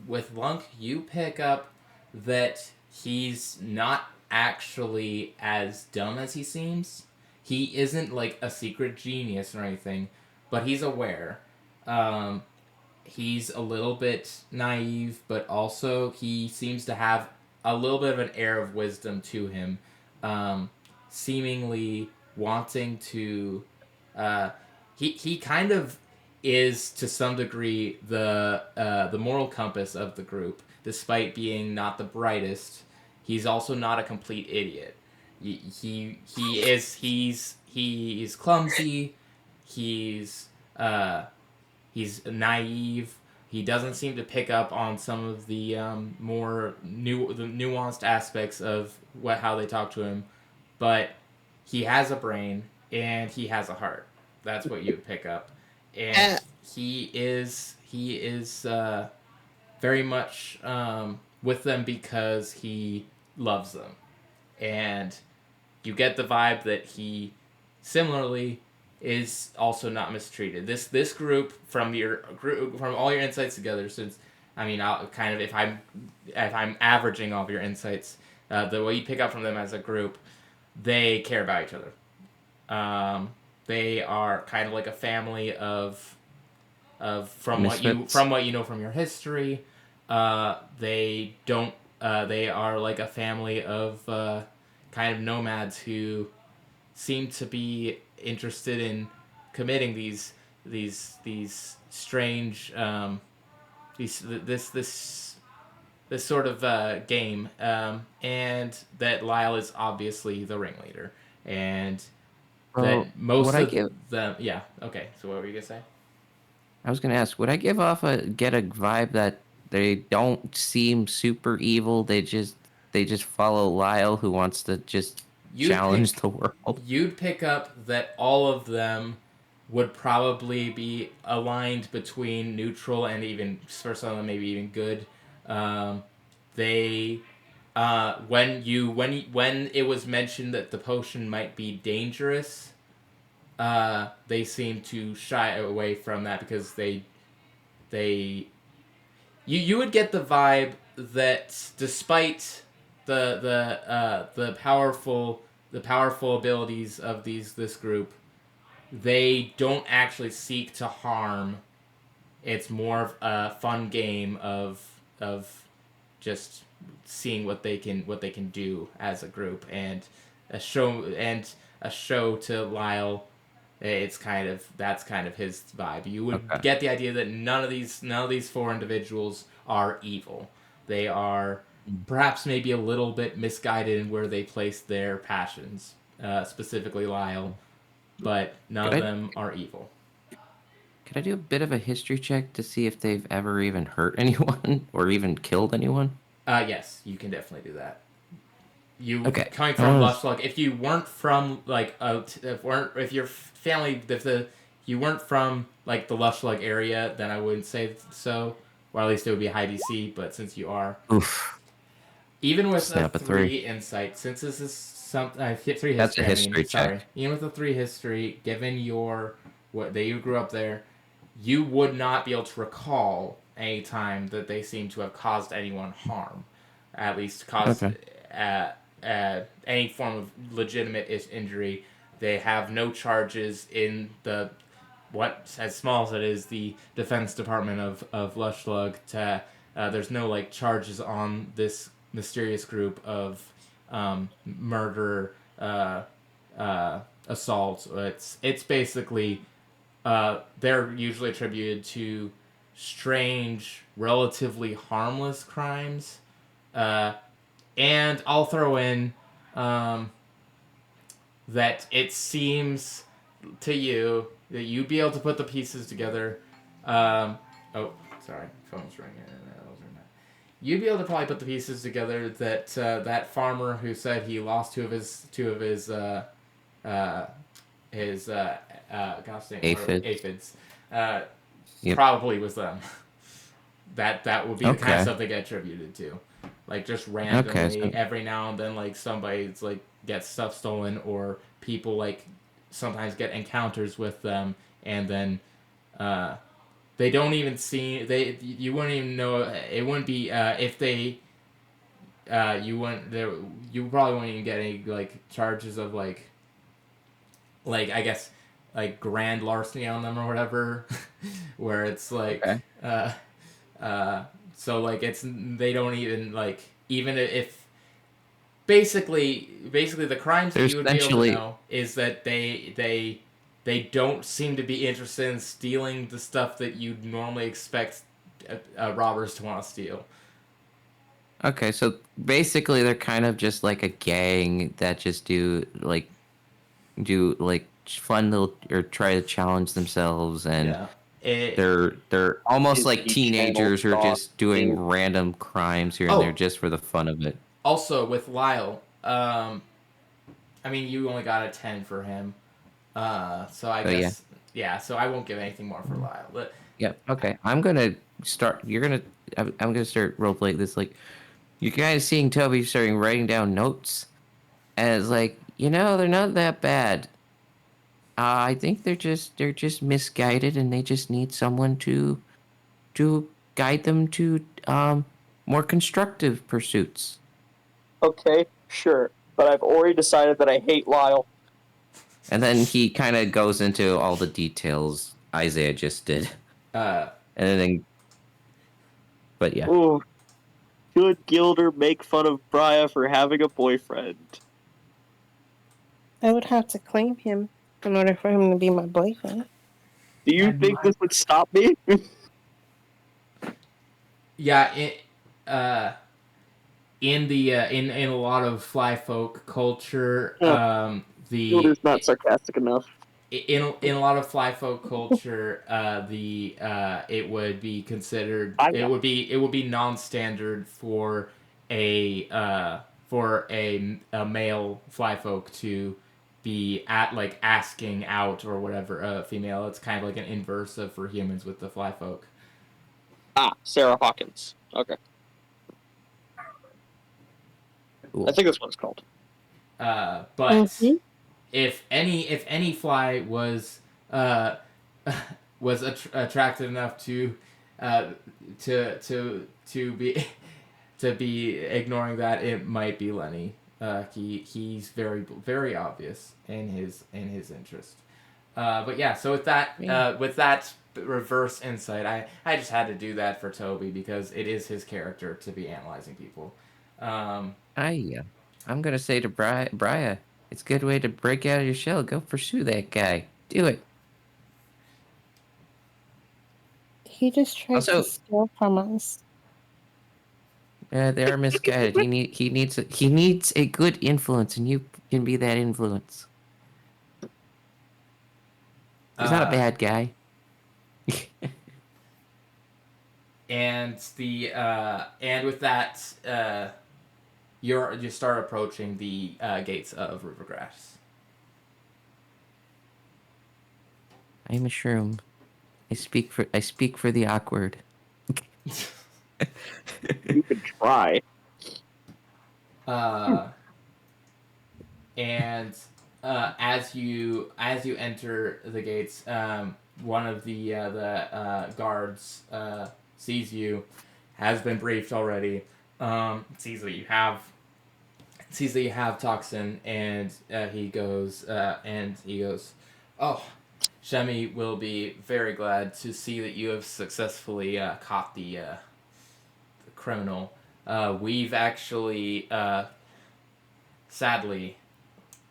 with Lunk, you pick up that he's not actually as dumb as he seems. He isn't like a secret genius or anything, but he's aware. He's a little bit naive, but also he seems to have a little bit of an air of wisdom to him, seemingly wanting to. He kind of is to some degree the moral compass of the group, despite being not the brightest. He's also not a complete idiot. He's clumsy. He's naive. He doesn't seem to pick up on some of the more nuanced aspects of how they talk to him, but he has a brain and he has a heart. That's what you would pick up, and he is very much with them because he loves them, and you get the vibe that he similarly is also not mistreated. This group from all your insights together, since I'll kind of if I'm averaging all of your insights, the way you pick up from them as a group, they care about each other. They are kind of like a family of from Misfits. what you know from your history. They are like a family of kind of nomads who seem to be interested in committing these strange this sort of game, and that Lyle is obviously the ringleader, and that most of them. Yeah. Okay. So what were you gonna say? I was gonna ask, would I get a vibe that they don't seem super evil? They just follow Lyle, who wants to just challenge the world. You'd pick up that all of them would probably be aligned between neutral and even, for some of them, maybe even good. They when it was mentioned that the potion might be dangerous, they seem to shy away from that because you would get the vibe that despite the powerful abilities of this group, they don't actually seek to harm. It's more of a fun game of just seeing what they can do as a group, and a show to Lyle. That's kind of his vibe. You would Okay. get the idea that none of these four individuals are evil. They are perhaps maybe a little bit misguided in where they place their passions, specifically Lyle, but none of Could I them are evil. could I do a bit of a history check to see if they've ever even hurt anyone or even killed anyone? Yes, you can definitely do that. You Okay. coming from Luvpsyche, if you weren't from like if your family you weren't from like the Luvpsyche area, then I wouldn't say so, or at least it would be high DC. But since you are, Oof. even with a Snap a 3. insight, since this is something I hit 3 That's a history. I mean, history sorry, check. even with a 3 history, given your that you grew up there, you would not be able to recall any time that they seem to have caused anyone harm, at least caused Okay. any form of legitimate injury. They have no charges in the what, as small as it is, the Defense Department of Lushslug. There's no like charges on this mysterious group of murder, assault. It's basically they're usually attributed to strange, relatively harmless crimes. And I'll throw in that it seems to you that you'd be able to put the pieces together. Oh, sorry, phone's ringing. You'd be able to probably put the pieces together that that farmer who said he lost two of his gosh dang, aphids, Yep. probably was them. That would be the kind of Okay. stuff they get attributed to, like just Okay. randomly So every now and then, like somebody's like gets stuff stolen, or people like sometimes get encounters with them, and then they don't even see you wouldn't even know it wouldn't be if they you wouldn't there you probably wouldn't even get any like charges of like I guess like grand larceny on them or whatever, where it's like okay. so like it's they don't even like even if basically the crimes that There's you would be able to essentially know is that they don't seem to be interested in stealing the stuff that you'd normally expect robbers to want to steal. okay. So basically, they're kind of just like a gang that just do like fun little or try to challenge themselves, and Yeah. It, they're almost like Disney Channel teenagers who are stock. just doing random crimes here and there oh, just for the fun of it. also with Lyle, I mean you only got a 10 for him, so I So yeah, guess yeah. So I won't give anything more for Lyle. But yeah. Okay, I'm gonna start. I'm gonna start roleplaying this. Like you guys seeing Toby starting writing down notes, and it's like they're not that bad. I think they're just misguided, and they just need someone to guide them to more constructive pursuits. Okay, sure. But I've already decided that I hate Lyle. And then he kind of goes into all the details Isaiah just did, uh, and then but yeah, Ooh, should Gilder make fun of Briya for having a boyfriend? I would have to claim him in order for him to be my boyfriend. Do you And think my this would stop me? yeah. In a lot of fly folk culture, Gilder's not sarcastic enough. in a lot of fly folk culture, it would be considered I it would be non-standard for a male fly folk to be at like asking out or whatever a female. It's kind of like an inverse of for humans with the fly folk. Sarah Hawkins. Okay, cool. I think that's what it's called. But Mhm. if any fly was was attracted enough uh, to be to be ignoring that, it might be Lenny. He's very obvious in his interest. But yeah, so with that reverse insight, I just had to do that for Toby because it is his character to be analyzing people. I'm gonna say to Briya, it's a good way to break out of your shell. Go pursue that guy. Do it. He just tried to Also, steal from us. they are misguided. He needs a good influence, and you can be that influence. He's not a Uh, bad guy. and with that, you start approaching the gates of Rivergrass. I'm a shroom. I speak for the awkward. You could try. And as you enter the gates, one of the guards sees you, has been briefed already. Sees that you have toxin, and he goes, oh, Shemi will be very glad to see that you have successfully caught the criminal. We've actually sadly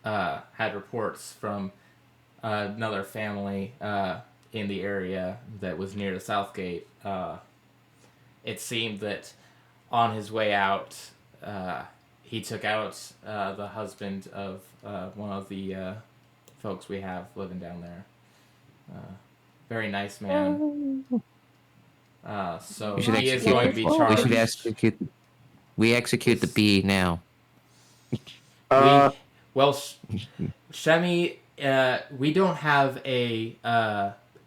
had reports from another family in the area that was near the south gate. It seemed that on his way out, he took out the husband of one of the folks we have living down there. Very nice man. So he is going to be We should charged. execute the bee now. Shemi, we don't have a.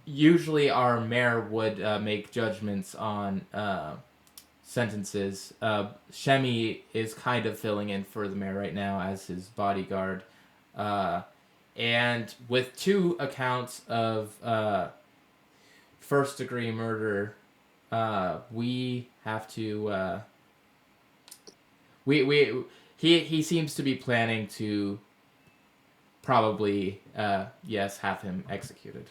Usually, our mayor would make judgments on sentences. Shemi is kind of filling in for the mayor right now as his bodyguard, and with 2 accounts of first-degree murder, we have to. He seems to be planning to probably yes have him executed.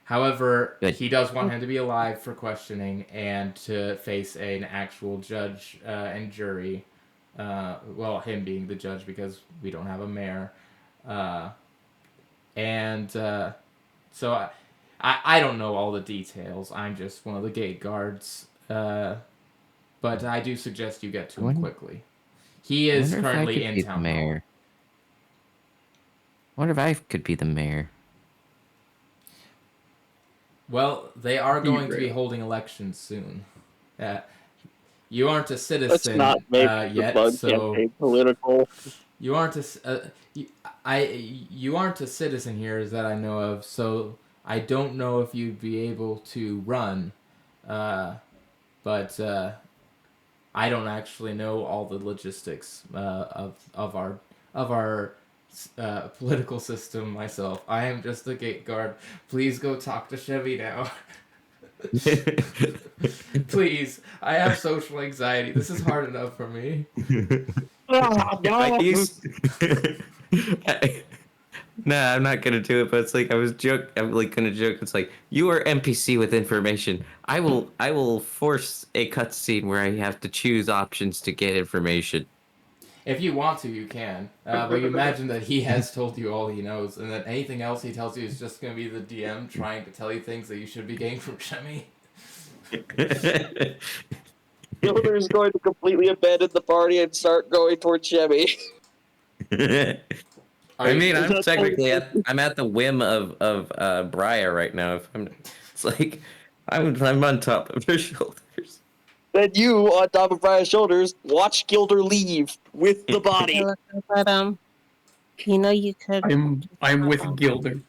However, Good. he does want him to be alive for questioning and to face an actual judge and jury. Well, him being the judge because we don't have a mayor, and so I don't know all the details. I'm just one of the gate guards, but I do suggest you get to him quickly. He is currently in town hall. I wonder if I could be the mayor. Well, they are going to be holding elections soon. You aren't a Let's citizen not make the yet, bug so campaign political. you aren't you aren't a citizen here that I know of. So I don't know if you'd be able to run, but I don't actually know all the logistics of our political system myself. I am just a gate guard. Please go talk to Chevy now. Please, I have social anxiety. This is hard enough for me. No, I'm not gonna do it. But it's like I'm like gonna joke. It's like you are NPC with information. I will force a cutscene where I have to choose options to get information. If you want to, you can. But you imagine that he has told you all he knows, and that anything else he tells you is just going to be the DM trying to tell you things that you should be getting from Shemi. Gilder's going to completely abandon the party and start going towards Chevy. I mean, I'm technically I'm at the whim of Briya right now. It's like I'm on top of her shoulders. Then you, on top of Brian's shoulders, watch Gilder leave with the body. But you know you could. I'm with Gilder.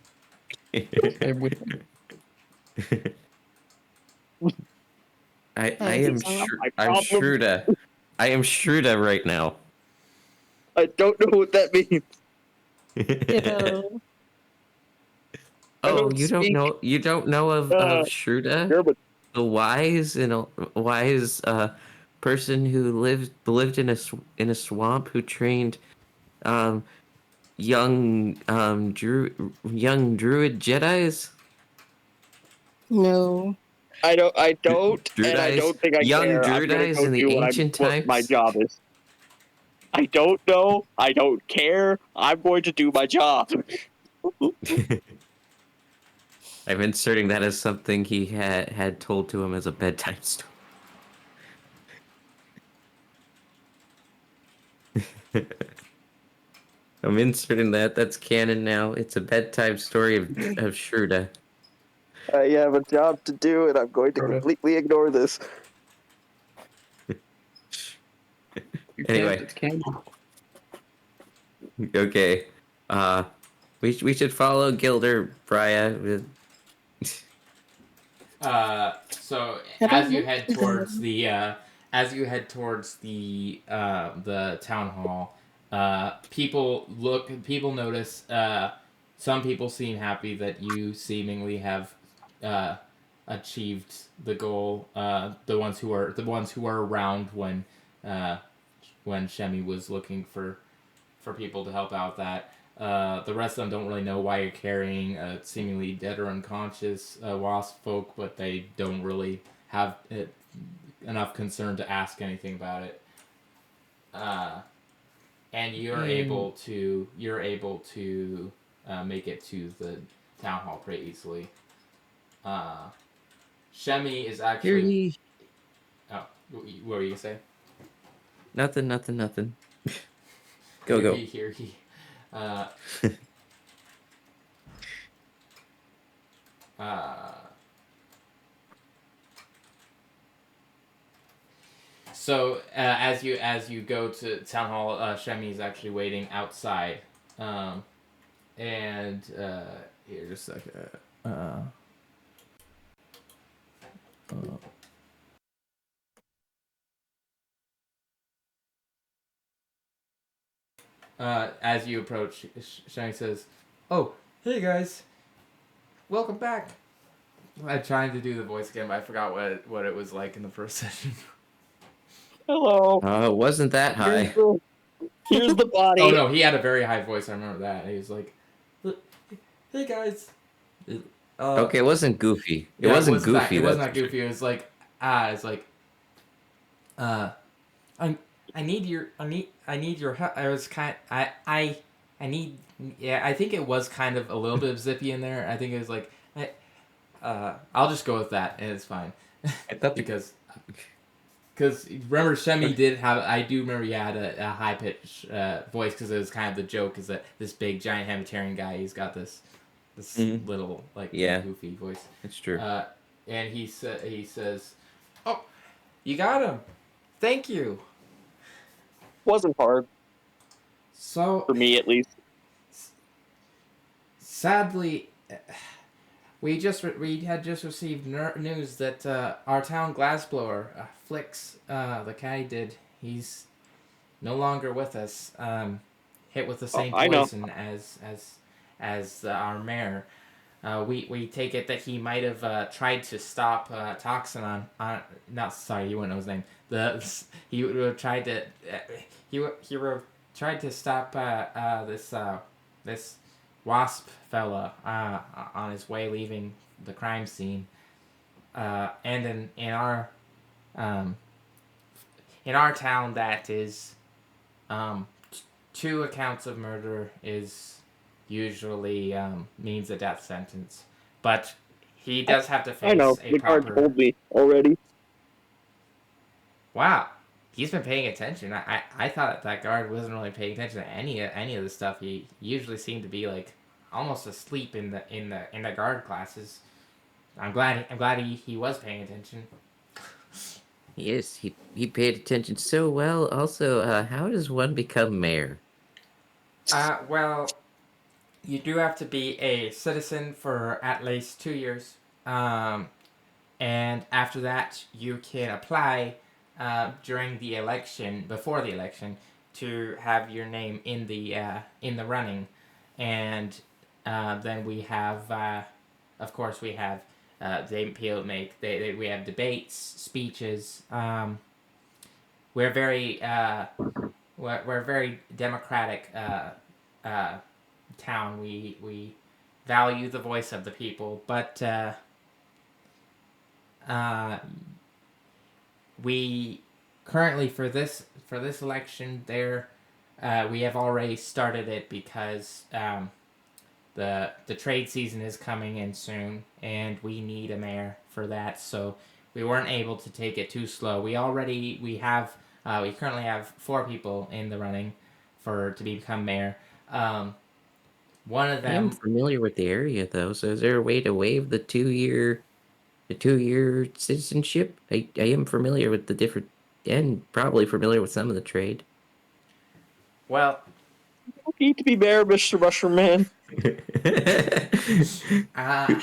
I'm with him. I am Shruda. I am Shruda right now. I don't know what that means. Oh, you don't know of Shruda? German. The wise person who lived in a swamp, who trained young druid Jedi's? No. I don't, and I Druidized? don't think I Young care. I'm gonna druidized go in the do ancient what my times? job is. I don't know. I don't care. I'm going to do my job. I'm inserting that as something he had told to him as a bedtime story. I'm inserting that. That's canon now. It's a bedtime story of Shruda. I have a job to do, and I'm going to Sorta. completely ignore this. You can't. Anyway, It's canon. okay. Uh, we should follow Gilder, Briya. So I as don't you know head towards them. the town hall, people notice. Some people seem happy that you seemingly have uh, achieved the goal. The ones who are around when Shemi was looking for people to help out that. The rest of them don't really know why you're carrying a seemingly dead or unconscious wasp folk, but they don't really have enough concern to ask anything about it. And you're able to make it to the town hall pretty easily. Uh, Shemi is Here actually. he. Oh, what were you gonna say? Nothing. Go, Here go. he, here he. Uh, uh, So as you go to town hall, Shemi is actually waiting outside, and here just a second. As you approach, Shemi says, "Oh, hey guys, welcome back." I'm trying to do the voice again, but I forgot what it was like in the first session. Hello. It wasn't that Here's high. the, here's the Oh body. no, he had a very high voice. I remember that. He was like, "Hey guys." Okay, it wasn't goofy. It Yeah, it wasn't wasn't that. goofy. It wasn't That's that for sure. goofy. It was like, it's like, uh, I I need your help. I was kind I need yeah. I think it was kind of a little bit of zippy in there. I think it was like I'll just go with that and it's fine I thought the because remember Shemi did have I do remember he had a high pitched voice because it was kind of the joke is that this big giant Hamitarian guy he's got this little like yeah, goofy voice. it's true. And he says, "Oh, you got him. Thank you." Wasn't hard So for me, at least. sadly, we had just received news that our town glassblower, Flix, the guy did. He's no longer with us. Hit with the Oh, same I know. poison as our mayor. We take it that he might have tried to stop Toxin on not sorry you wouldn't know his name he would have tried to he would have tried to stop this wasp fella on his way leaving the crime scene and um, in our town that is um, 2 accounts of murder is usually means a death sentence. But he does have to I know. face a The guard proper. told me already. Wow, he's been paying attention. I thought that guard wasn't really paying attention to any of the stuff. He usually seemed to be like almost asleep in the guard classes. I'm glad he was paying attention. Yes, he paid attention so well. Also, how does one become mayor? Well, you do have to be a citizen for at least 2 years. And after that, you can apply during the election, before the election, to have your name in the running, and then we have, of course, we have we have debates, speeches. We're very we're very democratic town. We value the voice of the people, but we currently for this election there we have already started it because the trade season is coming in soon, and we need a mayor for that. So we weren't able to take it too slow. We currently have 4 people in the running to become mayor. One of I am them. familiar with the area though, so is there a way to waive the 2-year citizenship? I am familiar with the different and probably familiar with some of the trade. Well, You need to be mayor, Mr. Mushroom Man. uh,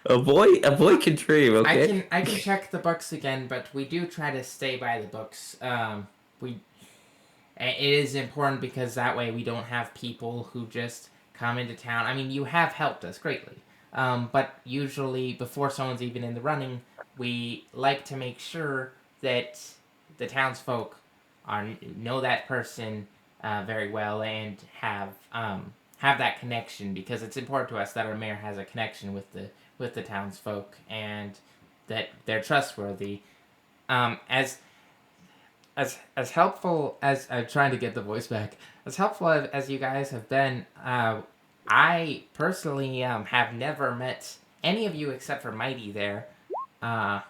a boy can dream, okay? I can check the books again, but we do try to stay by the books. It is important because that way we don't have people who just come into town. I mean, you have helped us greatly, but usually before someone's even in the running, we like to make sure that the townsfolk know that person very well and have that connection, because it's important to us that our mayor has a connection with the townsfolk and that they're trustworthy. As helpful as I'm trying to get the voice back, as helpful as you guys have been, I personally have never met any of you except for Mighty there. I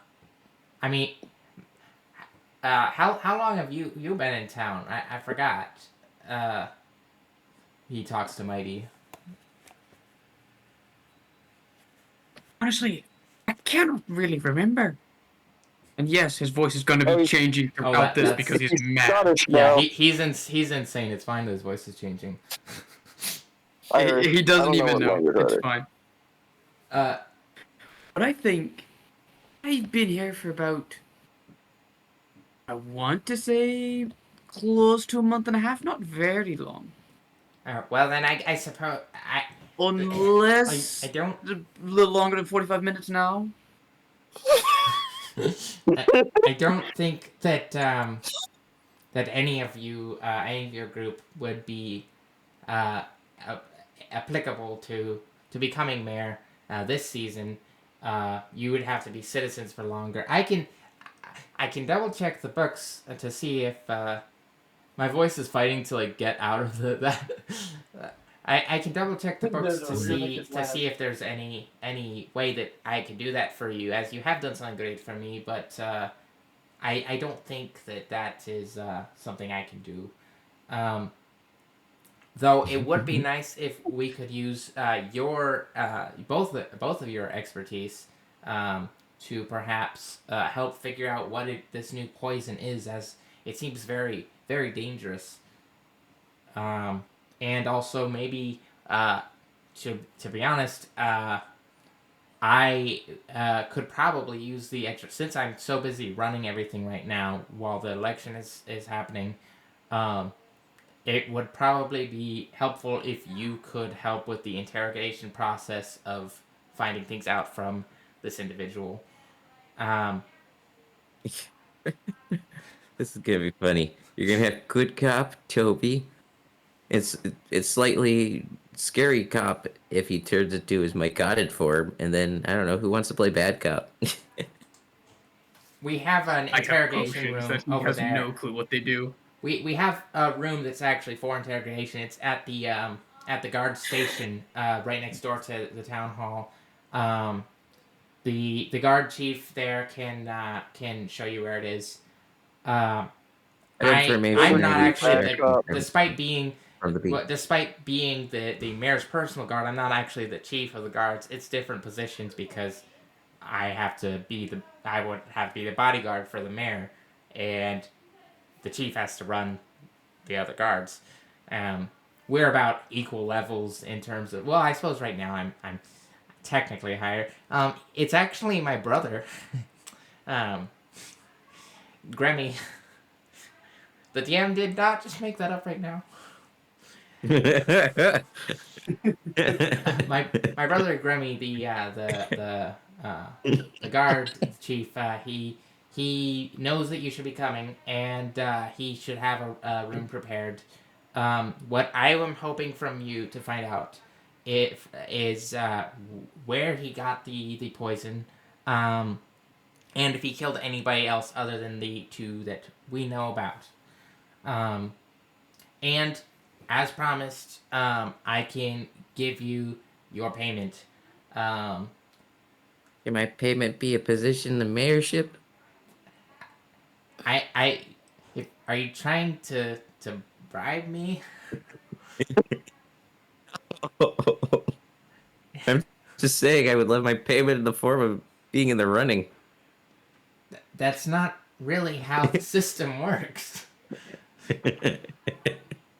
mean, how long have you been in town? I forgot. He talks to Mighty. Honestly, I can't really remember. And yes, his voice is going to Oh, be he's- changing throughout this that's- because he's He's mad. Scottish Yeah, now. he's insane. It's fine that his voice is changing. He doesn't I don't even know. know. What language It's are they? fine. Uh, But I think I've been here for about, I want to say, close to a month and a half. Not very long. well then I suppose Unless I don't a little longer than 45 minutes now. I don't think that that any of your group would be uh, applicable to becoming mayor this season. You would have to be citizens for longer. I can double check the books to see if my voice is fighting to like get out of that. I can double check the books to see if there's any way that I can do that for you, as you have done something great for me, but I don't think that is something I can do. Though it would be nice if we could use your both of your expertise to perhaps help figure out what this new poison is, as it seems very very dangerous. And also maybe to be honest, I could probably use the extra, since I'm so busy running everything right now while the election is happening. It would probably be helpful if you could help with the interrogation process of finding things out from this individual. This is gonna be funny. You're gonna have good cop Toby. It's slightly scary cop if he turns into his mycotic form, and then I don't know who wants to play bad cop. We have an I have interrogation potions room that he over has there. no clue what they do. We have a room that's actually for interrogation. It's at the guard station right next door to the town hall. The guard chief there can show you where it is. Information I'm not I actually back up. despite being from the beat. despite being the mayor's personal guard, I'm not actually the chief of the guards. It's different positions because I would have to be the bodyguard for the mayor, and the chief has to run the other guards. We're about equal levels in terms of, well, I suppose right now I'm technically higher. It's actually my brother, Grammy. The DM did not just make that up right now. My brother Grammy, the guard chief, he knows that you should be coming, and he should have a room prepared what I am hoping from you to find out if is where he got the poison, and if he killed anybody else other than the two that we know about. And as promised, I can give you your payment. Um, Can my payment be a position in the mayorship? are you trying to bribe me? I'm just saying I would love my payment in the form of being in the running. That's not really how the system works.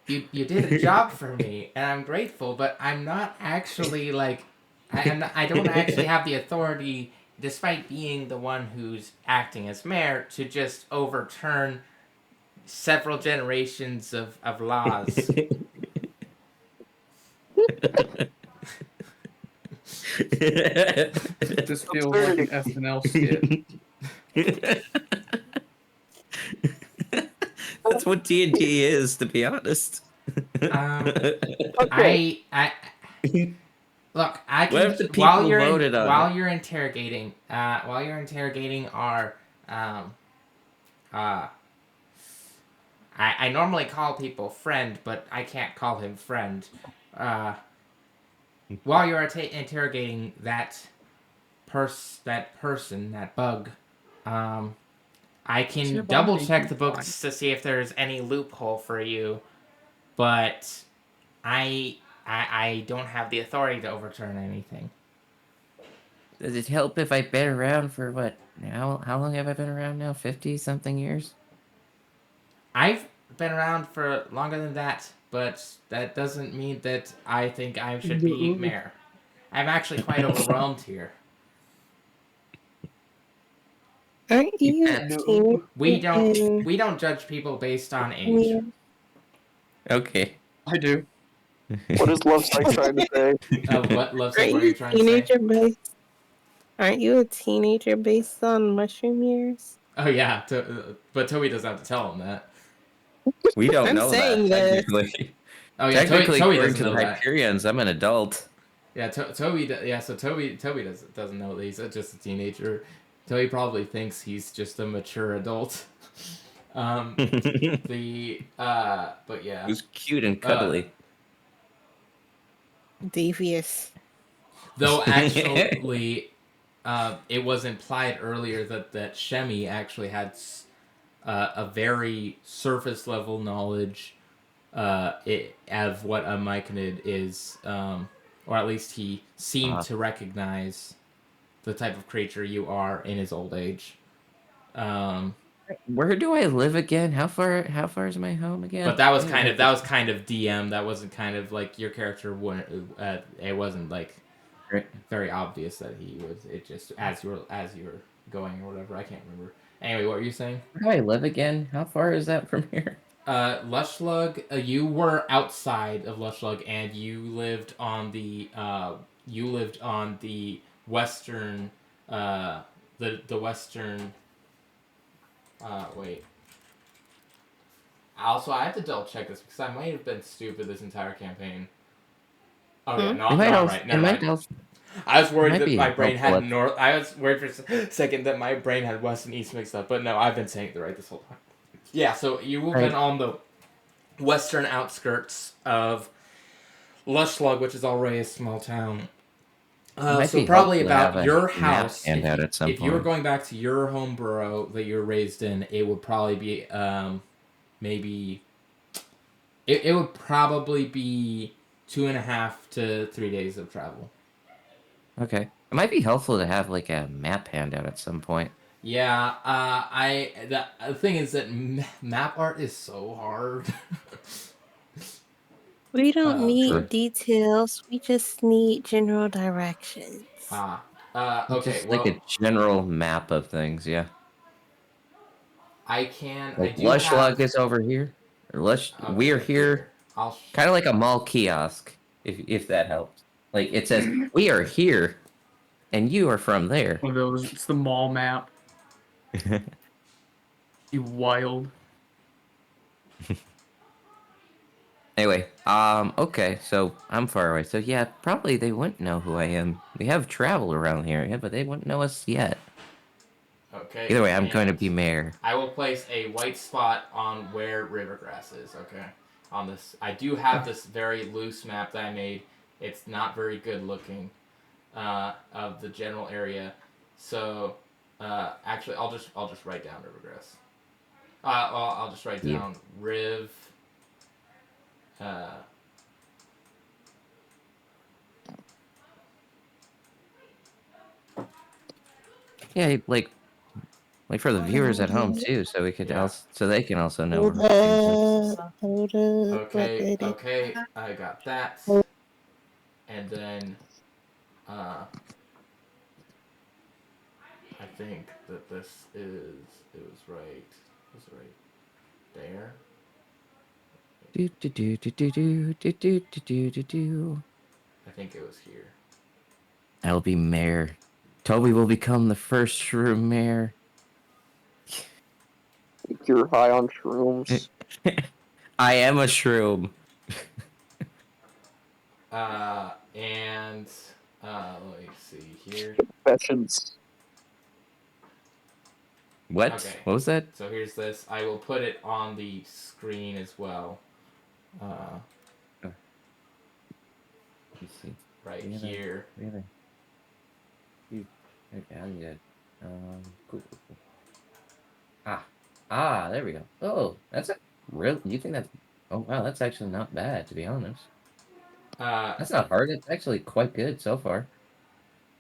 You did a job for me, and I'm grateful, but I'm not actually like I don't actually have the authority, despite being the one who's acting as mayor, to just overturn several generations of laws. This feels like an SNL skit. That's what D&D is, to be honest. Okay. I look. I What can if the people voted on while it? you're interrogating our uh I normally call people friend, but I can't call him friend. While you're interrogating that person, that bug, I It's your can double body. check the Fine. books to see if there's any loophole for you, but I don't have the authority to overturn anything. Does it help if I've been around for what? How long have I been around now? 50 something years? I've been around for longer than that, but that doesn't mean that I think I should be mayor. I'm actually quite overwhelmed here. Aren't you a Yeah. teenager? We in don't judge people based on age. years? Okay. I do. What is Luvpsyche trying to say? What loves Aren't like? What are you you a trying to say? teenager based? Aren't you a teenager based on mushroom years? Oh yeah, but Toby doesn't have to tell him that. We don't I'm know that, saying this. technically. Oh yeah, Technically, Toby according doesn't to the know that. Hyperions, I'm an adult. Yeah, Toby. Yeah, so Toby doesn't know that he's just a teenager. Toby probably thinks he's just a mature adult. But yeah. Who's cute and cuddly. Devious. Though actually, it was implied earlier that Shemi actually had a very surface level knowledge of what a myconid is, or at least he seemed to recognize the type of creature you are in his old age. Where do I live again? How far is my home again? But that was kind of DM. That wasn't kind of like your character wouldn't. It wasn't like very obvious that he was. It just as you were going or whatever. I can't remember. Anyway, what were you saying? Where do I live again? How far is that from here? Lushlug. You were outside of Lushlug, and you lived on the western. The western. Wait. Also, I have to double check this because I might have been stupid this entire campaign. Oh yeah, no, I'm right. Never mind. I was worried that my brain had north. I was worried for a second that my brain had west and east mixed up, but no, I've been saying it right this whole time. Yeah, so you've been on the western outskirts of Lushlug, which is already a small town. So probably about your house. If you were going back to your home borough that you were raised in, it would probably be maybe. It would probably be 2.5 to 3 days of travel. Okay. It might be helpful to have like a map handout at some point. Yeah, the thing is that map art is so hard. We don't need details. We just need general directions. Okay, just like a general map of things, yeah. I can. Like I do Lushlug is over here. Or we're here. Kind of like a mall kiosk, if that helps. Like it says, we are here, and you are from there. One of those. It's the mall map. You wild. Anyway, okay, so I'm far away. So yeah, probably they wouldn't know who I am. We have travel around here, yeah, but they wouldn't know us yet. Okay, Either way, I'm going to and be mayor. I will place a white spot on where Rivergrass is. Okay, on this, I do have this very loose map that I made. It's not very good looking, of the general area. So, actually, I'll just write down Rivergrass. I'll just write Yeah. down Riv. Uh, Yeah, like for the viewers at home too, so we could Yeah. also, so they can also know Hold where things up, hold up, Black okay, Lady. okay, I got that. And then, I think that this is, it was right there. do do do do do do do do do do do do. I think it was here. I'll be mayor. Toby will become the first shroom mayor. You're high on shrooms. I am a shroom. And, let me see here. Confessions. What? Okay. What was that? So here's this. I will put it on the screen as well. Let's see. Right Yeah, here. Really? Okay, I'm good. Cool, cool, cool. There we go. Oh, that's a real. You think that's? Oh wow, that's actually not bad to be honest. That's not hard. It's actually quite good so far.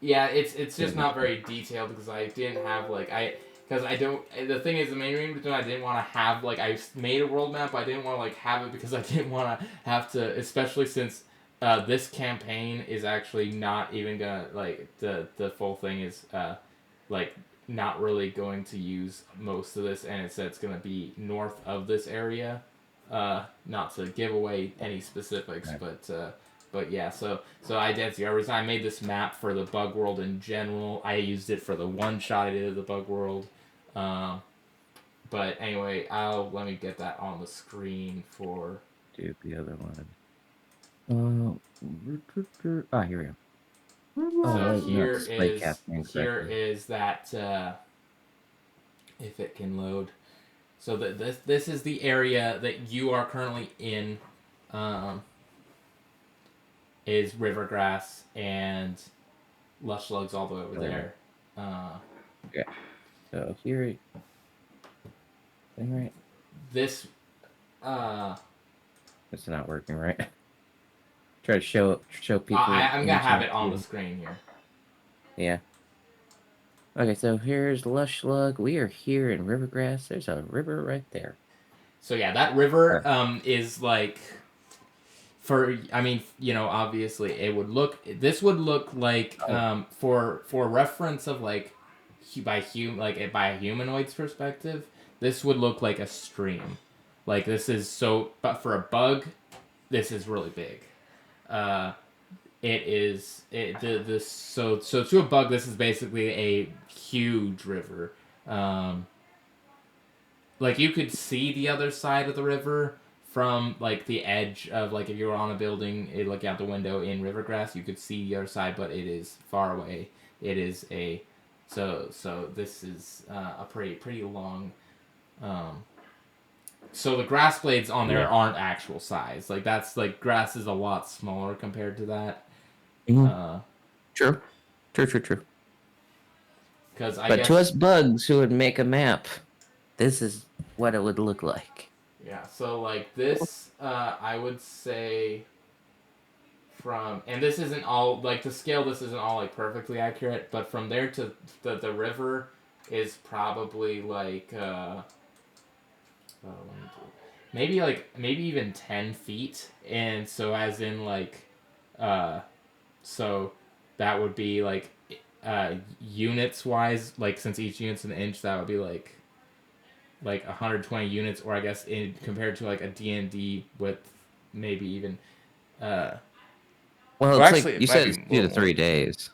Yeah, it's just Yeah. not very detailed because I didn't have because I don't. The thing is, the main reason I didn't want to have I made a world map. I didn't want to have it because I didn't want to have to, especially since this campaign is actually not even gonna the full thing is like not really going to use most of this, and it said it's gonna be north of this area. Not to give away any specifics, Right. but yeah, so I did the reason I made this map for the bug world in general. I used it for the one shot I did of the bug world. But anyway, let me get that on the screen for. Do the other one. Here we go. So Wait, no, it's display captioning here correctly. is that if it can load. So this is the area that you are currently in. Is Rivergrass and Lush Slugs all the way over there. Okay. So here. Thing right. This. It's not working right. Try to show people. I'm gonna have it on the screen here. Yeah. Okay, so here's Lush Slug. We are here in Rivergrass. There's a river right there. So yeah, that river is obviously this would look like for reference of by a humanoid's perspective, this would look like a stream. Like this is but for a bug, this is really big. So to a bug, this is basically a huge river. You could see the other side of the river from the edge of if you were on a building, looking out the window in Rivergrass, you could see the other side, but it is far away. It is so this is a pretty long. So the grass blades on there aren't actual size. That's grass is a lot smaller compared to that. Mm-hmm. True. But guess, to us bugs who would make a map, this is what it would look like. Yeah, so this, I would say and this isn't all, to scale, this isn't all perfectly accurate, but from there to the river is probably maybe even 10 feet, and so as in so that would be units wise, since each unit's an inch, that would be 120 units, or I guess compared to a D&D width, maybe even well, it's actually, you said it's 2 to 3 days,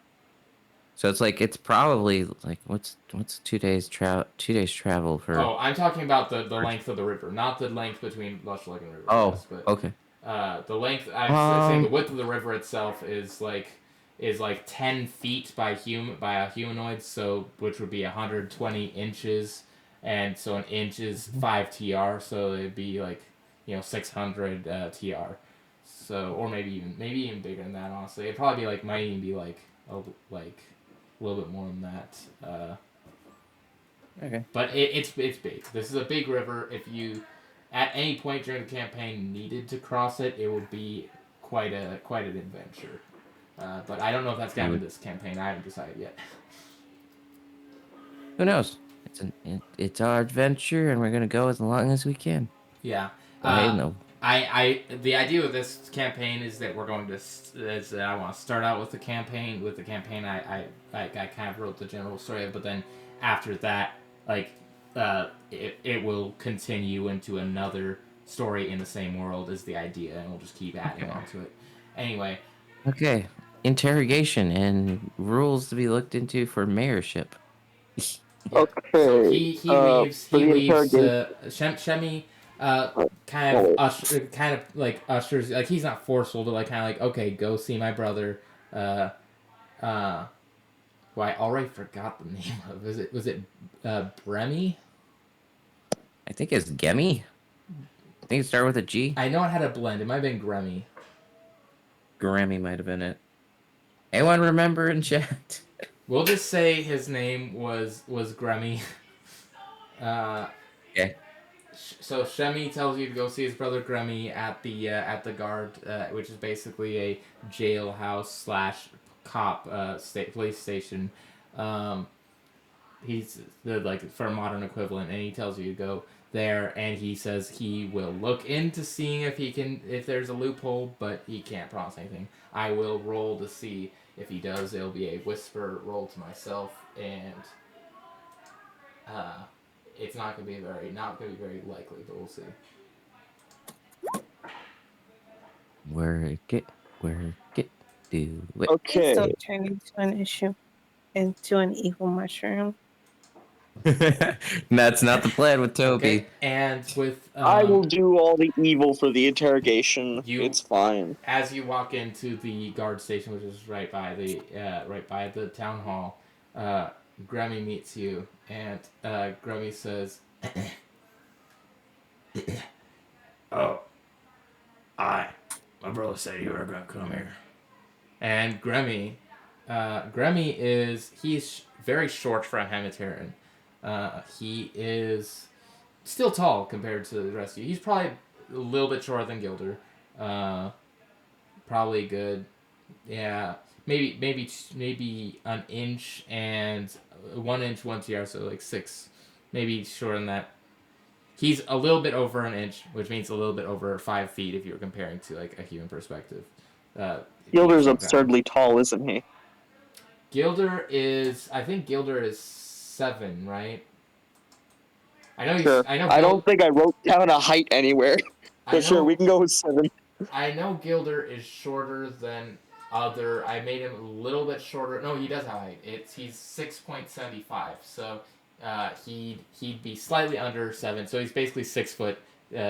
so it's probably what's 2 days travel for. I'm talking about the length of the river, not the length between Lush Lake and River. Oh, okay. The length, I'm saying the width of the river itself is like 10 feet by a humanoid, so which would be 120 inches, and so an inch is 5 tr, so it'd be like 600 tr. So or maybe even bigger than that. Honestly, it'd probably be might even be a little bit more than that. Okay. But it's big. This is a big river. If you at any point during the campaign needed to cross it, it would be quite an adventure. But I don't know if that's going to be this campaign. I haven't decided yet. Who knows? It's our adventure, and we're gonna go as long as we can. Yeah. I know. The idea of this campaign is that we're going to I want to start out with the campaign. With the campaign, I kind of wrote the general story, but then after that, it will continue into another story in the same world is the idea, and we'll just keep adding on to it. Anyway. Okay. Interrogation and rules to be looked into for mayorship. Yeah. So Okay. he leaves. For He the leaves. interrogation. Shemi kind of like ushers. Like he's not forceful, but kind of like, okay, go see my brother. Who I already forgot the name of. Was it Bremy? I think it's Gemmy. I think it started with a G. I know it had a blend. It might have been Gremy. Grammy might have been it. Anyone remember in chat? We'll just say his name was Gremy. Okay. So Shemi tells you to go see his brother Gremy at the guard, which is basically a jailhouse slash cop police station. He's the for a modern equivalent, and he tells you to go there, and he says he will look into seeing if there's a loophole, but he can't promise anything. I will roll to see if he does. It'll be a whisper roll to myself, and it's not gonna be very likely, but we'll see. Work it, do it. Okay. Please don't turn into an issue, into an evil mushroom. That's not the plan with Toby. Okay, and with I will do all the evil for the interrogation. You- It's fine. as you walk into the guard station, which is right by the town hall, Grammy meets you, and Grammy says, "Oh, my brother said you were gonna come here." And Grammy he's very short for a Hemitarian. He is still tall compared to the rest of you. He's probably a little bit shorter than Gilder. Probably good. Yeah, maybe an inch and 1 inch 1 tr, so 6, maybe shorter than that. He's a little bit over an inch, which means a little bit over 5 feet if you're comparing to a human perspective. Gilder's absurdly tall, isn't he? I think Gilder is 7, right? I know. Sure. I don't think I wrote down a height anywhere. But sure, we can go with 7. I know Gilder is shorter than other. I made him a little bit shorter. No, he does have height. He's 6.75. So he'd be slightly under 7. So he's basically 6 foot.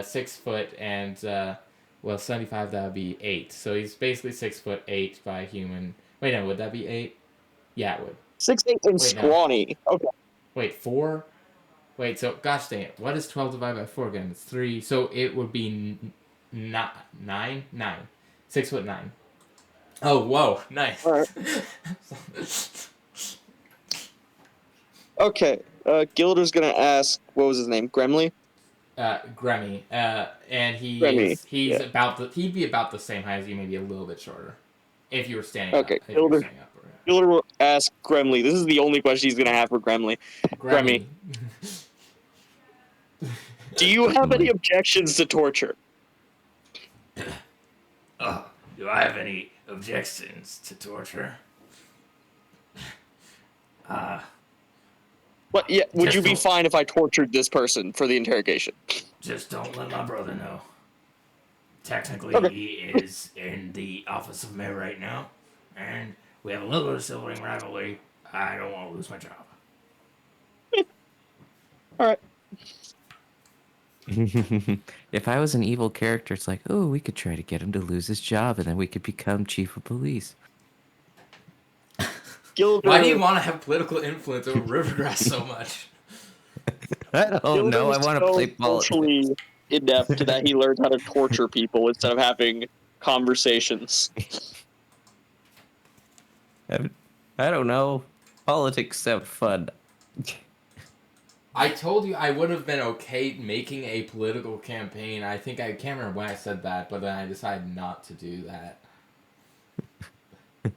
6 foot and 75, that would be 8. So he's basically 6'8" by human. Wait, no, would that be 8? Yeah, it would. 6'8" and scrawny. No. Okay. Wait, 4? Wait, so gosh dang it. What is 12 divided by 4 again? It's 3. So it would be 9. 9. 6'9". Oh, whoa, nice. All right. Okay. Gilder's gonna ask, what was his name? Gremley? Gremmy. And Gremmy, he'd be about the same height as you, maybe a little bit shorter. If you were standing up. Okay, Gilder will ask Gremley. This is the only question he's gonna have for Gremley. Gremmy. Do you have any objections to torture? Do I have any objections to torture? What? Yeah. Would you be fine if I tortured this person for the interrogation? Just don't let my brother know. Technically, Okay. he is in the office of mayor right now, and we have a little bit of sibling rivalry. I don't want to lose my job. All right. If I was an evil character, it's like, oh, we could try to get him to lose his job, and then we could become chief of police. Gilder, Why do you want to have political influence over Rivergrass so much? I don't know. I Gilder's want to so play politics. socially inept that he learned how to torture people instead of having conversations. I don't know. Politics sound fun. I told you I would have been okay making a political campaign. I think I can't remember when I said that, but then I decided not to do that.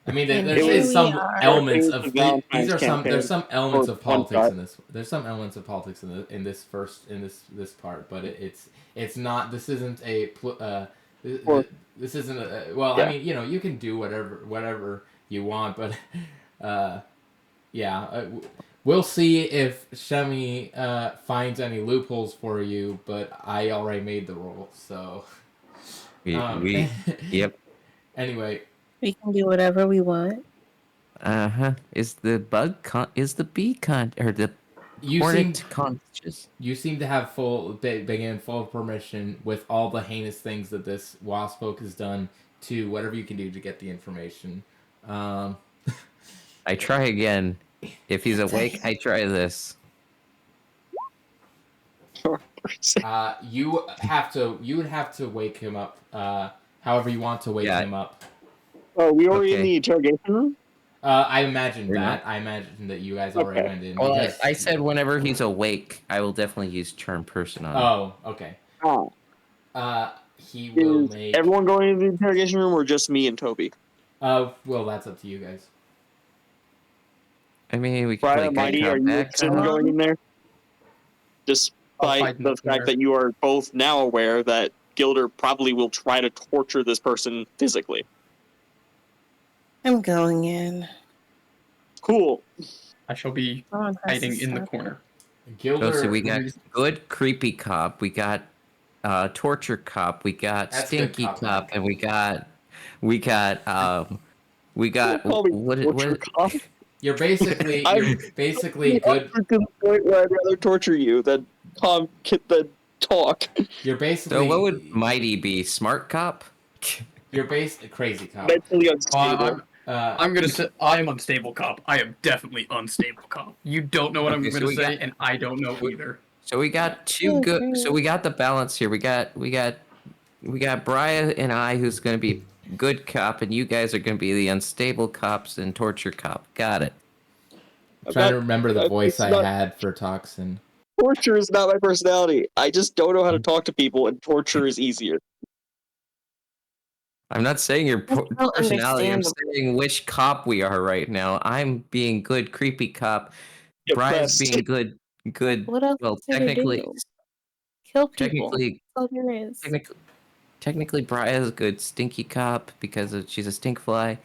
I mean, And there here is we some are. elements It was of the Valentine's these are some. There's some elements for of one politics shot. in this. There's some elements of politics in this part, but it's not. This isn't a. This isn't a. Well, Yeah. I mean, you can do whatever you want, but yeah. We'll see if Shemi finds any loopholes for you, but I already made the roll, so. Yep. Anyway, We can do whatever we want. Is the bee or the you hornet seem conscious? you seem to have begin full permission with all the heinous things that this wasp folk has done to whatever you can do to get the information. I try again. If he's awake, I try this. You would have to wake him up. However you want to wake Yeah. him up. Oh, we already in Okay. the interrogation room? I imagine You're that. not? I imagine that you guys already Okay. went in. Well, Because... I said whenever he's awake, I will definitely use charm person on him. Oh, okay. Oh. He will Is make. everyone going into the interrogation room or just me and Toby? Well, that's up to you guys. I mean, we can play Briya, good Mighty, cop, are you bad interested in cop. going in there? I'll Despite hide in the the fact corner. that you are both now aware that Gilder probably will try to torture this person physically. I'm going in. Cool. I shall be Someone has to hiding in the stop corner. Gilder. So we got Reason- good creepy cop, we got torture cop, we got That's good stinky cop, cop, Mike. and we got we got Call me torture cop. You're basically I'm- good. To the point where I'd rather torture you than talk. You're basically. So what would Mighty be? Smart cop? You're crazy cop. Mentally unstable. I'm gonna say I am unstable cop. I am definitely unstable cop. You don't know what I'm Okay, so gonna we say, got- and I don't know either. So we got two good. So we got the balance here. We got Briya and I, who's gonna be good cop, and you guys are gonna be the unstable cops and torture cop. Got it. I'm trying to remember the voice I not- had for Toxin. Torture is not my personality. I just don't know how to talk to people, and torture is easier. I'm not saying your That's so personality. I'm understandable. saying which cop we are right now. I'm being good creepy cop. Brian's Depressed. being good. What else Well, is there to technically, do? Kill people. technically, That's all there is. technically, Brian's a good stinky cop because she's a stink fly,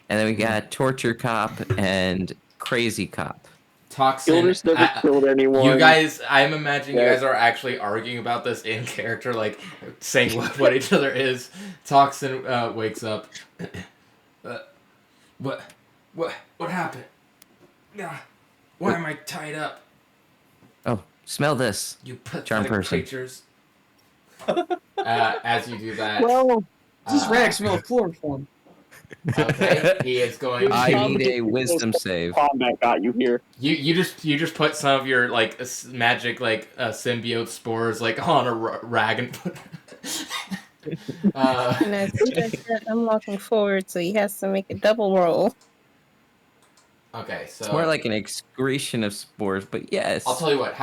and then we got torture cop and crazy cop. Toxin. Gilder's never killed anyone. You guys, I'm imagining you Yeah. guys are actually arguing about this in character, like saying what each other is. Toxin wakes up. What happened? Why am I tied up? Oh, smell this. You Charm pathetic person. creatures. As you do that, Well, This rag smells of chloroform. okay, he is going to. I need a wisdom save. combat got you here. You just put some of your like magic like symbiote spores like on a rag and put. And as I said, I'm walking forward, so he has to make a double roll. Okay, so It's more like an excretion of spores, but yes. I'll tell you what.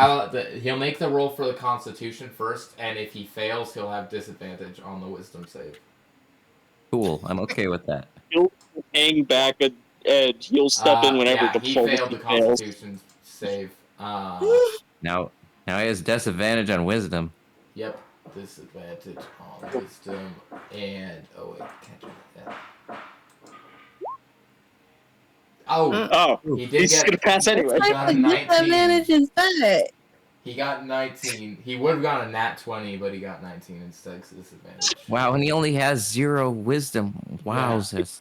He'll make the roll for the Constitution first, and if he fails, he'll have disadvantage on the Wisdom save. Cool. I'm okay with that. He'll hang back and he'll step in whenever yeah, he failed the diplomacy fails. Constitution save. Now he has disadvantage on wisdom. Yep, disadvantage on Wisdom, and oh wait, can't do that. Oh, Oh, he did he's get. gonna pass anyway. What got type a of 19. disadvantage is that? He got 19. He would have gotten a nat 20, but he got 19 instead because of disadvantage. Wow, and he only has 0 wisdom. Wowzers.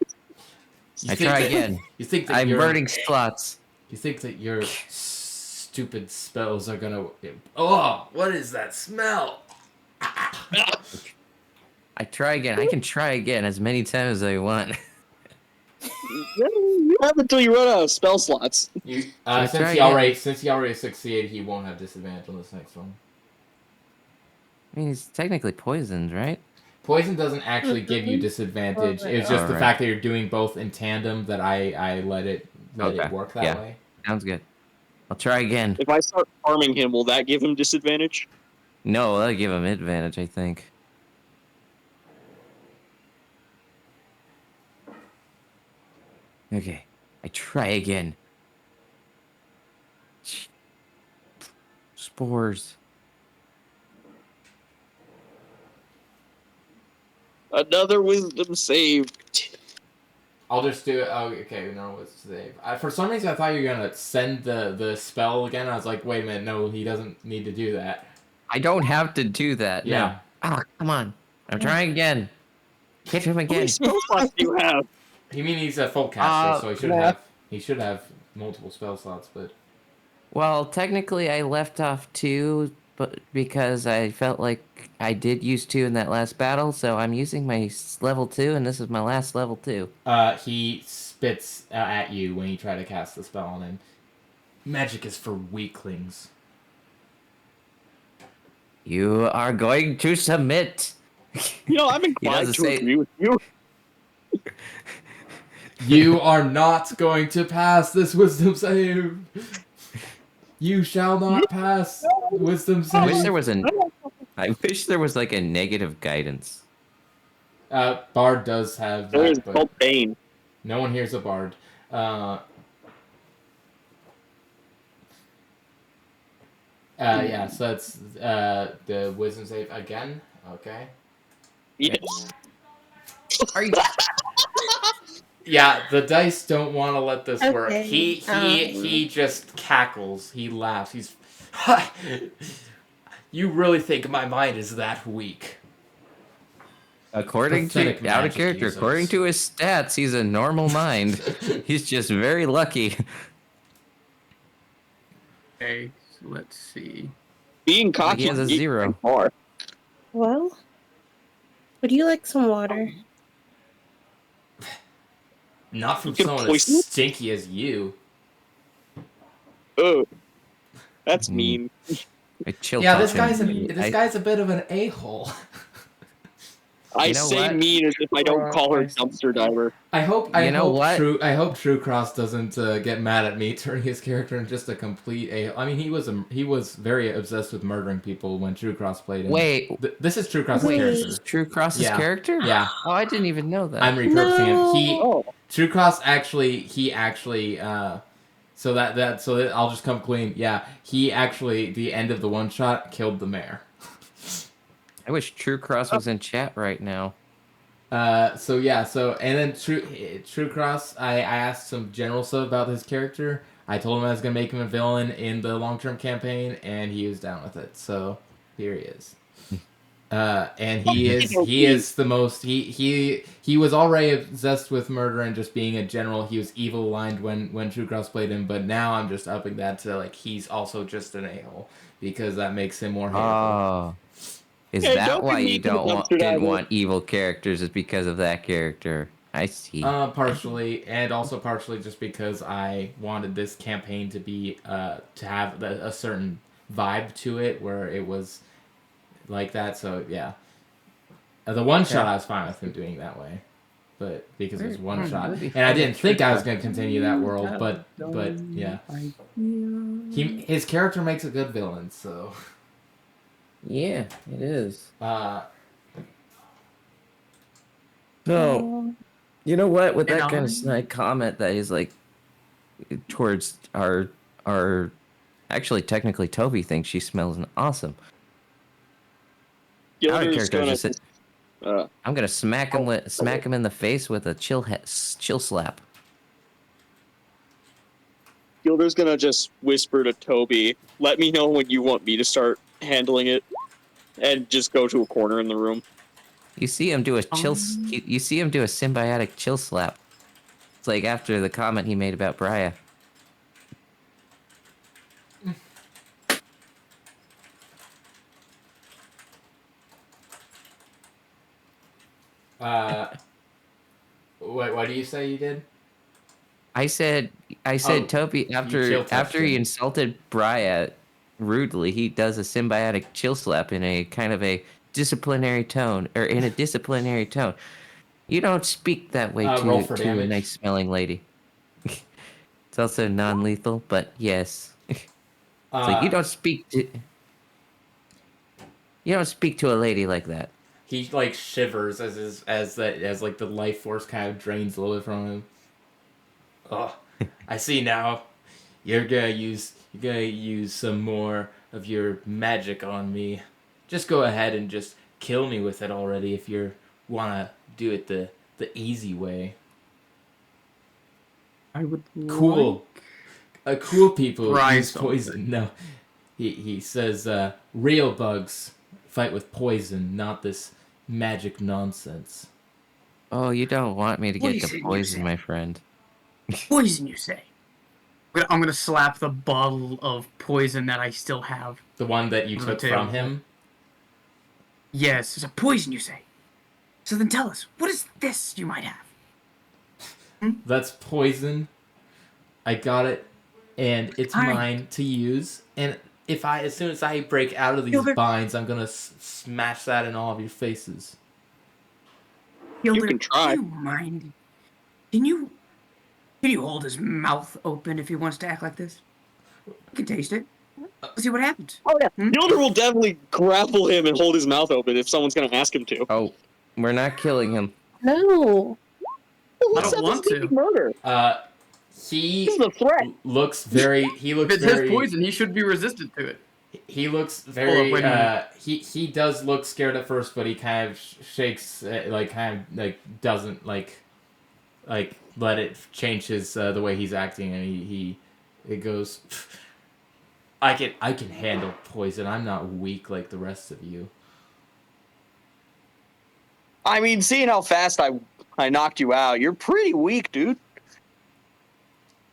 You I think try that- again. You think that I'm you're burning slots. You think that your stupid spells are gonna? Oh, what is that smell? I try again. I can try again as many times as I want. You have until you run out of spell slots. You, I since try he again? already succeeded, he won't have disadvantage on this next one. I mean, he's technically poisoned, right? Poison doesn't actually give you disadvantage. It's just the Alright. fact that you're doing both in tandem that I let it Okay, work that yeah. way. Sounds good. I'll try again. If I start harming him, will that give him disadvantage? No, that'll give him advantage, I think. Okay, I try again. Spores. Another wisdom save. I'll just do it. Oh, okay. No, it's save. For some reason, I thought you were gonna send the spell again. I was like, wait a minute, no, he doesn't need to do that. I don't have to do that. Yeah. No. Ah, come on. I'm trying again. Hit him How many again. spell slots do you have? He means he's a full caster, so yeah. he should have multiple spell slots. But Well, technically, I left off 2, but because I felt like I did use 2 in that last battle, so I'm using my level 2, and this is my last level 2. he spits at you when you try to cast the spell on him. Magic is for weaklings. You are going to submit. You know, I'm He inclined doesn't to say- agree with you. You are not going to pass this wisdom save. You shall not pass wisdom I wish save. there was like a negative guidance. Bard does have There is that, but called Bane. no one here's a bard. Yeah, so that's the wisdom save again. Okay. Yes. Are you? Yeah, the dice don't want to let this work. Okay, He just cackles. He laughs. He's You really think my mind is that weak? According Pathetic to out of magic character, users. according to his stats, he's a normal mind. He's just very lucky. Okay, so let's see. Being cocky He has a is 0. far. Well, would you like some water? Not from You can someone as poison it? stinky as you. Oh, that's Mm. mean. I chill Yeah, touch this guy's him. guy's a bit of an a-hole. I You know say what? mean as if I don't call her I see. dumpster diver. I hope True Cross doesn't get mad at me turning his character into just a complete a. I mean, he was very obsessed with murdering people when True Cross played him. Wait, This is True Cross's Wait. character. is True Cross's Yeah. character? Yeah, Oh, I didn't even know that. I'm repurposing him. No. Oh, True Cross actually so that I'll just come clean. Yeah, he actually the end of the one shot killed the mayor. I wish True Cross was in chat right now. And then True Cross, I asked some general stuff about his character. I told him I was gonna make him a villain in the long term campaign, and he was down with it. So here he is. And he is the most he was already obsessed with murder and just being a general. He was evil aligned when True Cross played him, but now I'm just upping that to like he's also just an a-hole because that makes him more hateful. Oh. Is Hey, that don't why be you mean to the dumpster didn't diver. want evil characters? Is because of that character? I see. Partially, and also partially just because I wanted this campaign to be to have a certain vibe to it where it was like that. So yeah, the one shot I was fine with him doing that way, but because it was one shot, and I didn't think I was going to continue that world, but yeah, his character makes a good villain. So Yeah, it is. Oh, You know what? With And that kind on- of snide comment that is like towards our actually technically Toby thinks she smells awesome. Our Gilder's character gonna. just I'm gonna smack him in the face with a chill slap. Gilder's gonna just whisper to Toby, "Let me know when you want me to start handling it," and just go to a corner in the room. You see him do a you see him do a symbiotic chill slap. It's like after the comment he made about Briya. What do you say you did? I said Oh, Toby chill touched after he him. insulted Briya rudely, he does a symbiotic chill slap in a kind of a disciplinary tone, or in a disciplinary tone. You don't speak that way Roll for to a damage. nice smelling lady. It's also non-lethal, but yes. It's like you don't speak to a lady like that. He like shivers as like the life force kind of drains a little bit from him. Oh, I see now. You're gonna use some more of your magic on me. Just go ahead and just kill me with it already if you wanna do it the easy way. I would Cool. Cool people Try use something. poison. No, he says real bugs fight with poison, not this magic nonsense. Oh, you don't want me to get Poison, to you poison, say? my friend. Poison, you say? I'm gonna slap the bottle of poison that I still have. The one that you On the took from table. him. Yes, it's a poison, you say? So then tell us, what is this you might have? That's poison. I got it, and it's Hi. mine to use. And as soon as I break out of these Gilbert. binds, I'm gonna smash that in all of your faces. Gilder, can try. do you mind? Can you hold his mouth open if he wants to act like this? You can taste it. See what happens. Oh yeah, Hmm? Gilder will definitely grapple him and hold his mouth open if someone's gonna ask him to. Oh, we're not killing him. No. I don't want to. Murder. He This is a threat. looks very. He If looks it's his very. poison, he should be resistant to it. He looks very. wait a minute. He does look scared at first, but he kind of shakes, doesn't like let it change his the way he's acting, and it goes. I can handle poison. I'm not weak like the rest of you. I mean, seeing how fast I knocked you out, you're pretty weak, dude.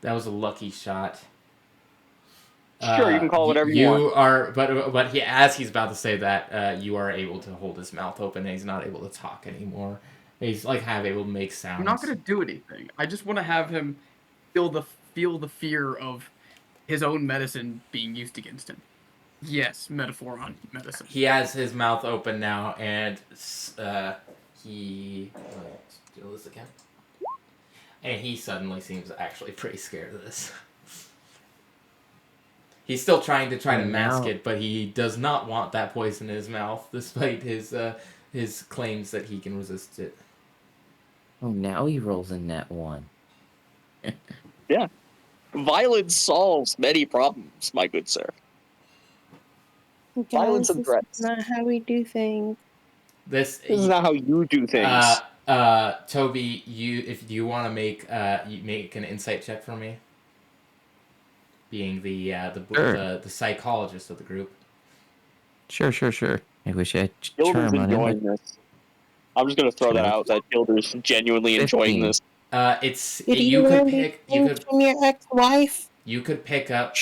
That was a lucky shot. Sure, you can call it whatever you want. You are, but as he's about to say that, you are able to hold his mouth open, and he's not able to talk anymore. He's like kind of able to make sounds. I'm not gonna do anything. I just want to have him feel the fear of his own medicine being used against him. Yes, metaphor on medicine. He has his mouth open now, and he do this again, and he suddenly seems actually pretty scared of this. He's still trying to mask it, but he does not want that poison in his mouth, despite his claims that he can resist it. Oh, now he rolls in that one. Yeah. Violence solves many problems, my good sir. Violence Guys, and this threats. is not how we do things. This is not how you do things. Toby, if you want to make an insight check for me, being the psychologist of the group. Sure. I wish I had Gilder's charm on him. enjoying this. I'm just gonna throw that out that Gilder's genuinely enjoying 15. this. Did you learn these things from your ex-wife? You could pick up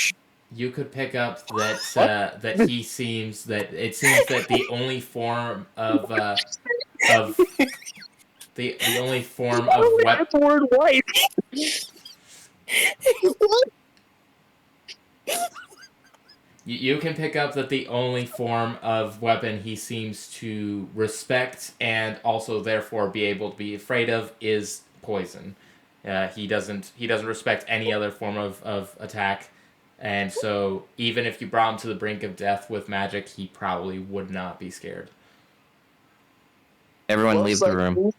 that that he seems that it seems that the only form of the only form of weapon. The word wife. You can pick up that the only form of weapon he seems to respect and also therefore be able to be afraid of is poison. He doesn't respect any other form of attack, and so even if you brought him to the brink of death with magic, he probably would not be scared. Everyone leave the room.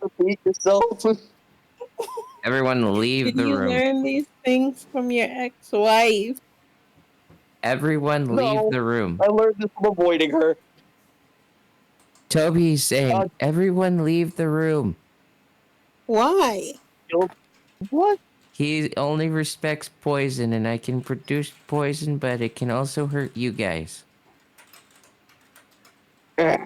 Everyone leave the Did you room. learn these things from your ex-wife? Everyone leave the room. I learned this from avoiding her. Toby's saying, everyone leave the room. Why? What? He only respects poison, and I can produce poison, but it can also hurt you guys. Are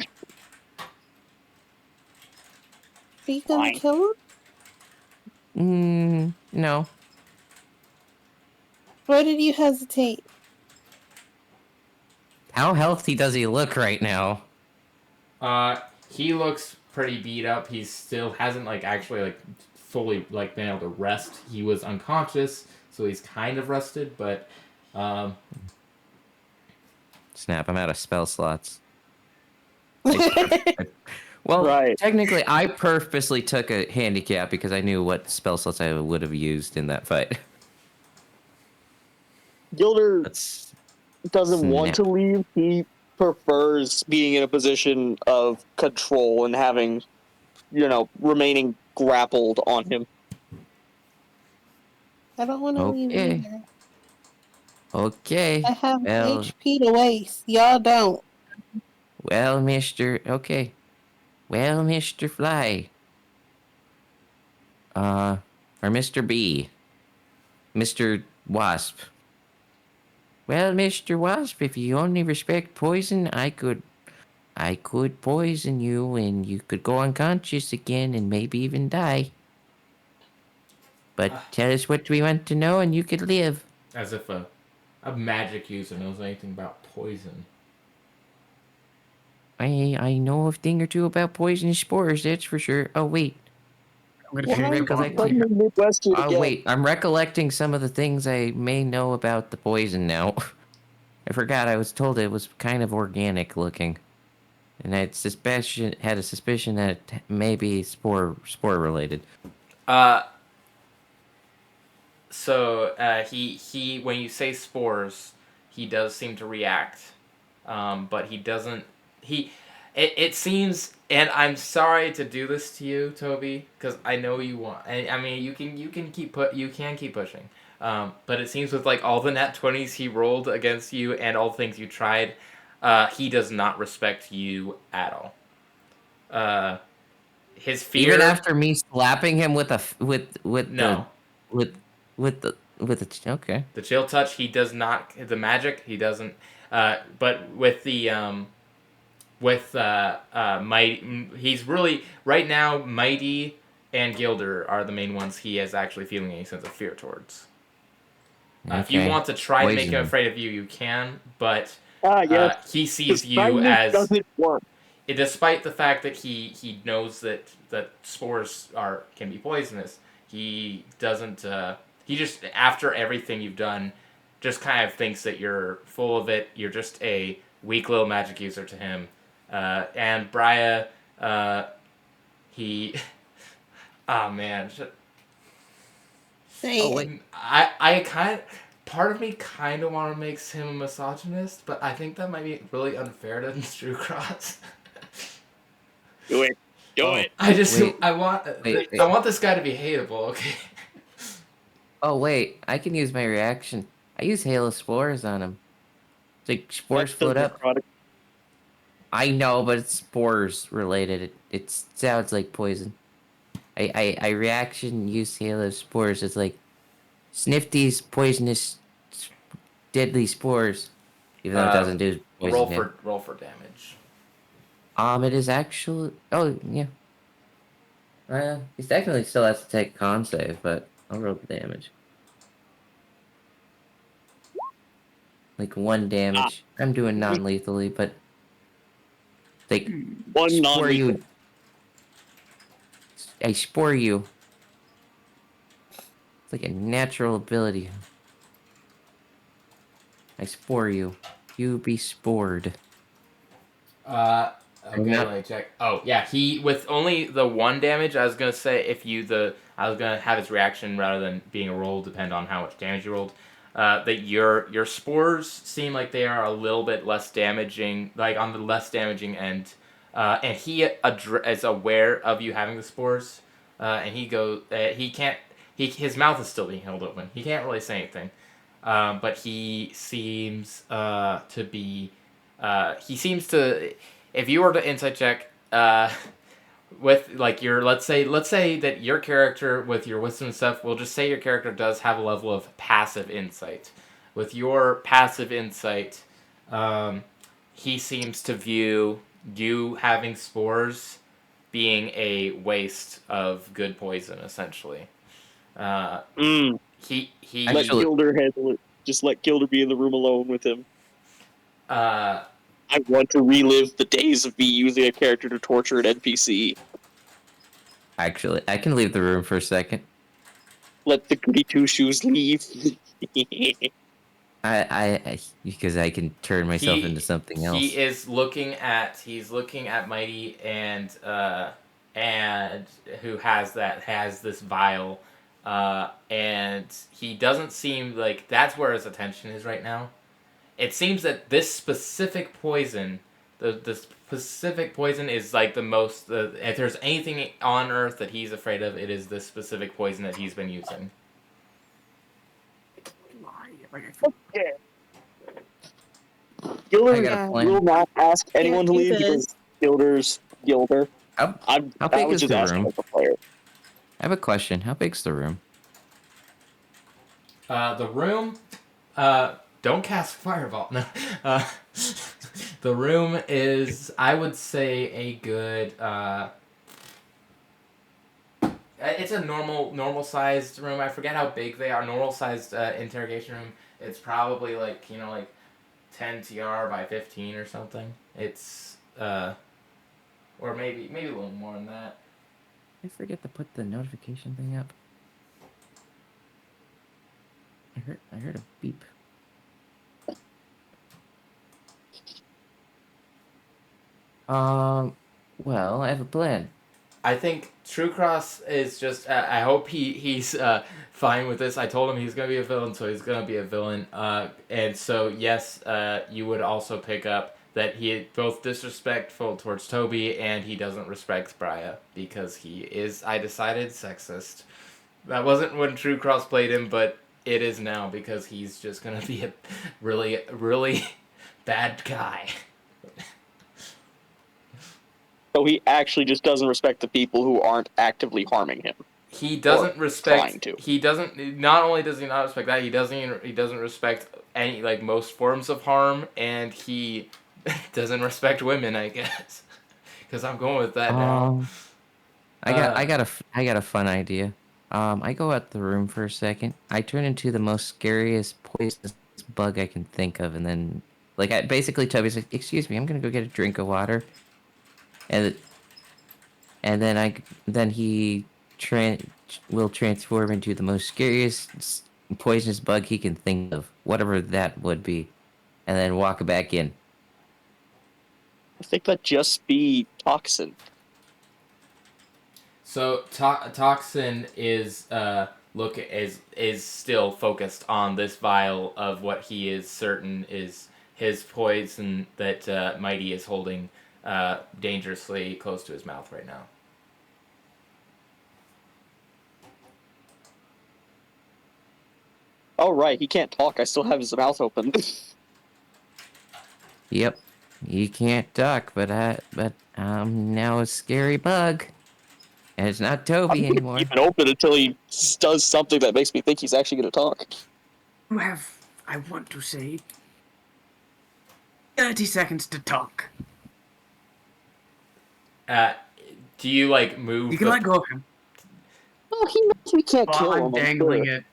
you gonna kill him? No. Why did you hesitate? How healthy does he look right now? He looks pretty beat up. He still hasn't like actually like fully like been able to rest. He was unconscious, so he's kind of rested, but Snap, I'm out of spell slots. Well, Right. technically, I purposely took a handicap because I knew what spell slots I would have used in that fight. Gilder That's doesn't want to snap. leave. He prefers being in a position of control and having, remaining grappled on him. I don't want to leave Okay. either. Okay. I have Well, HP to waste. Y'all don't. well, Mister. Okay. Well, Mister Fly. Or Mister B. Mister Wasp. Well, Mister Wasp, if you only respect poison, I could poison you, and you could go unconscious again, and maybe even die. But tell us what we want to know, and you could live. as if a magic user knows anything about poison. I know a thing or two about poisonous spores, that's for sure. Oh wait, I'm Why gonna I'm take the bomb. recollecting. Suddenly Midwest kid again. Wait, I'm recollecting some of the things I may know about the poison now. I forgot. I was told it was kind of organic looking, and I had a suspicion that it may be spore related. He when you say spores, he does seem to react, but he doesn't. It seems, and I'm sorry to do this to you, Toby, because I know you want. I mean, you can keep pushing. But it seems with like all the nat 20s he rolled against you and all the things you tried, he does not respect you at all. His fear. Even after me slapping him with No. Okay. The chill touch, he does not. The magic, he doesn't. But with the Mighty, he's really right now. Mighty and Gilder are the main ones he is actually feeling any sense of fear towards. If you Okay. want to try to make him Poison. afraid of you, you can. But Yes. he sees Because you kindness as, doesn't work. despite the fact that he knows that spores can be poisonous. He doesn't. He just, after everything you've done, just kind of thinks that you're full of it. You're just a weak little magic user to him. And Briya, he. Oh man. Say Oh it. wait. I kind of. Part of me kind of want to make him a misogynist, but I think that might be really unfair to Drew Cross. Do it. Do Oh. it. I just Wait. I want Wait. I want this guy to be hateable, okay? Oh wait, I can use my reaction. I use hail of spores on him. It's like spores That's float the up. necrotic. I know, but it's spores related. It sounds like poison. I reaction use hail of spores. It's like sniff these poisonous, deadly spores. Even though it doesn't do poison damage. Roll for damage. It is actually. Oh yeah. He technically still has to take con save, but I'll roll the damage. Like 1 damage. I'm doing non-lethally, but like One spore non-lethal. you. I spore you. It's like a natural ability. I spore you. You be spored. Okay, let me check. Oh yeah, he with only the 1 damage. I was gonna say I was gonna have his reaction rather than being a roll depend on how much damage you rolled. That your spores seem like they are a little bit less damaging, like on the less damaging end. And he is aware of you having the spores. And he goes. He can't. His mouth is still being held open. He can't really say anything. But he seems to be. He seems to. If you were to insight check, with like your let's say that your character with your wisdom and stuff, we'll just say your character does have a level of passive insight. With your passive insight, he seems to view you having spores being a waste of good poison, essentially. He Let Actually- Gilder handle it. Just let Gilder be in the room alone with him. I want to relive the days of me using a character to torture an NPC. Actually, I can leave the room for a second. Let the goody two shoes leave. Because I can turn myself into something else. He is looking at Mighty and who has this vial, and he doesn't seem like that's where his attention is right now. It seems that this specific poison, the specific poison is like the most. If there's anything on Earth that he's afraid of, it is this specific poison that he's been using. Gilder I got a plan. will not ask anyone to do leave this. because Gilder's Gilder. How I big was is just the asking room? as a player. I have a question. How big's the room? The room, don't cast fireball. No, the room is, I would say, a good. It's a normal sized room. I forget how big they are. Normal sized interrogation room. It's probably like 10 TR by 15 or something. It's or maybe a little more than that. I forget to put the notification thing up. I heard a beep. Well, I have a plan. I think True Cross is just. I hope he's fine with this. I told him he's gonna be a villain, so he's gonna be a villain. And so yes, you would also pick up that he is both disrespectful towards Toby and he doesn't respect Briya because he is. I decided sexist. That wasn't when True Cross played him, but it is now because he's just gonna be a really bad guy. So he actually just doesn't respect the people who aren't actively harming him. He doesn't trying respect. to. He doesn't. Not only does he not respect that, he doesn't respect any most forms of harm, and he doesn't respect women. I guess because I'm going with that now. I got a fun idea. I go out the room for a second. I turn into the most scariest poisonous bug I can think of, and then basically Toby's like, "Excuse me, I'm gonna go get a drink of water," and then he will transform into the most scariest poisonous bug he can think of, whatever that would be, and then walk back in. I think that'd just be Toxin. So Toxin is is still focused on this vial of what he is certain is his poison that Mighty is holding dangerously close to his mouth right now. Oh right, he can't talk. I still have his mouth open. Yep, he can't talk, but I'm now a scary bug, and it's not Toby anymore. Keep it open until he does something that makes me think he's actually going to talk. You have, I want to say, 30 seconds to talk. Do you move? You can let go of him. Well, he can't kill him. I'm dangling it.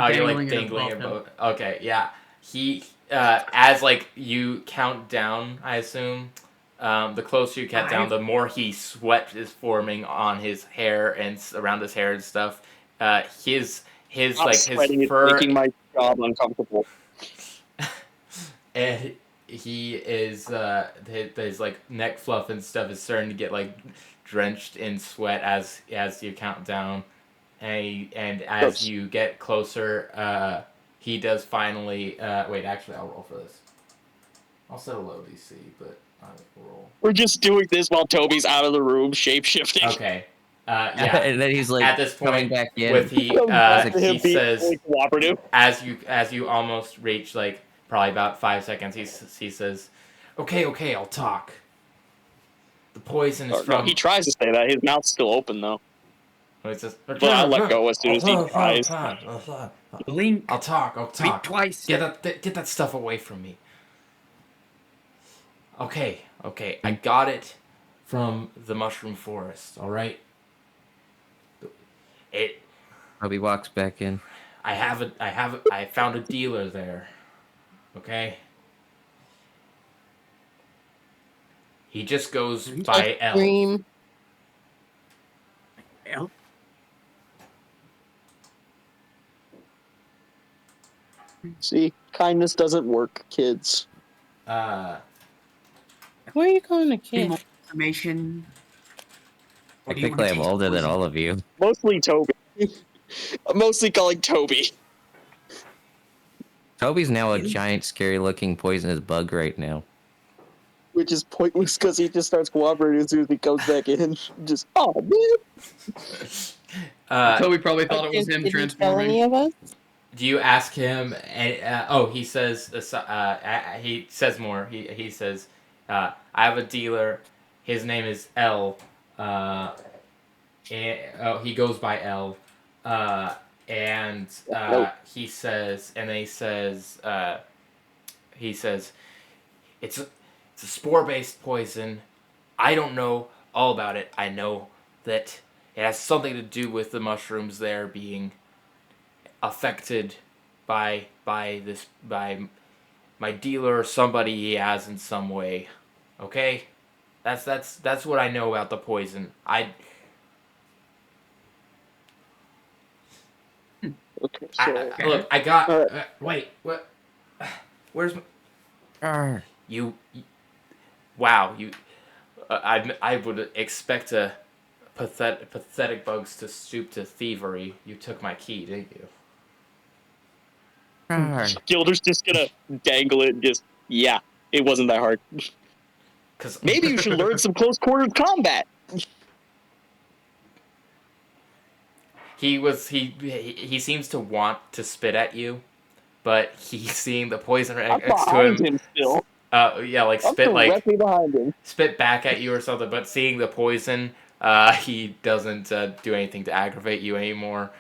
Oh, you're Dangling dangling it it above both. Okay, yeah. He as you count down, I assume. The closer you count down, the more sweat is forming on his hair and around his hair and stuff. His fur, making my job uncomfortable. and he is his neck fluff and stuff is starting to get drenched in sweat as you count down, and as you get closer, he does finally. Wait, actually, I'll roll for this. I'll set a low DC, but I'll roll. We're just doing this while Toby's out of the room, shape-shifting. Okay. Yeah. And then he's At this coming point, back in. with he says, cooperative. as you almost reach probably about 5 seconds, he says, okay, I'll talk. The poison is from. No, he tries to say that. His mouth's still open though. He says, But I'll let go as soon as he tries. Blink. I'll talk. Speak twice. Get that stuff away from me. Okay, I got it from the mushroom forest. All right. Toby walks back in. I found a dealer there. Okay. He just goes A by L. Dream. L? See, kindness doesn't work, kids. Who are you calling a Any kid? more information? Or do you want Technically, to I'm taste the older than poison? all of you. Mostly Toby. I'm mostly calling Toby. Toby's now a Really? giant, scary-looking, poisonous bug right now. Which is pointless because he just starts cooperating as soon as he comes back in. Just, oh, man. Toby probably thought it was him Did he tell any transforming. of us? Do you ask him? He says. He says more. He says, "I have a dealer. His name is L. He goes by L. He says, and then he says, it's a spore-based poison. I don't know all about it. I know that it has something to do with the mushrooms there being affected by my dealer or somebody he has in some way. Okay, that's what I know about the poison. Okay, so. Look. I got. All right. Wait. What? Where's my, Arr. you? Wow. You. I would expect a pathetic bugs to stoop to thievery. You took my key, didn't you? Arr. Gilder's just gonna dangle it and just, yeah, it wasn't that hard. Cause Maybe you should learn some close quarters combat. He seems to want to spit at you, but he's seeing the poison right I'm next to behind him. him still. Yeah, like I'm directly behind him. spit back at you or something. But seeing the poison, he doesn't do anything to aggravate you anymore,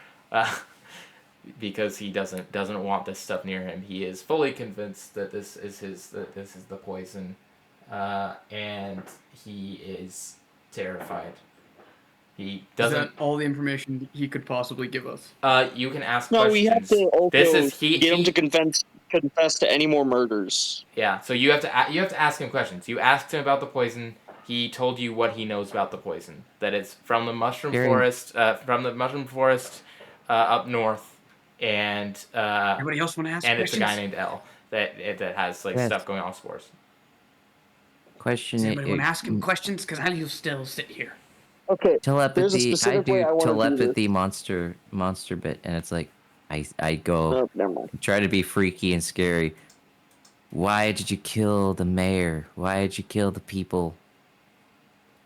because he doesn't want this stuff near him. He is fully convinced that this is the poison, and he is terrified. He Is doesn't. that all the information he could possibly give us? You can ask No, questions. we have to also This is get him to confess to any more murders. Yeah, so you have to ask him questions. You asked him about the poison. He told you what he knows about the poison. That it's from the mushroom forest, up north, and Anybody else want to ask and questions? it's a guy named L that has Yes. stuff going on with spores. Question Does it. anybody want to ask him questions? Because I'll still sit here. Okay, there's a Telepathy. I specific way do I want to do telepathy monster bit, and it's like I go this. Oh, never mind. try to be freaky and scary. Why did you kill the mayor? Why did you kill the people?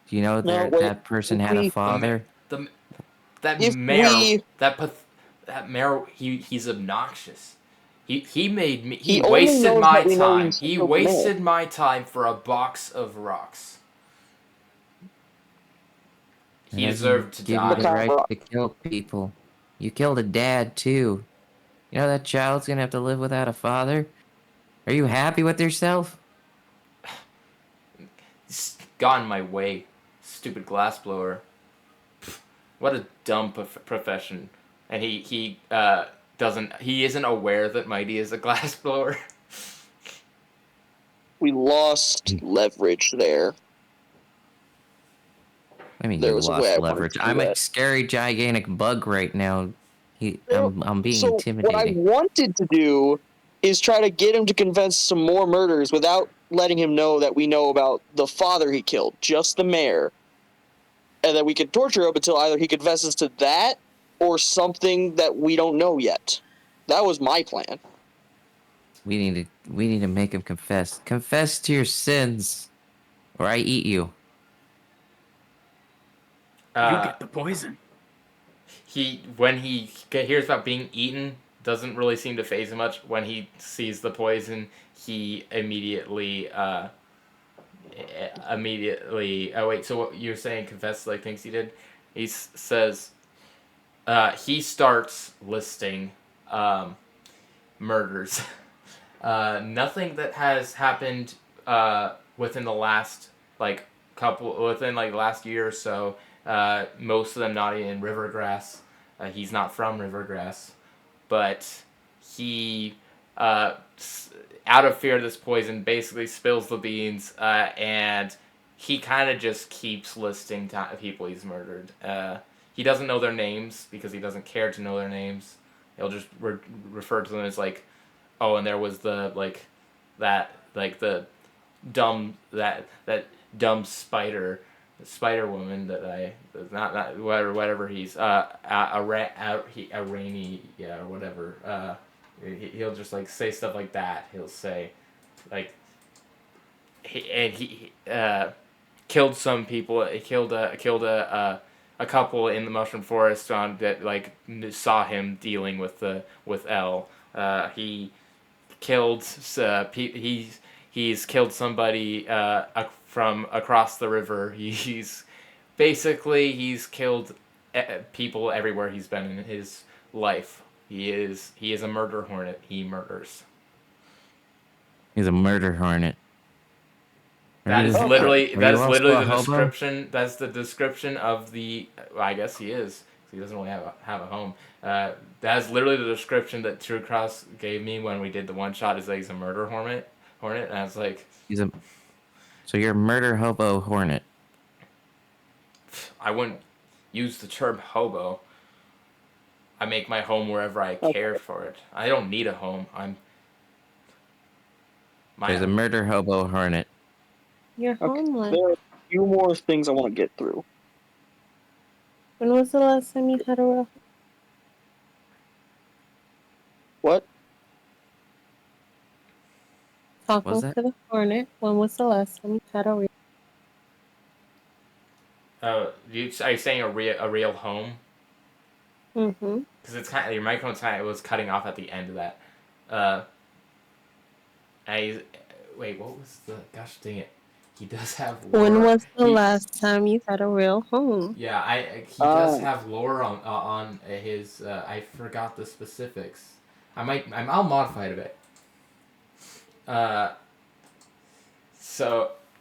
Do you know No, wait, that person had a father? That If mayor, we- that mayor, he's obnoxious. He made me. He He only wasted knows my that we know time. he's He killed the wasted my time for a box of rocks. He deserved to Give die. you the right to kill people. You killed a dad too. You know that child's gonna have to live without a father. Are you happy with yourself? It's gotten my way. Stupid glassblower. Pfft, what a dumb profession. And he isn't aware that Mighty is a glassblower. We lost leverage there. I mean, There you was a way I lost wanted leverage. to do I'm a that. scary, gigantic bug right now. I'm being So what I intimidating. wanted to do is try to get him to confess some more murders without letting him know that we know about the father he killed, just the mayor. And then we could torture him until either he confesses to that or something that we don't know yet. That was my plan. We need to make him confess. Confess to your sins, or I eat you. You get the poison. When he hears about being eaten, doesn't really seem to faze him much. When he sees the poison, he immediately. Oh wait, so what you're saying? Confess like things he did. He says. He starts listing, murders. Nothing that has happened within the last last year or so. Most of them not in Rivergrass. He's not from Rivergrass, but he, out of fear of this poison, basically spills the beans, and he kind of just keeps listing people he's murdered. He doesn't know their names because he doesn't care to know their names. He'll just refer to them as like, oh, and there was the the dumb spider woman that I not whatever he's a rainy or whatever. He'll just like say stuff like that. He'll say like he killed some people. He killed a couple in the mushroom forest on that like saw him dealing with L. He killed he's killed somebody from across the river. He's killed people everywhere he's been in his life. He is a murder hornet. He murders. He's a murder hornet. That is Okay. literally Are you also the a hobo? description. That's the description of the. Well, I guess he is. He doesn't really have a home. That's literally the description that True Cross gave me when we did the one shot. Is that he's a murder hornet, and I was like, So you're a murder hobo hornet. I wouldn't use the term hobo. I make my home wherever I care for it. I don't need a home. There's a murder hobo hornet. You're Okay. homeless. There are a few more things I want to get through. When was the last time you had a real What? Was talking that? to the hornet? When was the last time you had a real? are you saying a real home? Mm-hmm. Because it's kind of, your microphone was cutting off at the end of that. Wait, what was the? Gosh dang it! He does have lore. When was the He- last time you had a real home? Yeah, he does have lore on his. I forgot the specifics. I'll modify it a bit.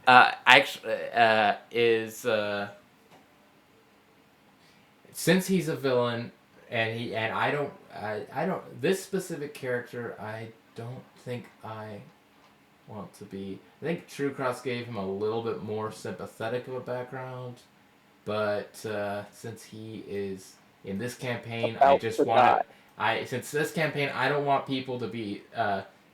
Actually, since he's a villain, and I don't this specific character I don't think I want to be. I think True Cross gave him a little bit more sympathetic of a background, but since he is in this campaign, I just want since this campaign I don't want people to be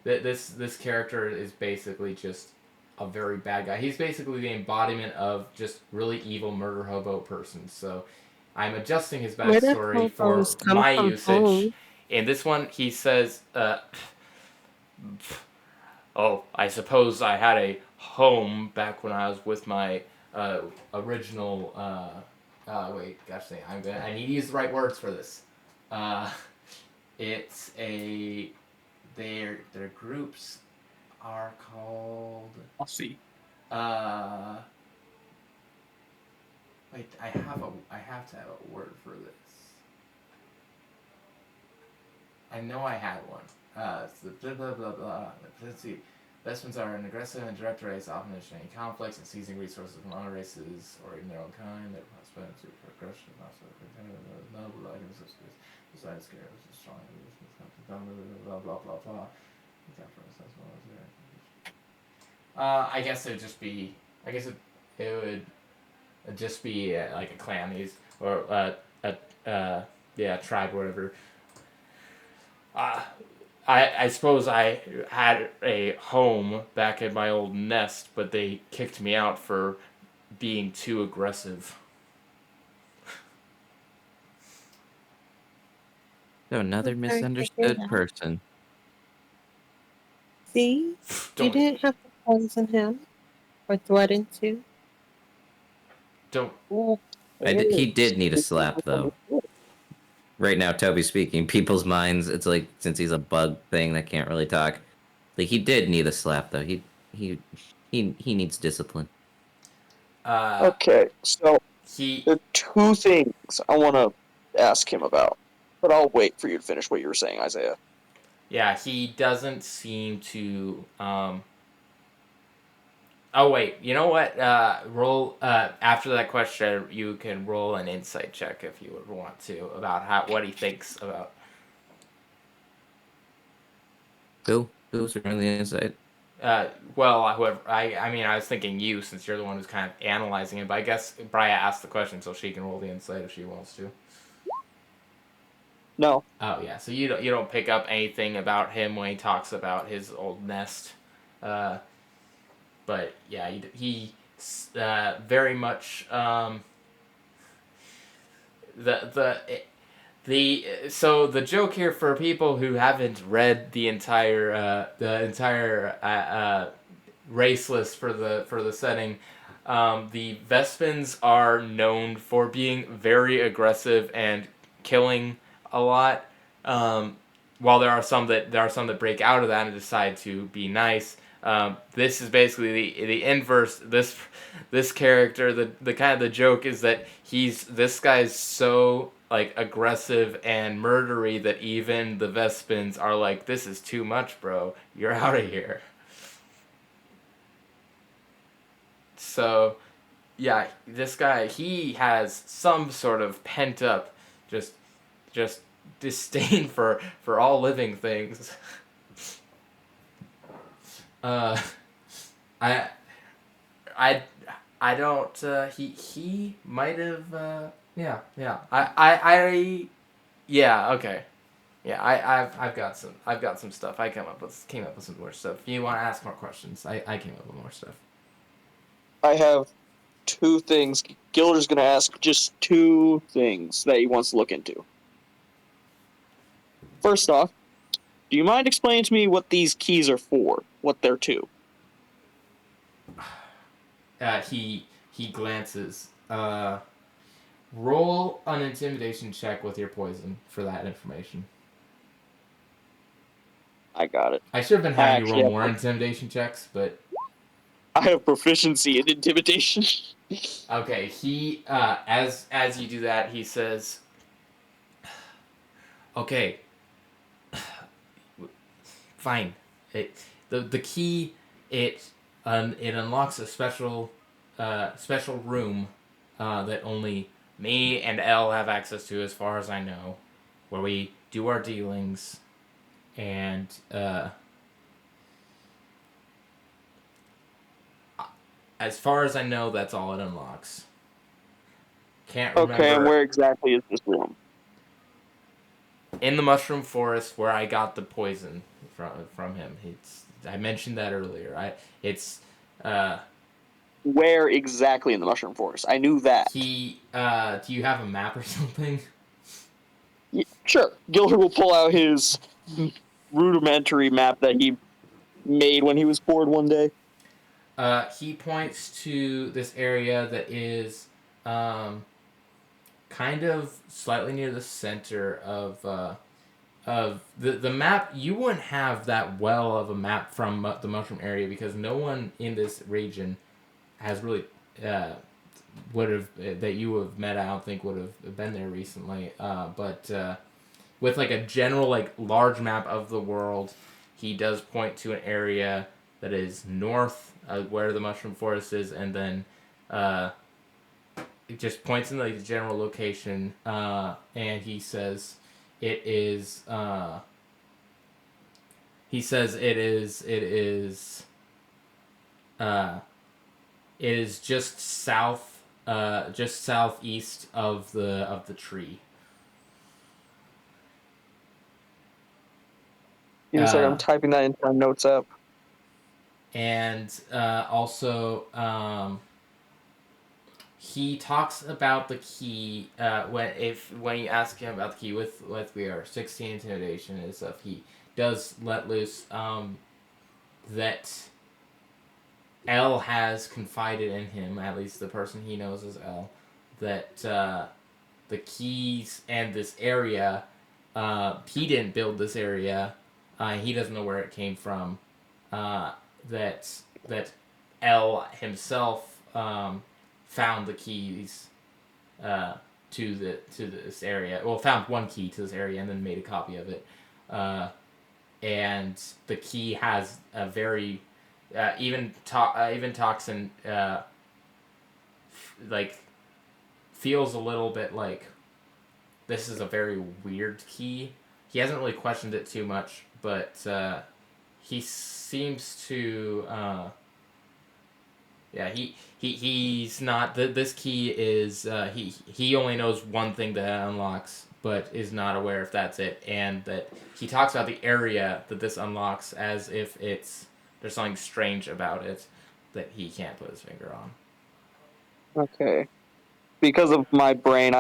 this character is basically just a very bad guy. He's basically the embodiment of just really evil murder hobo person. So I'm adjusting his backstory for hobos come my from usage. home. In this one, he says, "Oh, I suppose I had a home back when I was with my original." Wait, gosh dang, I need to use the right words for this. It's a. Their groups are called. I'll see. Wait, I have to have a word for this. I know I had one. It's the blah blah blah blah. Let's see. Best ones are an aggressive and direct race, often initiating conflicts and seizing resources from other races or in their own kind. Their prospects for aggression, also noble items of space. Besides, scare is strong. Blah blah blah blah. I guess it would just be. I guess it would just be like a clan, or tribe, or whatever. I suppose I had a home back in my old nest, but they kicked me out for being too aggressive. So another Okay, misunderstood I get person. See? You Don't didn't have to poison him or threaten to. don't. He did need a slap though. Right now, Toby's speaking. People's minds, it's like since he's a bug thing that can't really talk. Like he did need a slap though. He needs discipline. Okay, so He there are two things I want to ask him about, but I'll wait for you to finish what you were saying, Isaiah. he doesn't seem to. Oh wait, you know what? Roll after that question. You can roll an insight check if you would want to about what he thinks about. Who's running the inside? Well, whoever. I mean, I was thinking you, since you're the one who's kind of analyzing it. But I guess Briya asked the question, so she can roll the insight if she wants to. No. Oh yeah, so you don't pick up anything about him when he talks about his old nest, but yeah, he very much so the joke here for people who haven't read the entire race list for the setting. The Vespens are known for being very aggressive and killing a lot. While there are some that break out of that and decide to be nice. This is basically the inverse. This character, the kind of the joke is that this guy's so like aggressive and murdery that even the Vespens are like, this is too much, bro. You're out of here. So, yeah, this guy, he has some sort of pent up, just disdain for all living things. I I I don't. He might have. Yeah. Yeah. Okay. Yeah. I've got some stuff. I came up with some more stuff. If you want to ask more questions, I came up with more stuff. I have 2 things. Gilder's gonna ask just 2 things that he wants to look into. First off, do you mind explaining to me what these keys are for? What they're to? He glances. Roll an intimidation check with your poison for that information. I got it. I should have been having you roll more intimidation checks, but I have proficiency in intimidation. okay. He as you do that, he says, "Okay, fine. The key it unlocks a special room that only me and Elle have access to, as far as I know, where we do our dealings, and as far as I know, that's all it unlocks. Can't remember. Okay, and where exactly is this room? In the mushroom forest, where I got the poison from him. I mentioned that earlier. Where exactly in the mushroom forest? I knew that. Do you have a map or something? Yeah, sure. Gilder will pull out his rudimentary map that he made when he was bored one day. He points to this area that is kind of slightly near the center of the map. You wouldn't have that well of a map from the mushroom area because no one in this region has really would have that you have met. I don't think would have been there recently. But with like a general like large map of the world, he does point to an area that is north where the mushroom forest is, and then it just points in like the general location, and he says it is. He says it is. It is just southeast of the tree. Give me a second, I'm typing that into my notes app. And also, he talks about the key when you ask him about the key with we are 16 intimidation and stuff. He does let loose that Elle has confided in him, at least the person he knows is Elle, that the keys and this area, he didn't build this area. He doesn't know where it came from. That Elle himself found the keys to this area. Well, found one key to this area and then made a copy of it. And the key has a very even Toxin like feels a little bit like this is a very weird key. He hasn't really questioned it too much, but he seems to yeah, he's not. This key is he only knows one thing that unlocks, but is not aware if that's it, and that he talks about the area that this unlocks as if there's something strange about it that he can't put his finger on. Okay. Because of my brain,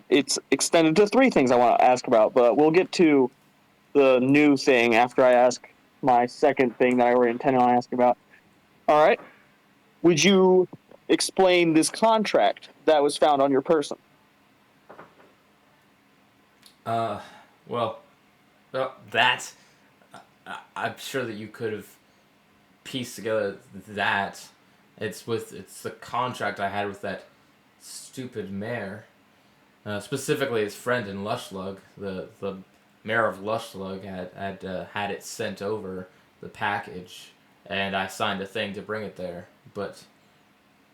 it's extended to 3 things I want to ask about, but we'll get to the new thing after I ask my second thing that I already intended on asking about. All right. Would you explain this contract that was found on your person? Well, that I'm sure that you could have pieced together that it's the contract I had with that stupid mayor. Specifically, his friend in Lushlug, the mayor of Lushlug had it sent over the package, and I signed a thing to bring it there.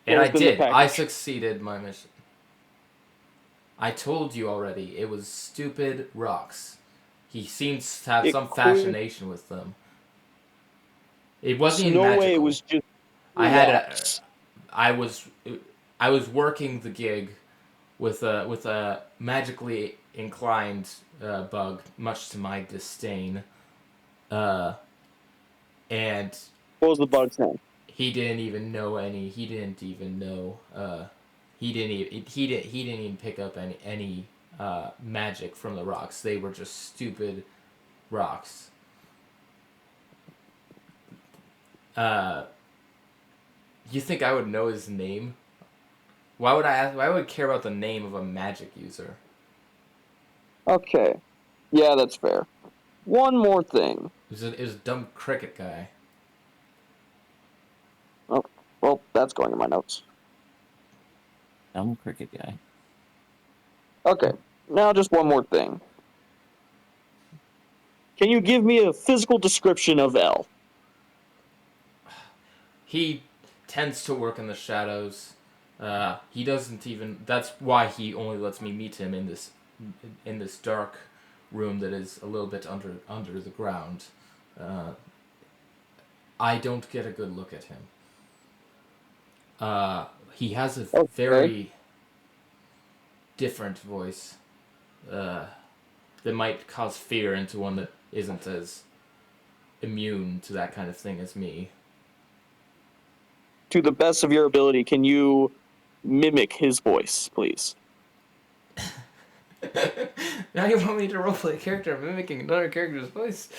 And I did. I succeeded my mission. I told you already. It was stupid rocks. He seems to have some fascination with them. It wasn't even magical. No way. It was just. I was working the gig with a magically inclined bug, much to my disdain. And What was the bug's name? he didn't even know any. He didn't even know. He didn't even pick up any magic from the rocks. They were just stupid rocks. You think I would know his name? Why would I ask? Why would I care about the name of a magic user? Okay. Yeah, that's fair. One more thing. It was a dumb cricket guy. Oh, well, that's going in my notes. Dumb cricket guy. Okay. Now just one more thing. Can you give me a physical description of L? He tends to work in the shadows. He doesn't even. That's why he only lets me meet him in this dark room that is a little bit under the ground. I don't get a good look at him. He has a very different voice that might cause fear into one that isn't as immune to that kind of thing as me. To the best of your ability, can you mimic his voice, please? Now you want me to roleplay a character mimicking another character's voice?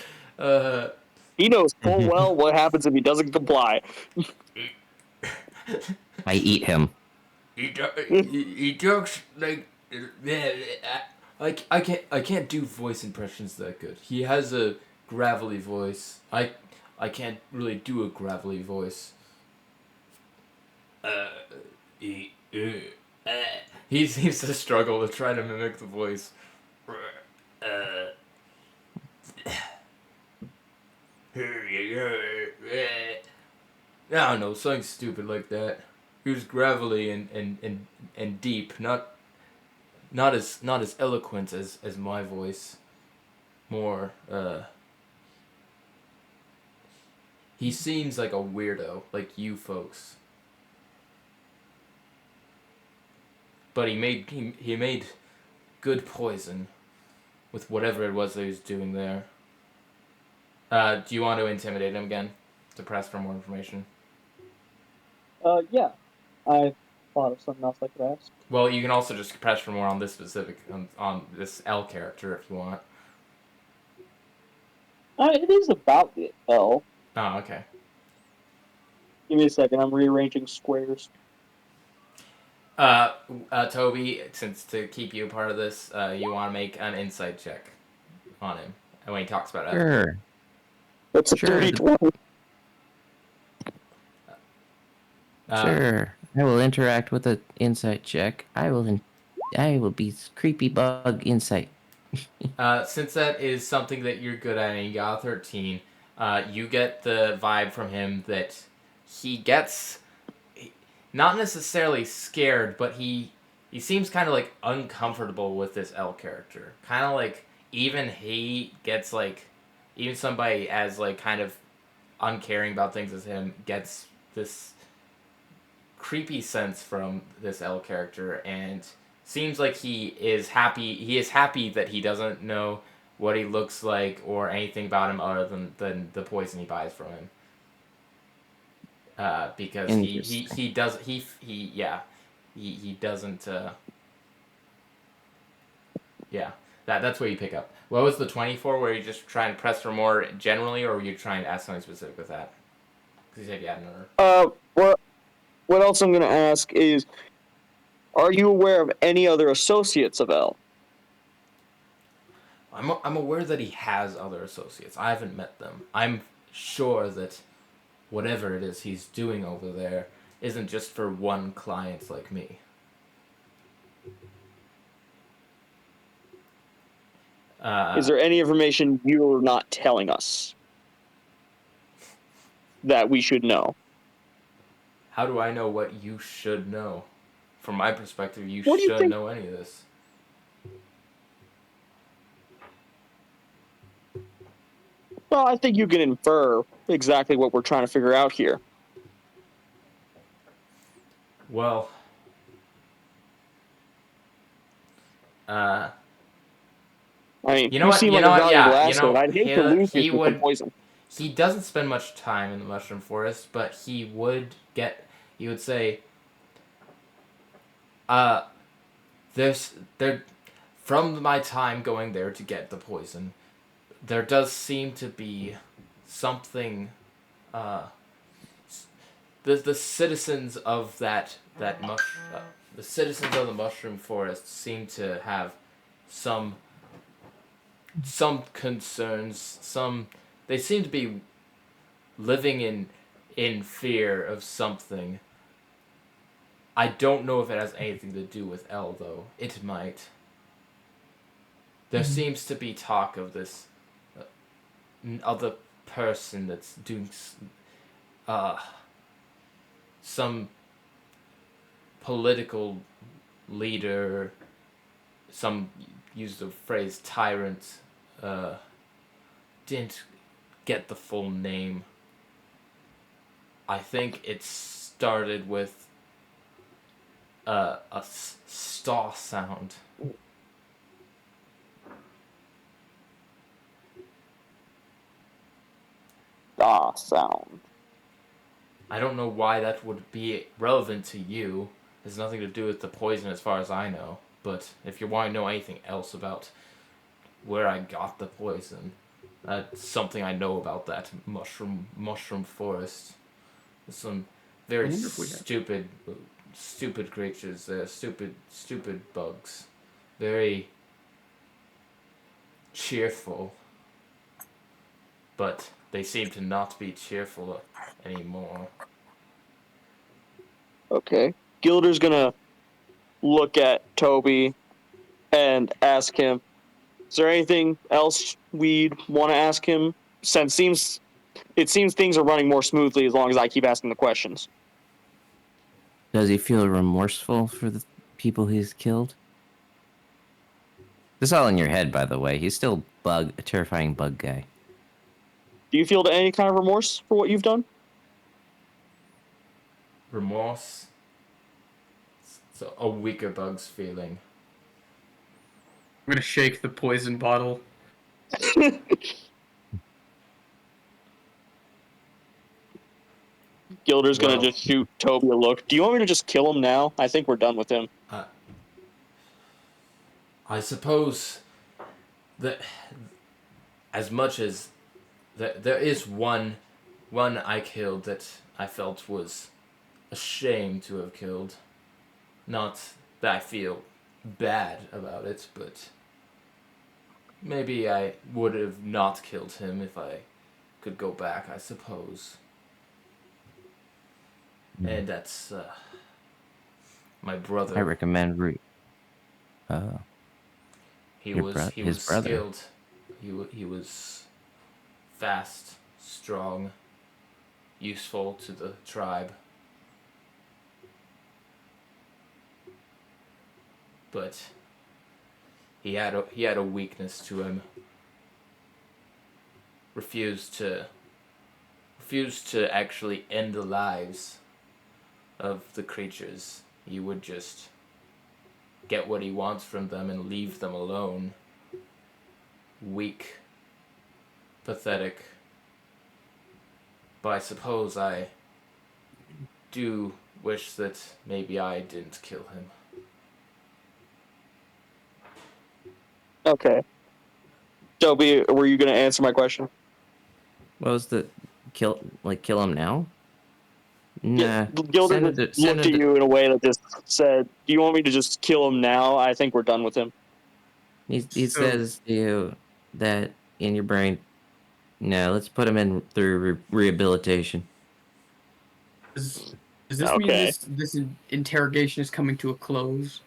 He knows full well what happens if he doesn't comply. I eat him. He talks like I can't do voice impressions that good. He has a gravelly voice. I can't really do a gravelly voice. He seems to struggle to try to mimic the voice. I don't know, something stupid like that. He was gravelly and deep, not as eloquent as my voice. More he seems like a weirdo, like you folks. But he made good poison with whatever it was that he was doing there. Do you want to intimidate him again? To press for more information? Yeah. I thought of something else I could ask. Well, you can also just press for more on this specific, on this L character if you want. It is about the L. Oh, okay. Give me a second, I'm rearranging squares. Toby, since to keep you a part of this, you want to make an insight check on him when he talks about it. Sure. That's a Sure. dirty 20. Sure. I will interact with an insight check. I will be creepy bug insight. Since that is something that you're good at and you got a 13, you get the vibe from him that he gets not necessarily scared, but he seems kind of like uncomfortable with this L character. Kind of like even he gets like even somebody as like kind of uncaring about things as him gets this creepy sense from this L character, and seems like he is happy that he doesn't know what he looks like or anything about him other than the poison he buys from him. Because he doesn't yeah, that's where you pick up. What was the 24? Were you just trying to press for more generally, or were you trying to ask something specific with that? Because you said you had another. What else I'm going to ask is, are you aware of any other associates of L? I'm aware that he has other associates. I haven't met them. I'm sure that whatever it is he's doing over there isn't just for one client like me. Is there any information you're not telling us that we should know? How do I know what you should know? From my perspective, you What do you should think? know any of this. Well, I think you can infer exactly what we're trying to figure out here. Well, I mean, you know what? seem You like know a what? valuable Yeah, asset. I'd hate to lose you to poison. He doesn't spend much time in the mushroom forest, but he would say, from my time going there to get the poison, there does seem to be something, the citizens of the citizens of the mushroom forest seem to have some concerns, they seem to be living in fear of something. I don't know if it has anything to do with L, though. It might. There seems to be talk of this other person that's doing some political leader, some use the phrase tyrant, didn't get the full name. I think it started with a star sound. Sound. I don't know why that would be relevant to you. It has nothing to do with the poison as far as I know. But if you want to know anything else about where I got the poison, that's something I know about that mushroom forest. There's some very stupid creatures there, stupid bugs. Very cheerful. But they seem to not be cheerful anymore. Okay. Gilder's gonna look at Toby and ask him, is there anything else we'd want to ask him? Since it seems things are running more smoothly as long as I keep asking the questions. Does he feel remorseful for the people he's killed? This is all in your head, by the way. He's still a terrifying bug guy. Do you feel any kind of remorse for what you've done? Remorse? It's a weaker bug's feeling. I'm gonna shake the poison bottle. Gilder's gonna just shoot Toby a look. Do you want me to just kill him now? I think we're done with him. I suppose that as much as there is one I killed that I felt was ashamed to have killed. Not that I feel bad about it, but maybe I would have not killed him if I could go back, I suppose. And that's my brother. I recommend He Your was bro- he his was brother. skilled. He was fast, strong, useful to the tribe. But he had a weakness to him. Refused refuse to actually end the lives of the creatures. He would just get what he wants from them and leave them alone. Weak, pathetic. But I suppose I do wish that maybe I didn't kill him. Okay. Toby, were you going to answer my question? What was the kill him now? Yeah, Nah. Gilder Send just him looked at you in a way that just said, "Do you want me to just kill him now? I think we're done with him." He So- says to you that in your brain, no, let's put him in through rehabilitation. Does this mean Okay. this interrogation is coming to a close?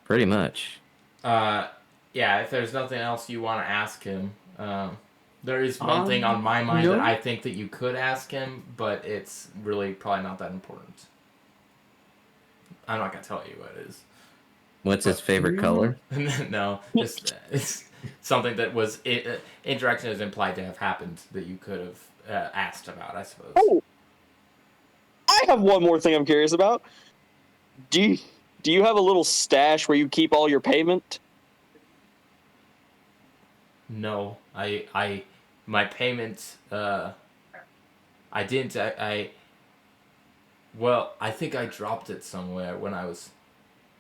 Pretty much. Yeah, if there's nothing else you want to ask him, there is one thing on my mind no. that I think that you could ask him, but it's really probably not that important. I'm not going to tell you what it is. What's his favorite color? No, just it's something that was interaction is implied to have happened that you could have asked about, I suppose. Oh, I have one more thing I'm curious about. Do you have a little stash where you keep all your payment? No, my payment, I didn't, well, I think I dropped it somewhere when I was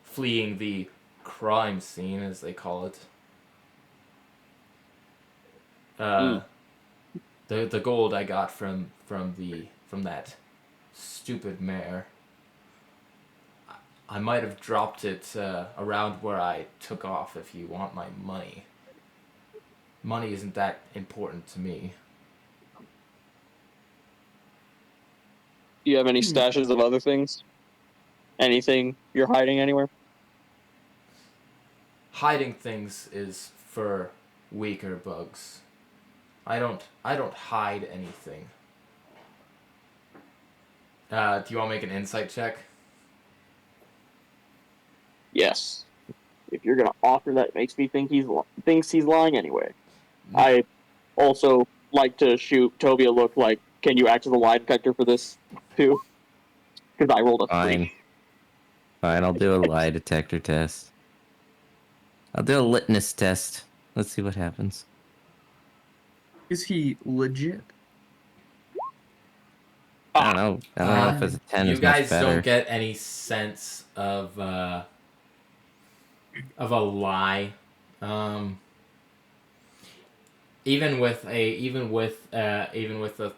fleeing the crime scene, as they call it. The gold I got from that stupid mare. I might have dropped it around where I took off. If you want my money, money isn't that important to me. Do you have any stashes of other things? Anything you're hiding anywhere? Hiding things is for weaker bugs. I don't hide anything. Do you want to make an insight check? Yes. If you're gonna offer that, makes me think thinks he's lying anyway. I also like to shoot Toby a look like, can you act as a lie detector for this too? Because I rolled a 3. Fine, I'll do a lie detector test. I'll do a litmus test. Let's see what happens. Is he legit? I don't know. I don't know if it's a 10 You is guys much better. don't get any sense of a lie. Even with a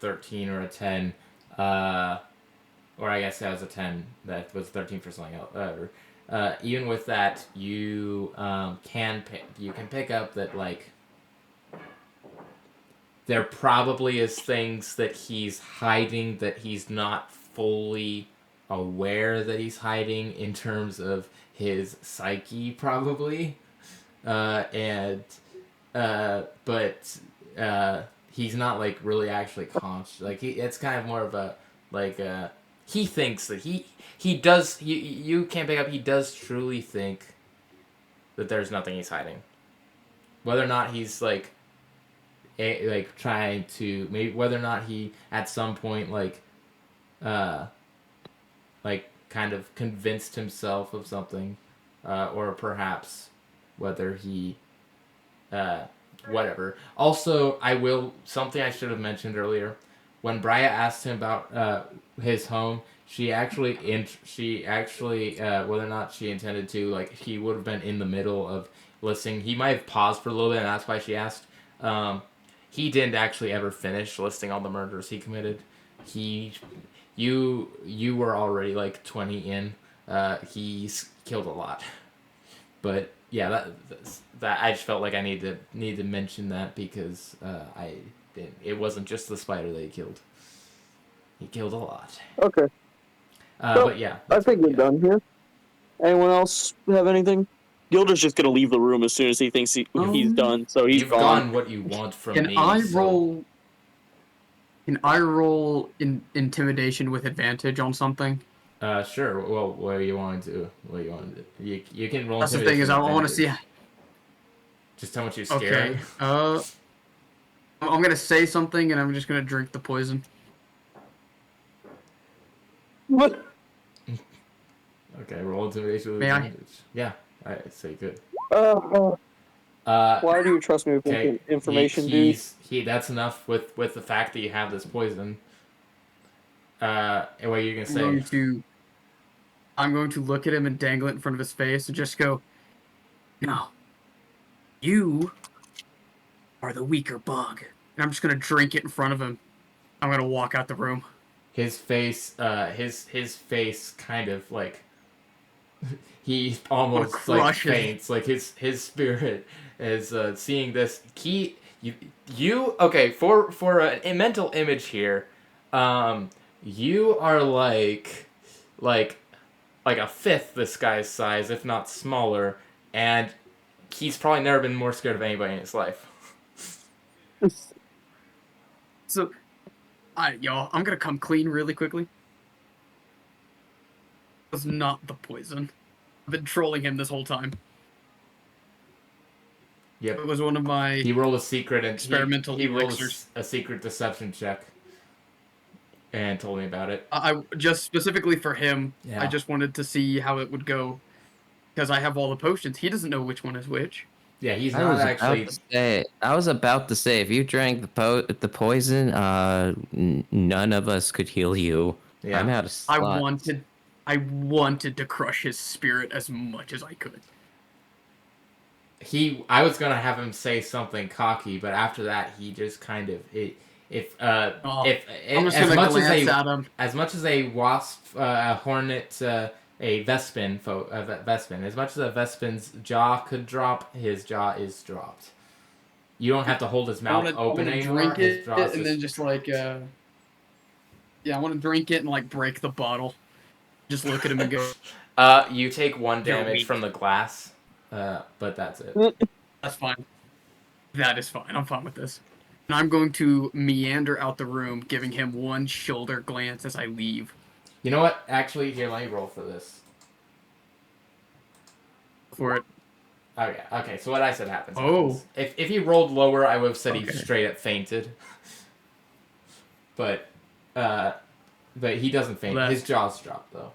13 or a 10, or I guess that was a 10. That was 13 for something else. Whatever. Even with that, you can pick up that like there probably is things that he's hiding that he's not fully aware that he's hiding in terms of his psyche, probably, but he's not like really actually conscious. Like it's kind of more of a like he thinks that he does. You can't pick up. He does truly think that there's nothing he's hiding. Whether or not he's like trying to maybe whether or not he at some point like kind of convinced himself of something, or perhaps whether he whatever. Also, something I should have mentioned earlier. When Briya asked him about his home, she actually whether or not she intended to, like, he would have been in the middle of listing. He might have paused for a little bit, and that's why she asked. He didn't actually ever finish listing all the murders he committed. You were already like 20 in. He's killed a lot, but yeah, that I just felt like I need to mention that because I didn't. It wasn't just the spider that he killed. He killed a lot. Okay. But yeah, I think we're yeah. done here. Anyone else have anything? Gilder's just gonna leave the room as soon as he thinks he's done, so he's You've gone. gotten what you want from me. Can I roll intimidation with advantage on something? Sure. Well, what do you want to do? What do you want to do? You can roll. That's the thing, is I want to see. Just how much you scare. Okay. I'm gonna say something, and I'm just gonna drink the poison. What? Okay, roll intimidation with May I? advantage. Yeah, I say good. Uh, Why do you trust me with okay. information, dude? That's enough with the fact that you have this poison. And what are you gonna I'm say? going to look at him and dangle it in front of his face and just go, "No, you are the weaker bug." And I'm just gonna drink it in front of him. I'm gonna walk out the room. His face, his face kind of like he almost like crush his- faints. Like his spirit is seeing this. You okay for a mental image here. You are like a fifth this guy's size, if not smaller, and he's probably never been more scared of anybody in his life. So, y'all, I'm gonna come clean really quickly. It was not the poison. I've been trolling him this whole time. Yep. It was one of my He rolled a secret and experimental he rolled elixirs. a secret deception check and told me about it. I just specifically for him. Yeah. I just wanted to see how it would go because I have all the potions. He doesn't know which one is which. Yeah, he's I not was actually. about to say, if you drank the poison, none of us could heal you. Yeah. I'm out of slots. I wanted to crush his spirit as much as I could. I was gonna have him say something cocky, but after that, he just kind of I'm just gonna glance at him. as much as a wasp, a hornet, a vespin, as much as a vespin's jaw could drop, his jaw is dropped. You don't have to hold his mouth open I anymore. drink His it jaw's and then just like yeah, I want to drink it and like break the bottle. Just look at him and go. You take 1 You're damage weak. from the glass, but that's it. That's fine. That is fine. I'm fine with this. And I'm going to meander out the room, giving him one shoulder glance as I leave. You know what? Actually, here, let me roll for this. For it. Okay. So what I said happens. Oh. If he rolled lower, I would have said he Okay. straight up fainted. But he doesn't faint. Left. His jaw's dropped though.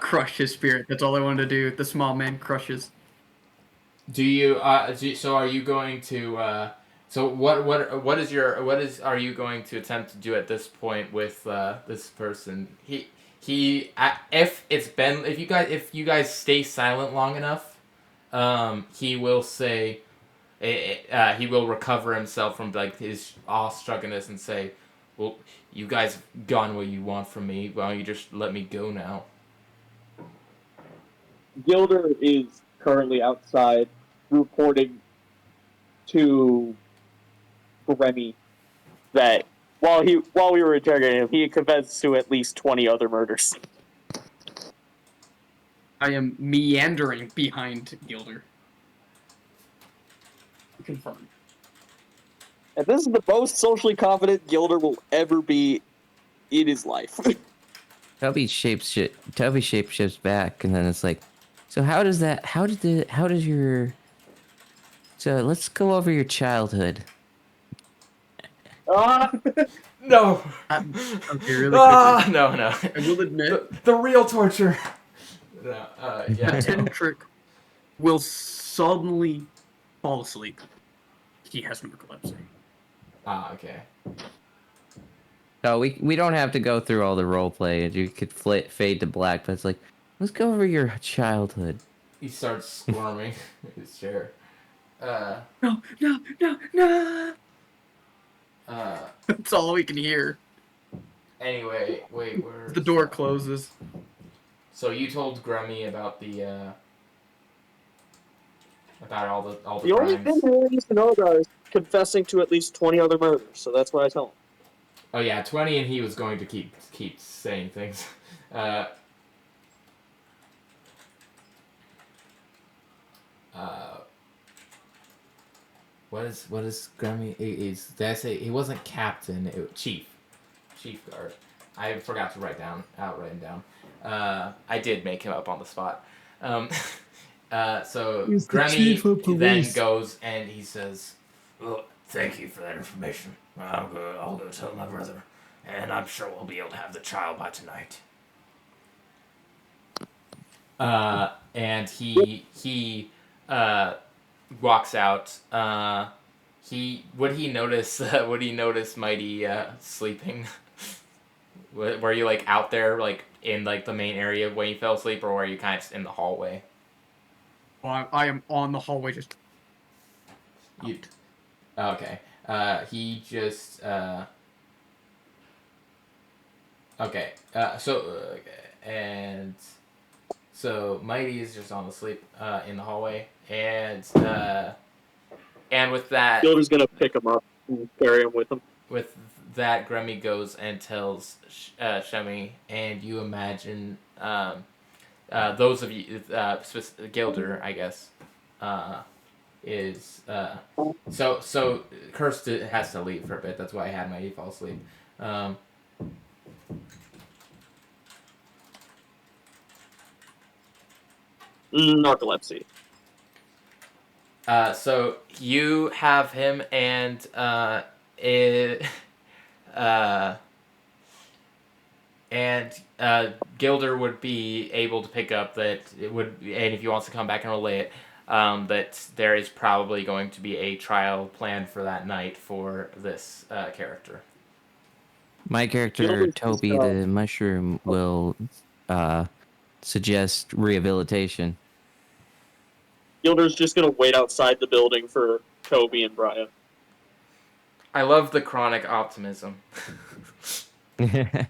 Crush his spirit. That's all I wanted to do. The small man crushes. Do you? So are you going to? So what are you going to attempt to do at this point with this person? If you guys stay silent long enough, he will say, he will recover himself from like his awestruckenness and say, "Well, you guys have gotten what you want from me. Why don't you just let me go now?" Gilder is currently outside reporting to Remy that while we were interrogating him, he had confessed to at least 20 other murders. I am meandering behind Gilder. Confirmed. And this is the most socially confident Gilder will ever be in his life. Toby shapeshifts back, and then it's like, so so let's go over your childhood. No. Okay, really quickly. No. I will admit, The real torture. No, yeah. Tentric will suddenly fall asleep. He has narcolepsy. Okay. No, we don't have to go through all the role play. You could fade to black, but it's like, let's go over your childhood. He starts squirming in his chair. No. That's all we can hear. Anyway, wait, where? The door closes. So you told Grummy about about all the The only crimes. thing he really needs to know about is confessing to at least 20 other murders, so that's what I tell him. Oh yeah, 20, and he was going to keep saying things. What is Grammy? Did I say he wasn't captain? Chief guard. I forgot to write him down. I did make him up on the spot. So He's the Grammy chief of then police. goes and he says, "Well, Thank you for that information. I'll go tell my brother, and I'm sure we'll be able to have the child by tonight. And he walks out. Would he notice Mighty sleeping? Were you like out there like in like the main area when you fell asleep, or were you kind of just in the hallway? Well, I am on the hallway just. You, okay. He just okay. So Mighty is just on the sleep in the hallway, and with that, Gilder's gonna pick him up and carry him with him. with that, Gremmy goes and tells Shemi, and you imagine those of you, Gilder, I guess, is so Cursed has to leave for a bit. That's why I had Mighty fall asleep. Narcolepsy. So you have him and Gilder would be able to pick up that it would, and if he wants to come back and relay it, that there is probably going to be a trial planned for that night for this character. My character, Toby the Mushroom, will suggest rehabilitation. Gilder's just gonna wait outside the building for Toby and Brian. I love the chronic optimism. Very,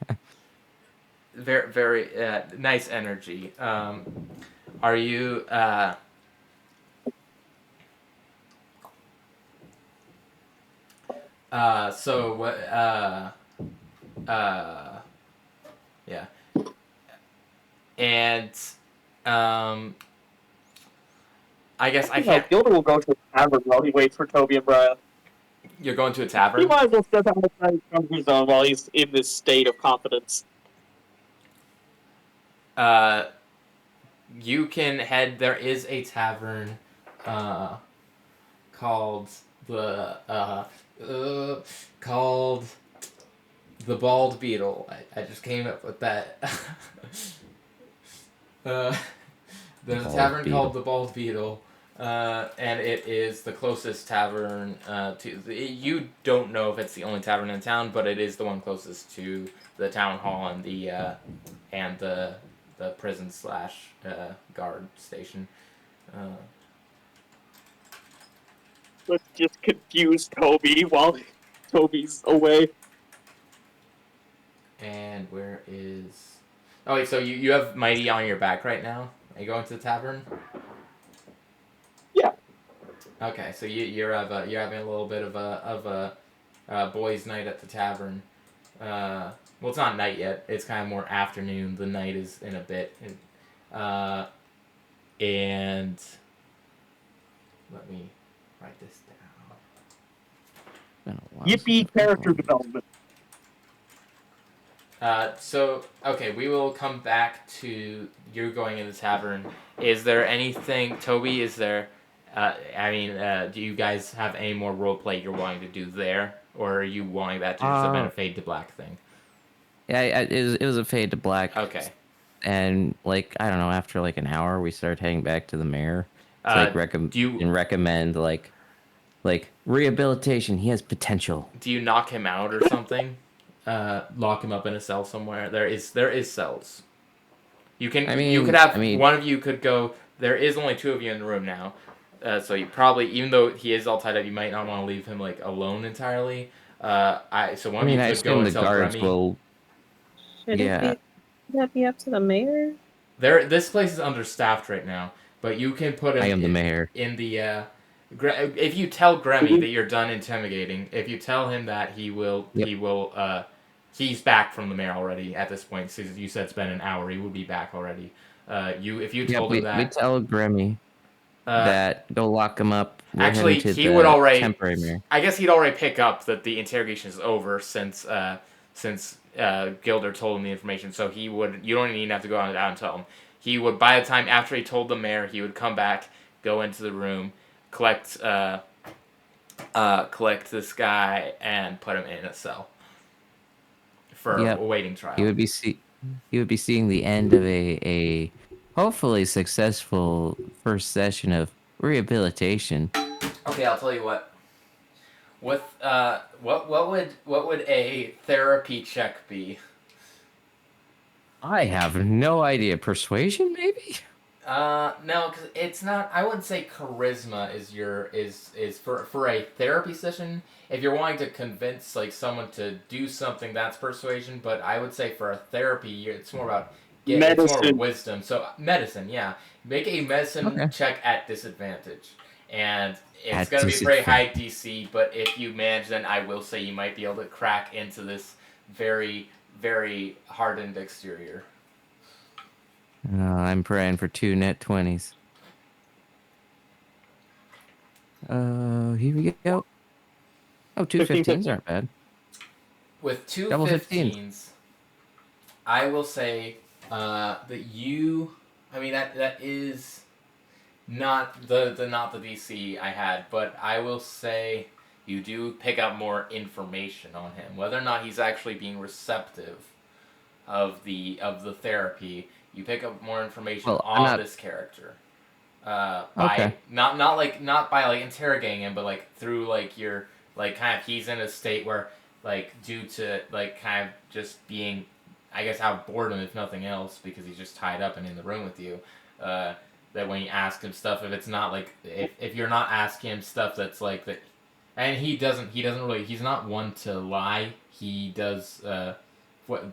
very nice energy. Are you? So what? Yeah. And I guess I can't. Gilder will go to the tavern while he waits for Toby and Brian. You're going to a He tavern? might as well step outside his comfort zone while he's in this state of confidence. You can head. There is a tavern, called called the Bald Beetle. I just came up with that. There's a tavern called the Bald Beetle, and it is the closest tavern to. You don't know if it's the only tavern in town, but it is the one closest to the town hall and the prison / guard station. Let's just confuse Toby while Toby's away. And where is? Oh wait, so you have Mighty on your back right now? Are you going to the tavern? Yeah. Okay, so you're having a little bit of a boys' night at the tavern. Well, it's not night yet. It's kind of more afternoon. The night is in a bit. And let me write this down. Yippee character development. Okay, we will come back to you going in the tavern. Is there anything, Toby, is there, do you guys have any more roleplay you're wanting to do there? Or are you wanting that to just have been a fade to black thing? Yeah, it was a fade to black. Okay. And, like, I don't know, after, like, an hour, we started heading back to the mayor. To, recommend, like, rehabilitation. He has potential. Do you knock him out or something? Lock him up in a cell somewhere? There is cells. You can. One of you could go. There is only 2 of you in the room now, so you probably, even though he is all tied up, you might not want to leave him like alone entirely. One of you could go and the tell guards Remy. will. Should that be up to the mayor? This place is understaffed right now, but you can put him. I am the mayor. In the. If you tell Gremmy that you're done intimidating, if you tell him that he will. He's back from the mayor already at this point. So you said it's been an hour. He would be back already. If you told him that, we tell Grammy that go lock him up. Actually, he would already. Temporary mayor. I guess he'd already pick up that the interrogation is over since Gilder told him the information. So he would. You don't even have to go out and tell him. He would, by the time after he told the mayor, he would come back, go into the room, collect collect this guy and put him in a cell for Yep. awaiting trial. He would be seeing the end of a hopefully successful first session of rehabilitation. Okay, I'll tell you what. What would a therapy check be? I have no idea. Persuasion, maybe? No, because it's not. I wouldn't say charisma is for a therapy session. If you're wanting to convince like someone to do something, that's persuasion. But I would say for a therapy, it's more about it's more Medicine. wisdom. So medicine, yeah, make a medicine Okay. check at disadvantage, and it's At gonna be very high DC. But if you manage, then I will say you might be able to crack into this very very hardened exterior. I'm praying for 2 net 20s. Here we go. Oh, 2 15s aren't bad. With two Double 15s, I will say that you. I mean that is not the not the DC I had, but I will say you do pick up more information on him, whether or not he's actually being receptive of the therapy. You pick up more information on this character. By Okay. not by like interrogating him, but like through like your like kind of he's in a state where like due to like kind of just being I guess out of boredom if nothing else because he's just tied up and in the room with you. That when you ask him stuff, if it's not like if you're not asking him stuff that's like that, and he doesn't really he's not one to lie. He does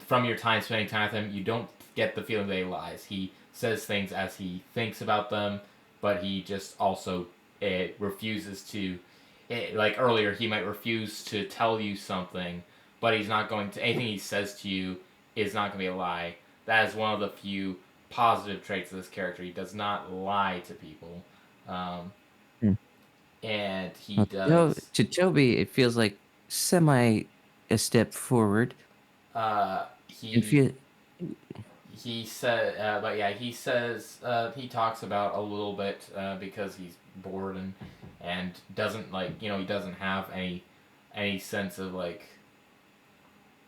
from your time spending time with him, you don't get the feeling that he lies. He says things as he thinks about them, but he just also refuses to. Like earlier, he might refuse to tell you something, but he's not going to. Anything he says to you is not going to be a lie. That is one of the few positive traits of this character. He does not lie to people, and he does. To Toby, it feels like semi a step forward. He said, but yeah, he says he talks about a little bit because he's bored and doesn't like he doesn't have any sense of like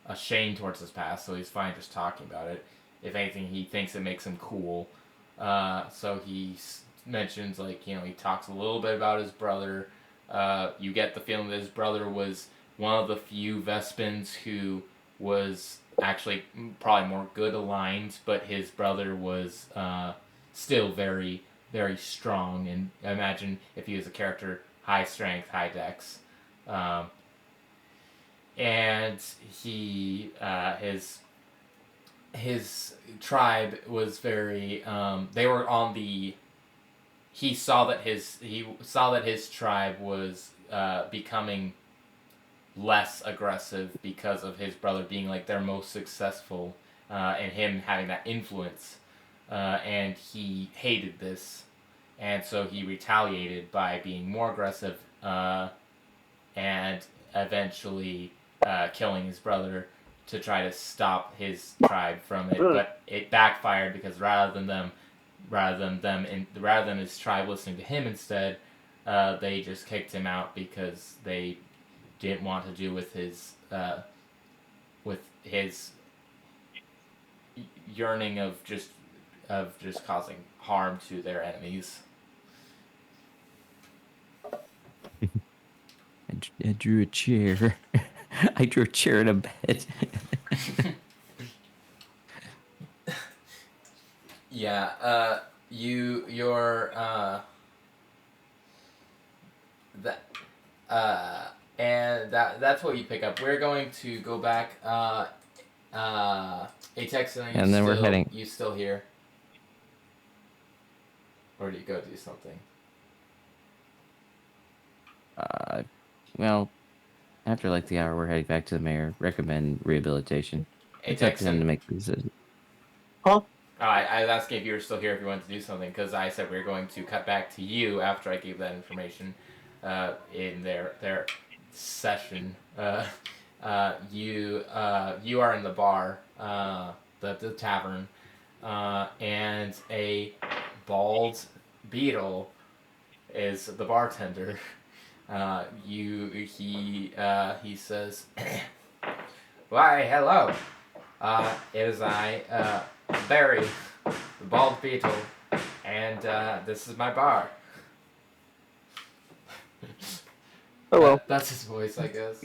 a shame towards his past, so he's fine just talking about it. If anything, he thinks it makes him cool. So he mentions like he talks a little bit about his brother. You get the feeling that his brother was one of the few Vespins who was actually probably more good aligned, but his brother was still very, very strong. And I imagine if he was a character, high strength, high dex. And he, his tribe was very, they were on the, he saw that his tribe was becoming less aggressive because of his brother being like their most successful and him having that influence and he hated this and so he retaliated by being more aggressive and eventually killing his brother to try to stop his tribe from it, but it backfired because rather than his tribe listening to him instead, they just kicked him out because they didn't want to do with his yearning of just causing harm to their enemies. I drew a chair. I drew a chair in a bed. Yeah, and that's what you pick up. We're going to go back. Atex, And then we're heading. You still here? Or do you go do something? Well, after like the hour, we're heading back to the mayor. Recommend rehabilitation. It's up to Atex, him to make the decision. Huh? I was asking if you were still here, if you wanted to do something, because I said we were going to cut back to you after I gave that information in their session. You are in the bar, the tavern, and a bald beetle is the bartender. He says, "Why, hello. It is I, Barry, the bald beetle, and this is my bar." Hello. That's his voice, I guess.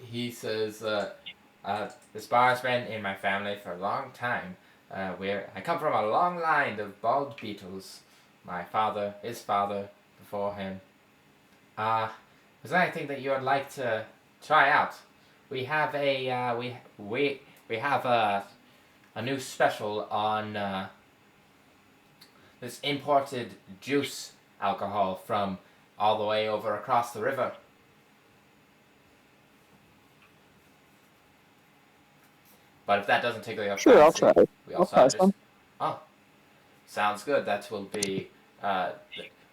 He says, "This bar has been in my family for a long time. I come from a long line of bald beetles. My father, his father, before him. Is there anything that you would like to try out? We have we have a new special on this imported juice alcohol from all the way over across the river." But if that doesn't tickle your Sure, I'll fancy, try it. we I'll also try have this. some. Oh, sounds good. That will be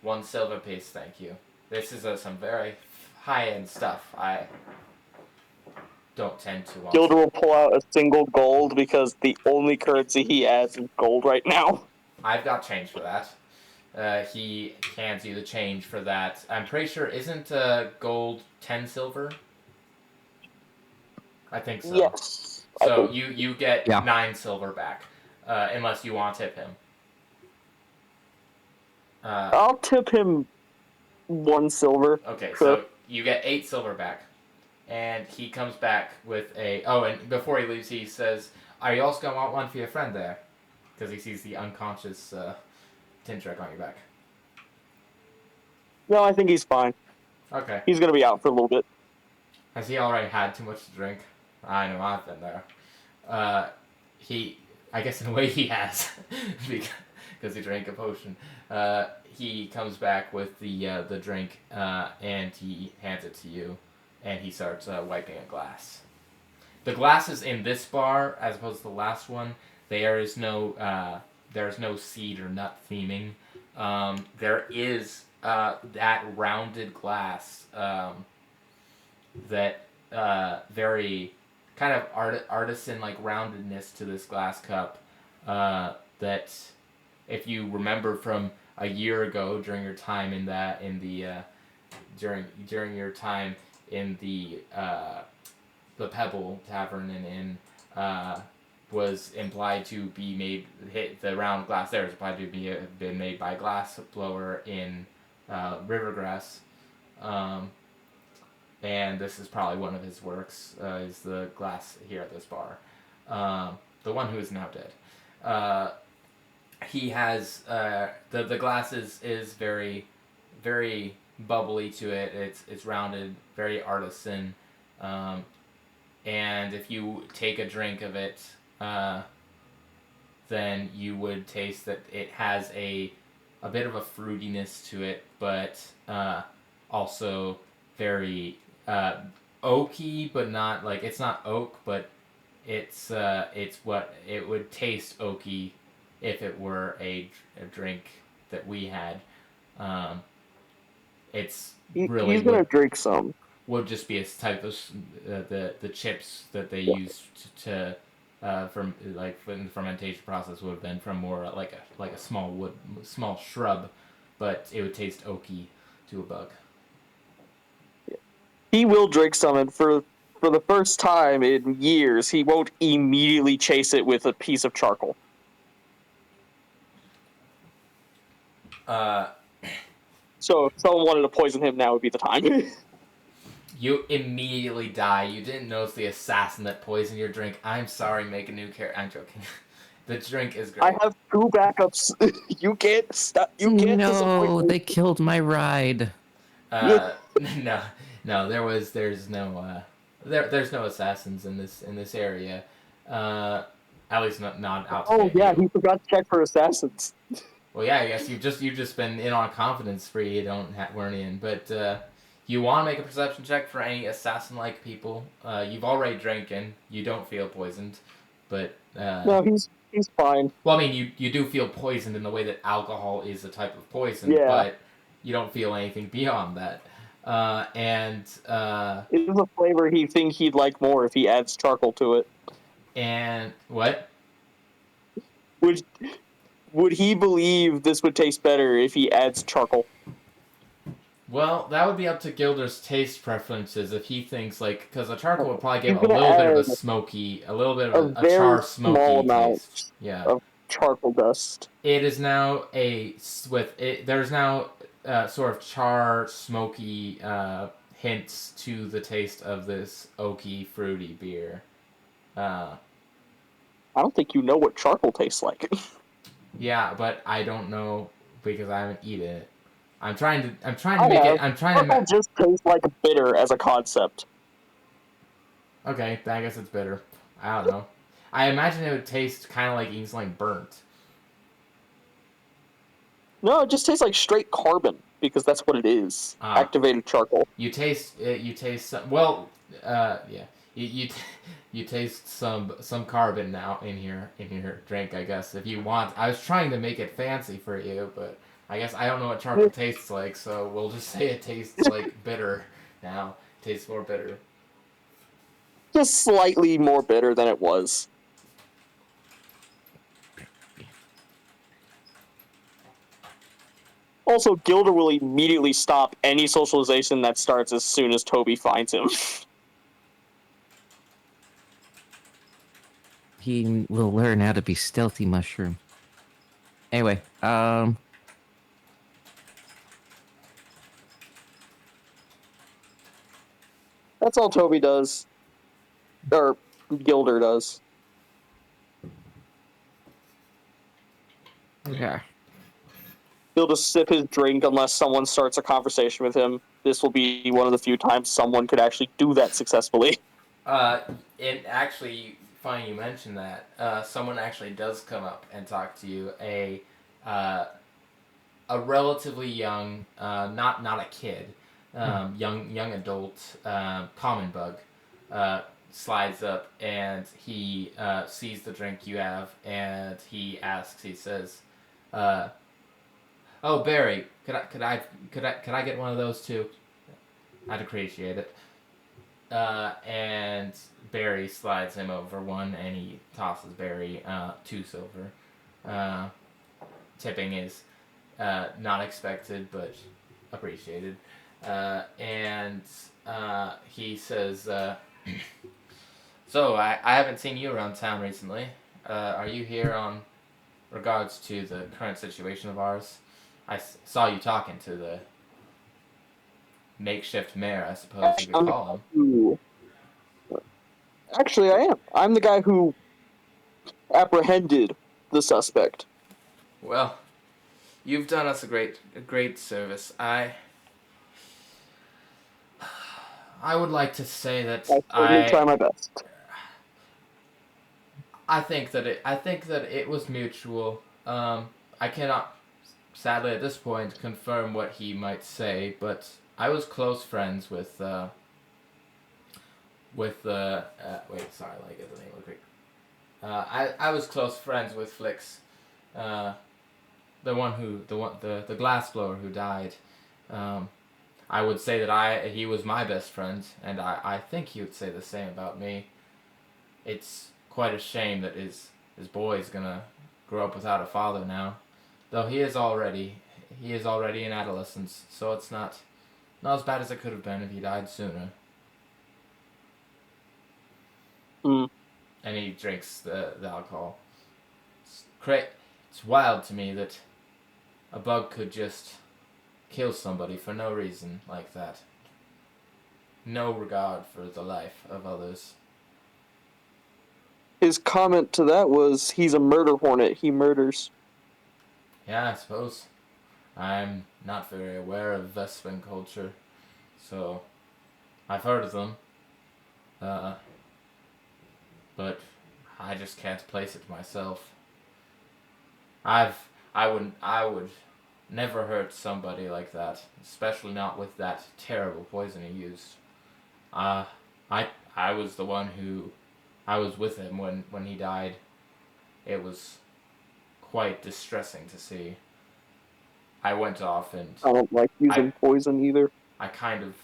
1 silver piece, thank you. This is some very high-end stuff. I don't tend to want. Gilder will pull out a single gold because the only currency he has is gold right now. I've got change for that. He hands you the change for that. I'm pretty sure, isn't gold 10 silver? I think so. Yes. So you get Yeah. 9 silver back, unless you want to tip him. I'll tip him 1 silver. Okay, Sure. so you get 8 silver back. And he comes back with a... Oh, and before he leaves, he says, "Are you also going to want one for your friend there?" Because he sees the unconscious Tintrek on your back. No, I think he's fine. Okay. He's gonna be out for a little bit. Has he already had too much to drink? I know, I've been there. I guess in a way he has, because he drank a potion. He comes back with the drink, and he hands it to you, and he starts wiping a glass. The glasses in this bar, as opposed to the last one, there is no seed or nut theming. There is that rounded glass that very kind of artisan like roundedness to this glass cup that if you remember from a year ago during your time during your time in the Pebble Tavern and Inn was implied to be made the round glass there is implied to be been made by a glass blower in Rivergrass. And this is probably one of his works, is the glass here at this bar. The one who is now dead. He has, the glass is very, very bubbly to it. It's rounded, very artisan. And if you take a drink of it, then you would taste that it has a bit of a fruitiness to it, but also very oaky, but not like it's not oak, but it's what it would taste oaky if it were a drink that we had. It's really He's gonna drink some. would just be a type of the chips that they use to from like in the fermentation process would have been from more like a small shrub, but it would taste oaky to a bug. He will drink some, and for the first time in years, he won't immediately chase it with a piece of charcoal. So if someone wanted to poison him, now would be the time. You immediately die. You didn't notice the assassin that poisoned your drink. I'm sorry, make a new character. I'm joking. The drink is great. I have 2 backups. You can't stop. You can't No, disappoint me. they killed my ride. No, there's no assassins in this area. At least not out to Oh get yeah, you. he forgot to check for assassins. Well, yeah, I guess you've just been in on a confidence spree. You weren't in, but you want to make a perception check for any assassin-like people. You've already drinking. You don't feel poisoned, but No, he's fine. well, I mean, you do feel poisoned in the way that alcohol is a type of poison, Yeah. but you don't feel anything beyond that. It is a flavor he thinks he'd like more if he adds charcoal to it. And what? Would he believe this would taste better if he adds charcoal? Well, that would be up to Gilder's taste preferences if he thinks because a charcoal would probably give He's a gonna little bit of a add smoky, a little bit of a a very char small smoky amount taste. Yeah. of charcoal dust. It is now there's now sort of char smoky hints to the taste of this oaky fruity beer. Uh, I don't think you know what charcoal tastes like. yeah, but I don't know because I haven't eaten it. I'm trying to I make it. have. I'm trying to. Charcoal just tastes like bitter as a concept. Okay, I guess it's bitter. I don't know. I imagine it would taste kind of like eating something burnt. No, it just tastes like straight carbon because that's what it is. Ah. Activated charcoal. You taste it. You taste some. Well, yeah. You taste some carbon now in your drink. I guess if you want. I was trying to make it fancy for you, but I guess I don't know what charcoal tastes like, so we'll just say it tastes like bitter now. It tastes more bitter. Just slightly more bitter than it was. Also, Gilder will immediately stop any socialization that starts as soon as Toby finds him. He will learn how to be stealthy mushroom. Anyway, That's all Toby does. Or Gilder does. yeah. He'll just sip his drink unless someone starts a conversation with him. This will be one of the few times someone could actually do that successfully. It actually funny you mentioned that. Someone actually does come up and talk to you. A relatively young, not a kid, young adult, common bug, slides up and he sees the drink you have and he asks. He says, "Oh Barry, could I get one of those too? I'd appreciate it." And Barry slides him over one, and he tosses Barry 2 silver. Tipping is not expected, but appreciated. And he says, "So I haven't seen you around town recently. Are you here on regards to the current situation of ours? I saw you talking to the makeshift mayor, I suppose you could call him." Actually, I am. I'm the guy who apprehended the suspect. Well, you've done us a great service. I would like to say that I try my best. I think that it was mutual. I cannot, sadly at this point, confirm what he might say, but I was close friends with wait, sorry, let me get the name real quick. I was close friends with Flix, the glassblower who died. I would say that he was my best friend, and I think he would say the same about me. It's quite a shame that his boy is gonna grow up without a father now, though he is already in adolescence, so it's not as bad as it could have been if he died sooner. And he drinks the alcohol. It's wild to me that a bug could just kill somebody for no reason like that. No regard for the life of others. His comment to that was, he's a murder hornet. He murders. Yeah, I suppose. I'm not very aware of Vespan culture, so I've heard of them. But I just can't place it myself. I would never hurt somebody like that, especially not with that terrible poison he used. I was the one who, I was with him when he died. It was quite distressing to see. I went off and I don't like using poison either. I kind of,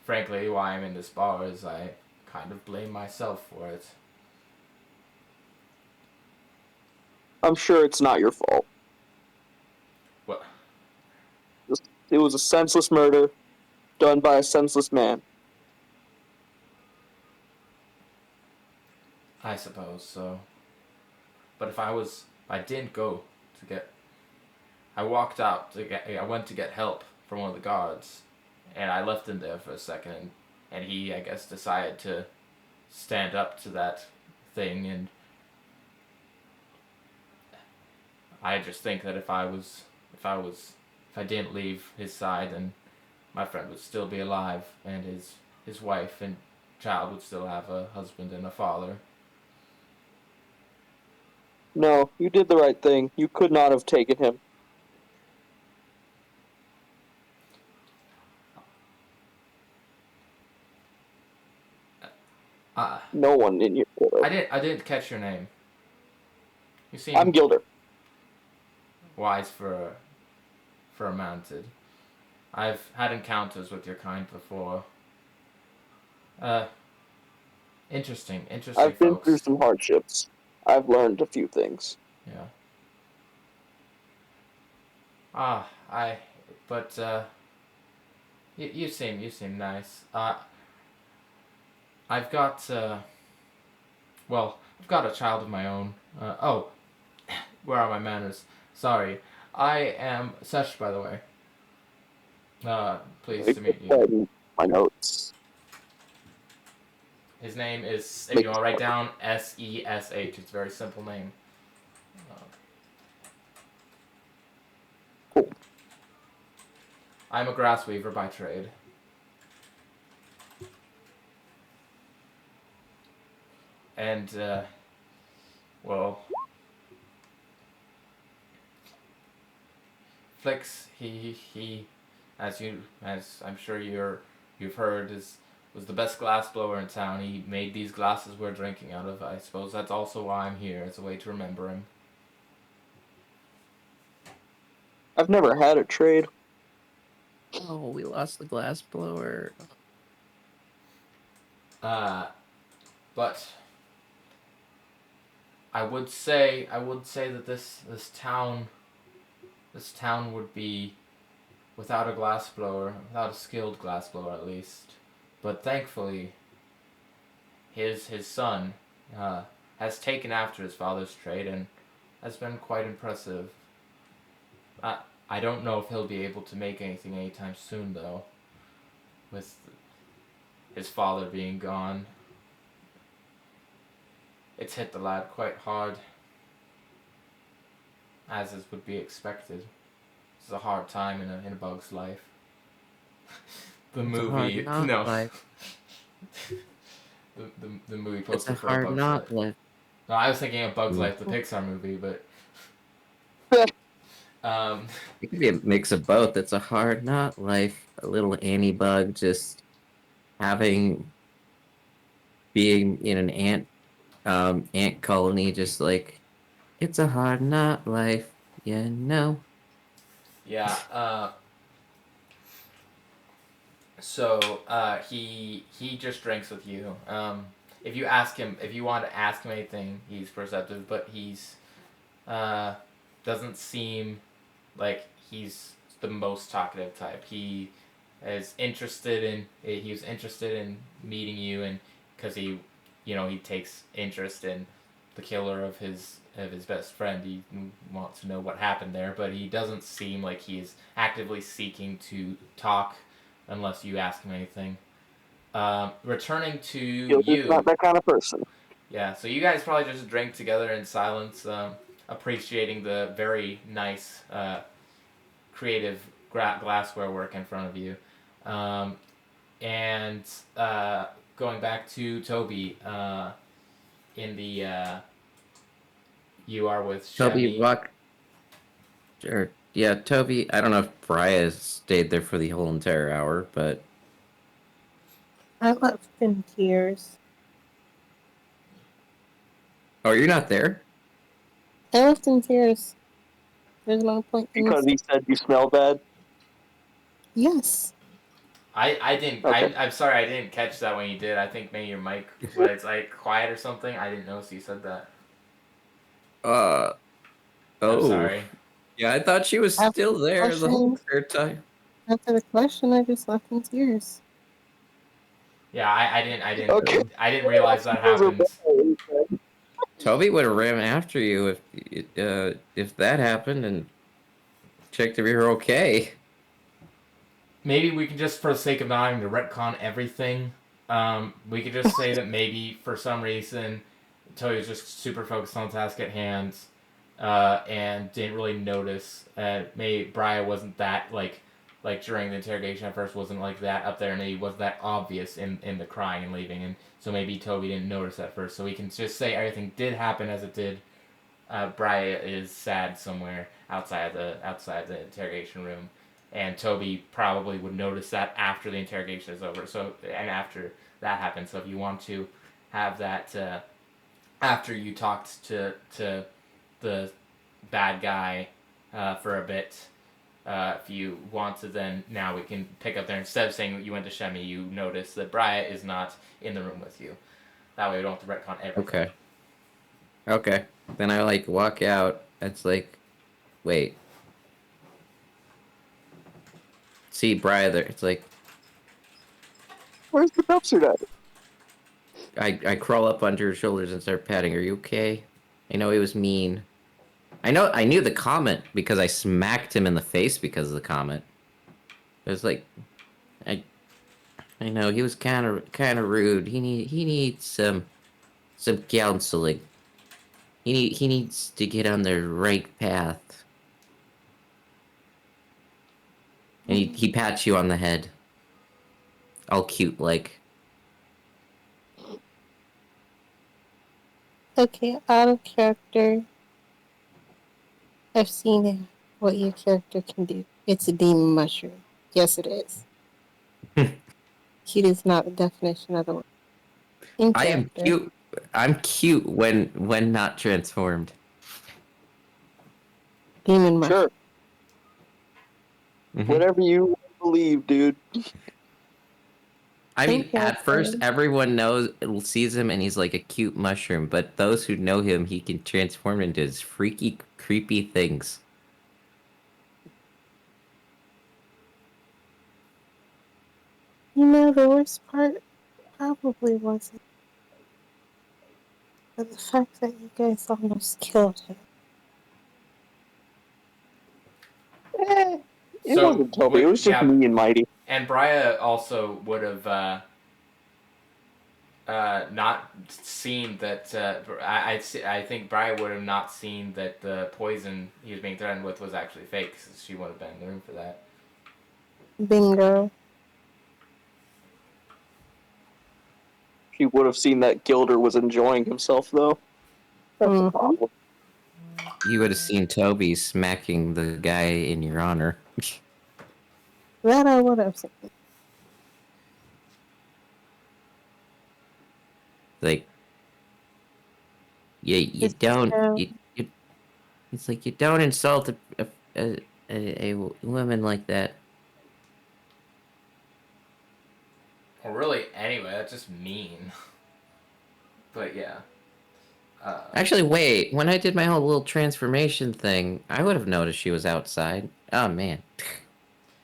frankly, why I'm in this bar is I kind of blame myself for it. I'm sure it's not your fault. What? It was a senseless murder done by a senseless man. I suppose so. But if I didn't go to get, I walked out to get, I went to get help from one of the guards, and I left him there for a second, and he, I guess, decided to stand up to that thing, and I just think that if I didn't leave his side, then my friend would still be alive, and his wife and child would still have a husband and a father. No, you did the right thing. You could not have taken him. No one in here could have. I didn't catch your name. You seem I'm Gilder. wise for a mounted. I've had encounters with your kind before. Interesting I've been folks. through some hardships. I've learned a few things. Yeah. But you seem nice. I've got I've got a child of my own. Oh, where are my manners? Sorry. I am Sesh, by the way. Pleased to meet you. My notes. His name is, if you want to write down, S-E-S-H. It's a very simple name. Cool. I'm a grass weaver by trade. And, Flix, he, as I'm sure you've heard, was the best glass blower in town. He made these glasses we're drinking out of. I suppose that's also why I'm here, as a way to remember him. I've never had a trade. Oh, we lost the glass blower. But I would say that this town would be without a glassblower, without a skilled glassblower at least. But thankfully, his son has taken after his father's trade and has been quite impressive. I don't know if he'll be able to make anything anytime soon, though, with his father being gone. It's hit the lad quite hard, as is would be expected. It's a hard time in a bug's life. The movie, no. Life. the movie It's poster a for hard Bug's knock Life. life. No, I was thinking of Bug's Life, the Pixar movie, but It could be a mix of both. It's a hard knot life. A little Annie bug just being in an ant colony, just like it's a hard knot life. Yeah, no. yeah. So he just drinks with you. If you want to ask him anything, he's perceptive, but he's doesn't seem like he's the most talkative type. He was interested in meeting you, and because he takes interest in the killer of his best friend. He wants to know what happened there, but he doesn't seem like he's actively seeking to talk unless you ask him anything. Returning to Gilder's you. not that kind of person. Yeah, so you guys probably just drink together in silence, appreciating the very nice, creative glassware work in front of you. And going back to Toby, in the you are with Toby Shemi. Sure. Yeah, Toby. I don't know if Briya stayed there for the whole entire hour, but I left in tears. oh, you're not there. I left in tears. There's no point in Because he said you smell bad. Yes. I didn't. Okay. I'm sorry, I didn't catch that when you did. I think maybe your mic was like quiet or something. I didn't notice you said that. Oh. I'm sorry. Yeah, I thought she was still there the whole entire time. After the question, I just left in tears. Yeah, Okay. I didn't realize that happened. Toby would have ran after you if that happened and checked if you were okay. Maybe we can just, for the sake of not having to retcon everything, we could just say that maybe for some reason Toby was just super focused on the task at hand, and didn't really notice. Maybe Brian wasn't that like during the interrogation at first wasn't like that up there, and he wasn't that obvious in the crying and leaving, and so maybe Toby didn't notice at first. So we can just say everything did happen as it did. Brian is sad somewhere outside the interrogation room, and Toby probably would notice that after the interrogation is over. So and after that happens. So if you want to have that after you talked to the bad guy for a bit. If you want to, then now we can pick up there. Instead of saying you went to Shemi, you notice that Brian is not in the room with you. That way we don't have to retcon everything. Okay. Okay. Then I like walk out. It's like, wait. See Brian there. It's like Where's the dumpster at? I crawl up under his shoulders and start patting. Are you okay? I know he was mean. I knew the comment because I smacked him in the face because of the comment. It was like, I know he was kind of rude. He needs some counseling. He needs to get on the right path. And he pats you on the head. All cute like. Okay, out of character. I've seen it, what your character can do. It's a demon mushroom. Yes, it is. Cute is not the definition of the word. In I am character. cute. I'm cute when not transformed. Demon mushroom. Sure. Mhm. Whatever you believe, dude. I mean, Okay, at first, fine. everyone sees him, and he's like a cute mushroom. But those who know him, he can transform into his freaky, creepy things. You know, the worst part probably wasn't the fact that you guys almost killed him. It wasn't Toby. It was just yeah, me and Mighty. and Brian also would have not seen that. I think Brian would have not seen that the poison he was being threatened with was actually fake. Cause she would have been in the room for that. Bingo. She would have seen that Gilder was enjoying himself, though. That's the problem. You would have seen Toby smacking the guy in your honor. That I would have seen. Like, you It's, don't. It's like you don't insult a woman like that. Or really, anyway, that's just mean. But yeah. Actually, wait. When I did my whole little transformation thing, I would have noticed she was outside. Oh man.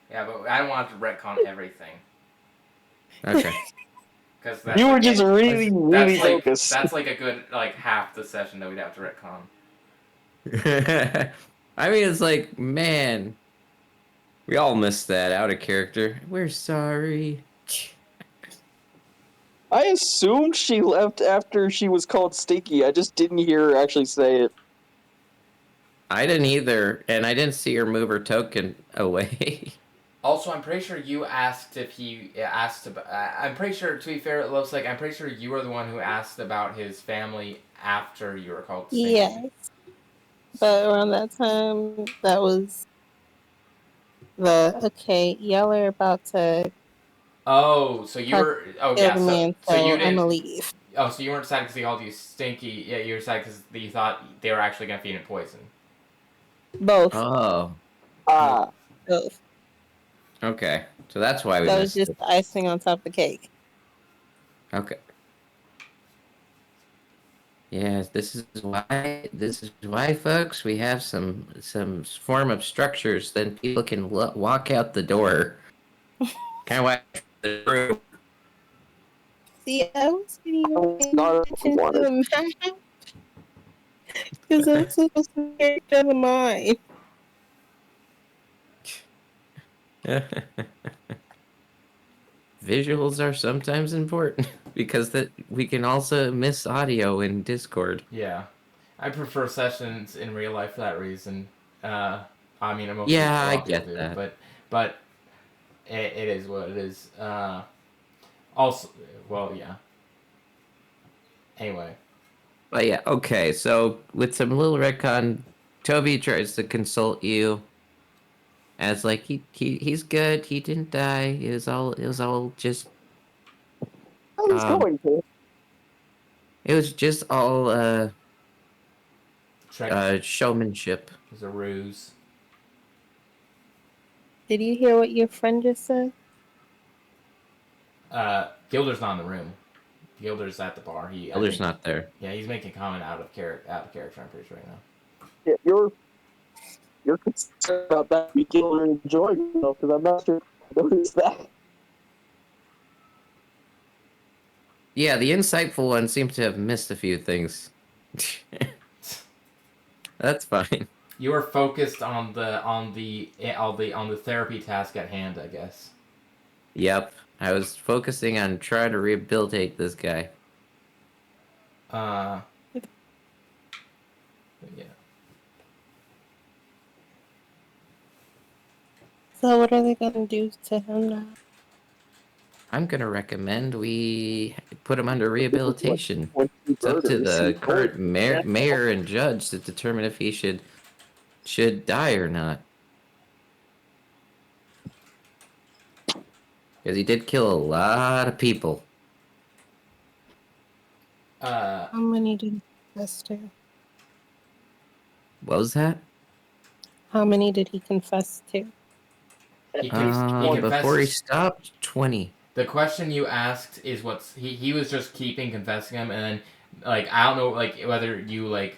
Yeah, but I don't want to retcon everything. Okay. Because You were just really focused. That's like a good half the session that we'd have to retcon. I mean, it's like, man, we all missed that out of character. We're sorry. I assumed she left after she was called Stinky. I just didn't hear her actually say it. I didn't either, and I didn't see her move her token away. Also, I'm pretty sure you asked if he asked about. I'm pretty sure, to be fair, it looks like I'm pretty sure you were the one who asked about his family after you were called Stinky. yes. But around that time, that was y'all are about to Oh, so you were. Oh, kill yeah. the So man, so you I'm didn't. gonna leave. Oh, so you weren't sad because he called you Stinky. Yeah, you were sad because you thought they were actually gonna feed him poison. Both. Oh, Both. okay. So that's why we That was missed just the icing on top of the cake. it. Okay. Yeah, this is why, folks, we have some form of structures, then people can walk out the door. Kind of why the room. See, I wasn't even paying Not attention to wanted. the map because I'm supposed to character of mine. Visuals are sometimes important because that we can also miss audio in Discord. Yeah, I prefer sessions in real life for that reason. I mean, most people, Yeah, a I lot of people get do, that. but it is what it is. Also, well, yeah. Anyway, But yeah, okay. So with some little retcon, Toby tries to consult you as like he's good. He didn't die. It was all just I was um going to. it was just all Trek showmanship. is a ruse. Did you hear what your friend just said? Gilder's not in the room. Gilder's at the bar. I Elder's think, not there. yeah, he's making a comment out of character. I'm pretty sure right now. Yeah, you're concerned about that. You kill or enjoy yourself because I'm not sure I noticed that. Yeah, the insightful one seems to have missed a few things. That's fine. You are focused on the therapy task at hand, I guess. Yep. I was focusing on trying to rehabilitate this guy. Uh, yeah. So what are they gonna do to him now? I'm gonna recommend we put him under rehabilitation. 20 It's up to murders. the He current told mayor and judge to determine if he should die or not. Because he did kill a lot of people. Uh, How many did he confess to? What was that? How many did he confess to? he confessed. Before he stopped, 20. The question you asked is what's he was just keeping confessing him, and then like I don't know like whether you like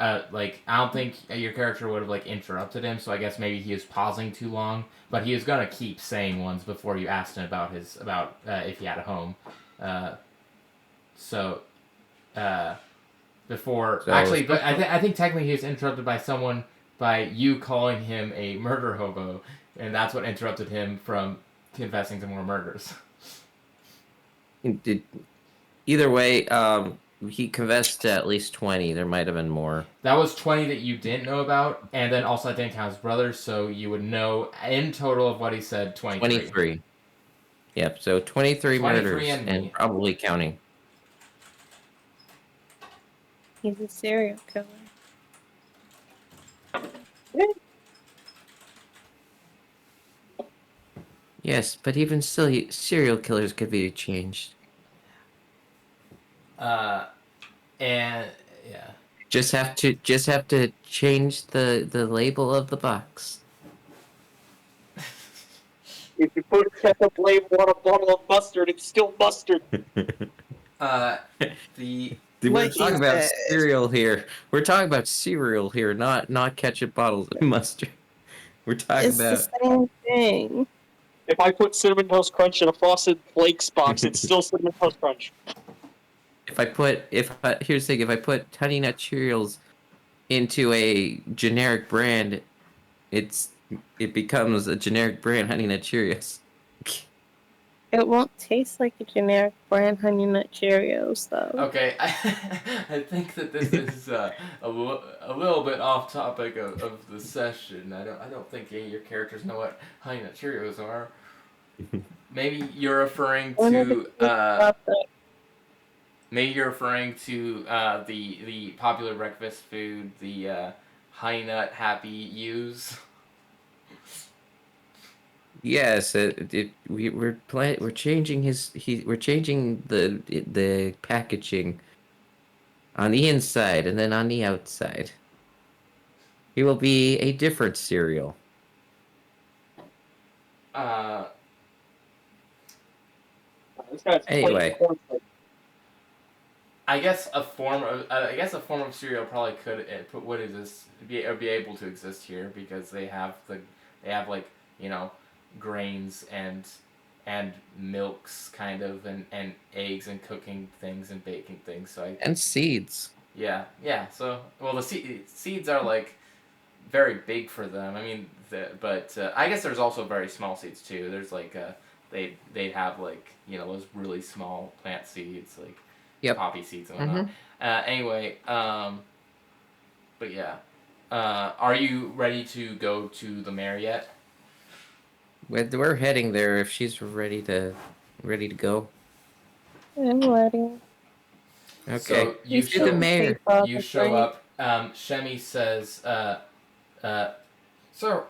I don't think your character would have like interrupted him, so I guess maybe he was pausing too long, but he was gonna keep saying ones before you asked him about if he had a home, uh, so before So, actually, but I think technically he was interrupted by you calling him a murder hobo, and that's what interrupted him from confessing to more murders. Either way, he confessed to at least 20. There might have been more. That was 20 that you didn't know about, and then also I didn't count his brothers, so you would know in total of what he said 23. 23. Yep, so 23 murders and probably counting. He's a serial killer. Yes, but even still, serial killers could be changed. And yeah. Just have to change the label of the box. If you put a ketchup label on a bottle of mustard, it's still mustard. We're talking about cereal here. We're talking about cereal here, not ketchup bottles of mustard. We're talking It's about the same thing. If I put Cinnamon Toast Crunch in a Frosted Flakes box, it's still Cinnamon Toast Crunch. here's the thing, if I put Honey Nut Cheerios into a generic brand, it becomes a generic brand Honey Nut Cheerios. It won't taste like a generic brand Honey Nut Cheerios, though. Okay, I think that this is a little bit off topic of the session. I don't think any of your characters know what Honey Nut Cheerios are. Maybe you're referring to the popular breakfast food, the Honey Nut Happy U's. Yes, we're changing we're changing the packaging on the inside and then on the outside. He will be a different cereal. This guy's Anyway. I guess a form of cereal probably could would exist be able to exist here because they have like you know grains and milks kind of and eggs and cooking things and baking things. So And seeds. yeah. So well the seeds are like very big for them. I mean, but I guess there's also very small seeds too. There's like they have like those really small plant seeds like Yep. poppy seeds and whatnot. Anyway, but yeah, are you ready to go to the mayor yet? We're heading there if she's ready to go. I'm ready. Okay. So you He's To the still mayor. you show up. Shemi says, "So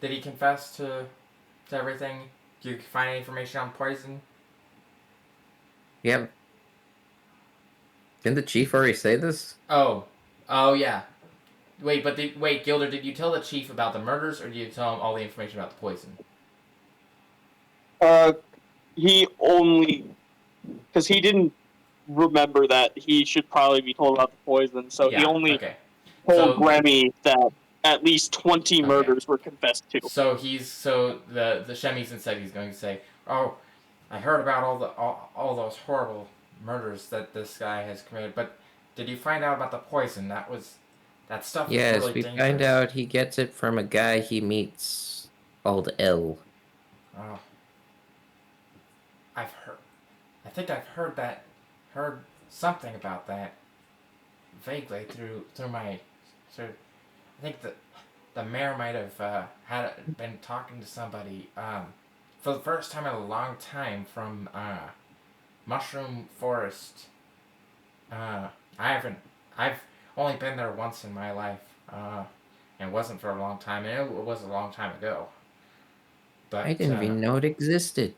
did he confess to everything? Did you find any information on poison?" Yep. Didn't the chief already say this? Oh, yeah. Wait, Gilder, did you tell the chief about the murders, or did you tell him all the information about the poison? He only because he didn't remember that he should probably be told about the poison, so he Yeah. only Okay. told So Remy that at least 20 okay. murders were confessed to. So the Shemis instead he's going to say, "Oh, I heard about all those horrible murders that this guy has committed, but did you find out about the poison? That stuff was Yes, really we dangerous." find out he gets it from a guy he meets called L. Oh, I've heard. I think I've heard something about that vaguely through my. Through, I think the mayor might have been talking to somebody for the first time in a long time from Mushroom Forest. I haven't. I've only been there once in my life, and it wasn't for a long time, and it was a long time ago. But I didn't even know it existed.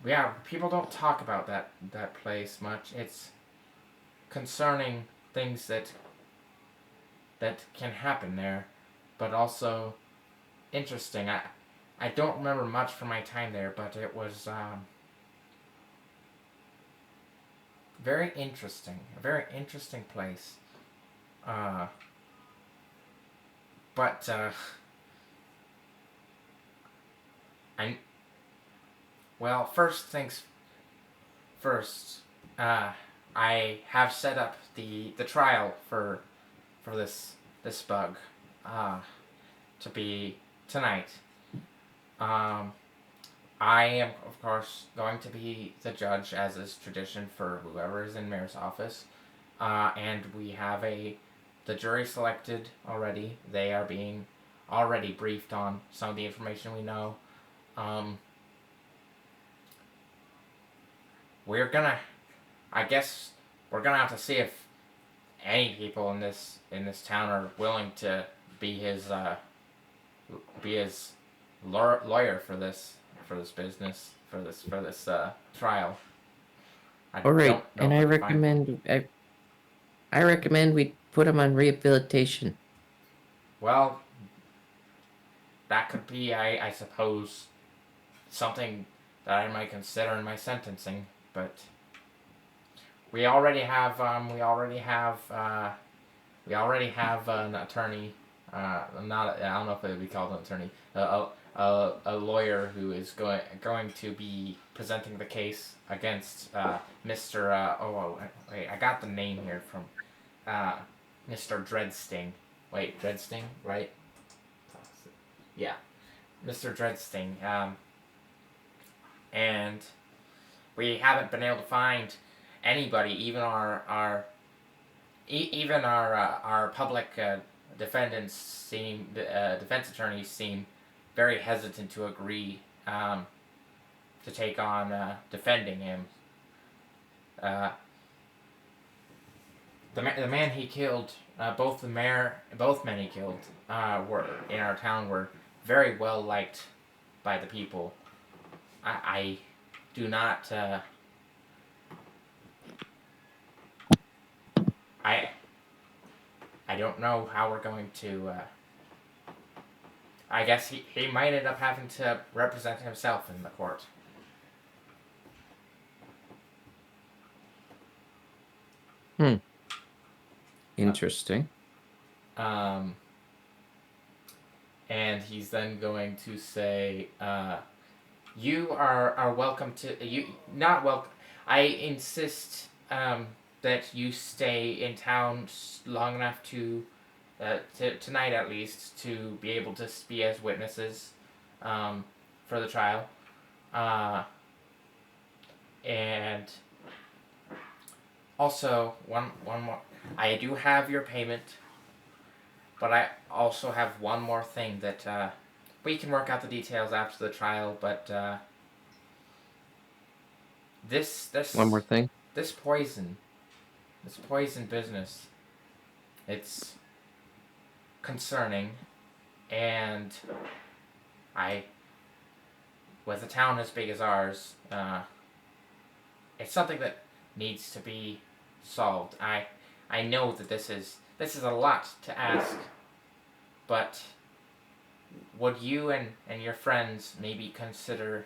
yeah, people don't talk about that place much. It's concerning things that can happen there, but also interesting. I don't remember much from my time there, but it was very interesting. A very interesting place. But I well, first things first. I have set up the trial for this bug to be tonight. I am, of course, going to be the judge, as is tradition for whoever is in mayor's office. And we have the jury selected already. They are being already briefed on some of the information we know. We're gonna, I guess, we're gonna have to see if any people in this town are willing to be his lawyer for this business for this trial. All right, don't know and if I we can find one. recommend I recommend we put him on rehabilitation. Well, that could be, I suppose, something that I might consider in my sentencing, but we already have an attorney. Not I don't know if it would be called an attorney. A lawyer who is going to be presenting the case against Mr. Wait, I got the name here from Mr. Dreadsting. Wait, Dreadsting, right? Yeah, Mr. Dreadsting. And we haven't been able to find anybody, even our public defense attorneys seem very hesitant to agree to take on defending him. The man he killed, both men he killed, were in our town were very well liked by the people. I do not. I don't know how we're going to. I guess he might end up having to represent himself in the court. Interesting. And he's then going to say, "You are welcome to you. Not welcome. I insist that you stay in town long enough tonight at least to be able to be as witnesses for the trial. And also one more. I do have your payment, but I also have one more thing that we can work out the details after the trial. But this One more thing. this poison business, it's concerning, and with a town as big as ours, it's something that needs to be solved. I know that this is a lot to ask, but would you and your friends maybe consider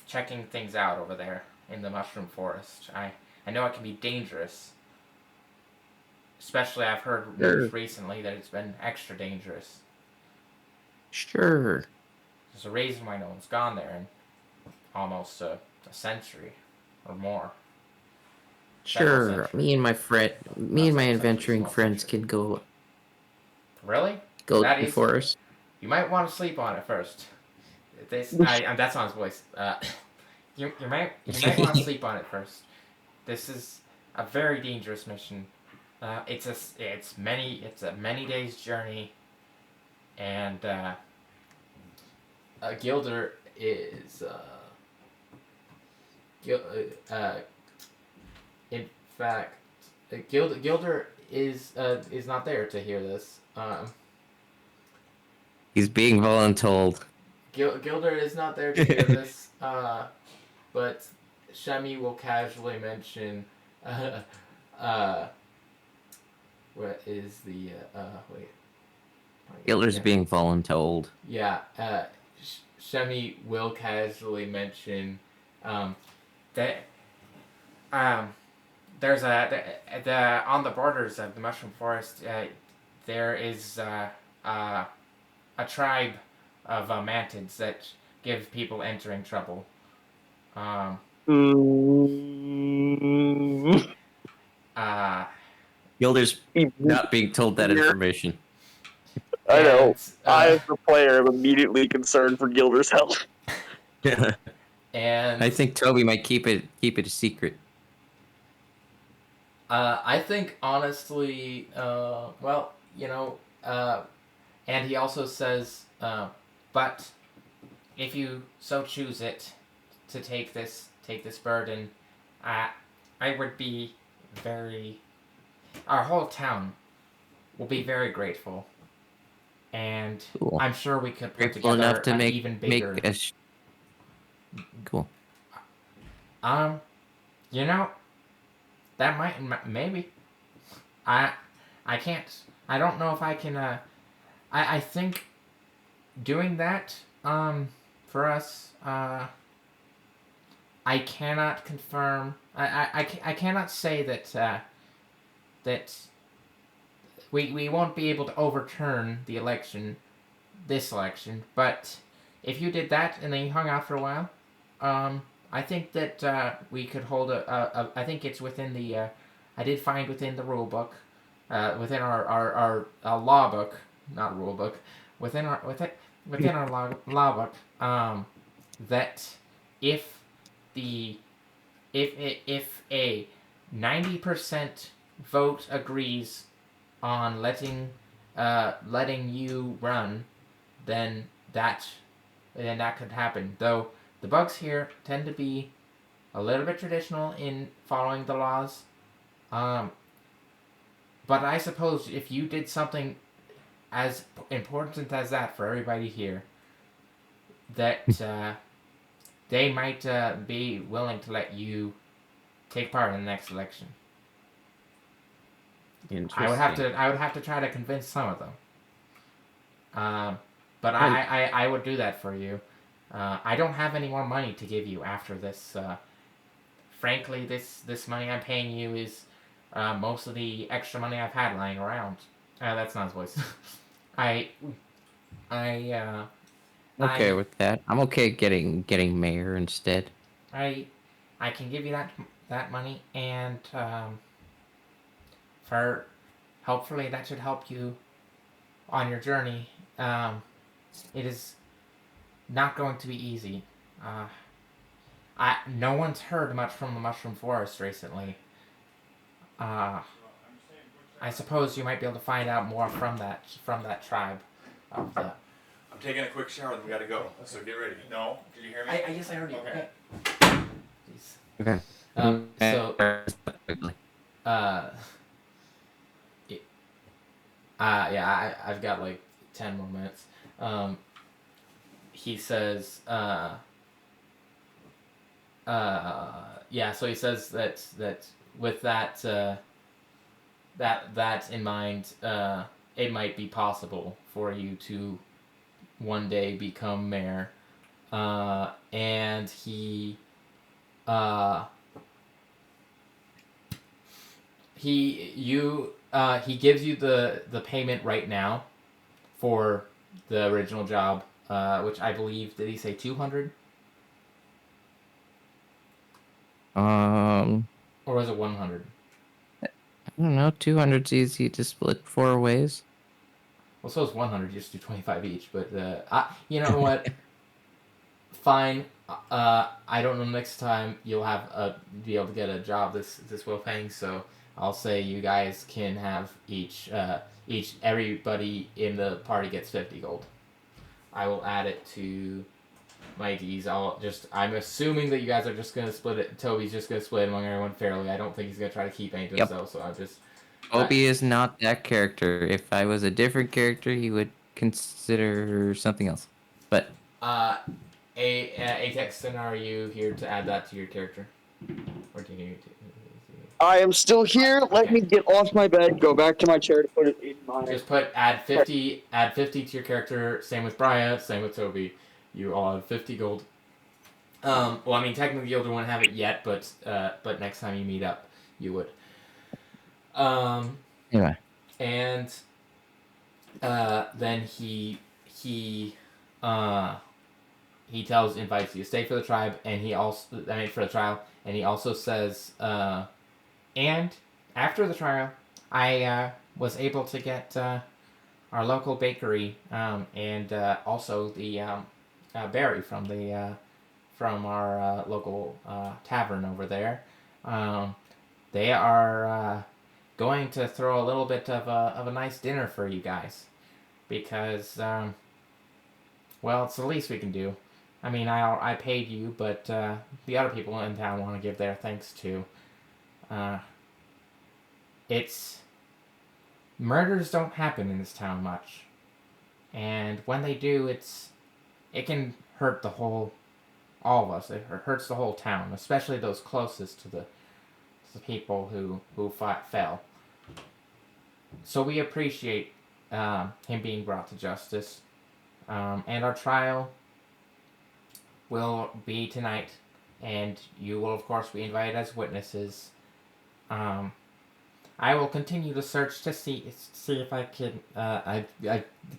checking things out over there in the mushroom forest? I know it can be dangerous. Especially I've heard news recently that it's been extra dangerous. Sure. There's a reason why no one's gone there in almost a century or more. Sure. Me and my adventuring friends can go Really? to That the easy? forest. You might want to sleep on it first. That's on his voice. You might want to sleep on it first. This is a very dangerous mission. It's a many days journey, and Gilder is in fact Gilder is not there to hear this. He's being voluntold. Gilder is not there to hear this. But Shemi will casually mention. What is the wait? Gilder's being voluntold. Yeah, Shemi will casually mention that there's the on the borders of the mushroom forest there is a tribe of mantids that give people entering trouble. Gilder's not being told that information. I know. And, I, as the player, am immediately concerned for Gilder's health. and I think Toby might keep it a secret. I think honestly, well, and he also says, but if you so choose it to take this burden, I would be our whole town will be very grateful, and Cool. I'm sure we could put Grateful together enough to an make even bigger. Cool. That might maybe. I can't. I don't know if I can. I think doing that for us I cannot confirm. I cannot say that that we won't be able to overturn the election, this election. But if you did that and then you hung out for a while, I think that we could hold I think it's within the. I did find within the rule book, within our law book, not rule book, within our law book, that if a 90% vote agrees on letting you run, then that could happen. Though the bugs here tend to be a little bit traditional in following the laws, but I suppose if you did something as important as that for everybody here, that they might be willing to let you take part in the next election. Interesting. I would have to try to convince some of them. But I would do that for you. I don't have any more money to give you after this. Frankly, this money I'm paying you is most of the extra money I've had lying around. That's not his voice. I, I, Okay I, with that. I'm okay getting mayor instead. I, I can give you that money, and for hopefully that should help you on your journey. It is not going to be easy. No one's heard much from the Mushroom Forest recently. I suppose you might be able to find out more from that tribe of the. I'm taking a quick shower, then we gotta go. So get ready. No? Did you hear me? Yes, I heard you. Okay. Jeez. Okay. So, yeah, I've got like 10 more minutes. He says, yeah. So he says that with that that in mind, it might be possible for you to one day become mayor, and he gives you the payment right now for the original job, which I believe, did he say 200 I or was it 100? don't know. 200's easy to split 4 ways. Well, so is 100. Just do 25 each. But you know what? Fine. I don't know. Next time you'll be able to get a job this well paying. So I'll say you guys can have each everybody in the party gets 50 gold. I will add it to Mikey's. I'm assuming that you guys are just gonna split it. Toby's just gonna split it among everyone fairly. I don't think he's gonna try to keep any to Yep. himself. So I'll just. Obi is not that character. If I was a different character, he would consider something else. But Atexton, are you here to add that to your character, or do you need to? I am still here. Let Okay. me get off my bed, go back to my chair to put it in my. Just add 50 to your character. Same with Briya. Same with Toby. You all have 50 gold. Well, I mean, technically, the older one have it yet, but next time you meet up, you would. anyway, And then he invites you to stay for the tribe, and for the trial, and he also says, and after the trial, I was able to get our local bakery, and also the berry from our local tavern over there. They are going to throw a little bit of a nice dinner for you guys, because well, it's the least we can do. I mean, I paid you, but the other people in town want to give their thanks too. Murders don't happen in this town much, and when they do, it can hurt all of us. It hurts the whole town, especially those closest to the people who fell. So we appreciate him being brought to justice, and our trial will be tonight, and you will of course be invited as witnesses. I will continue to search to see if I can. I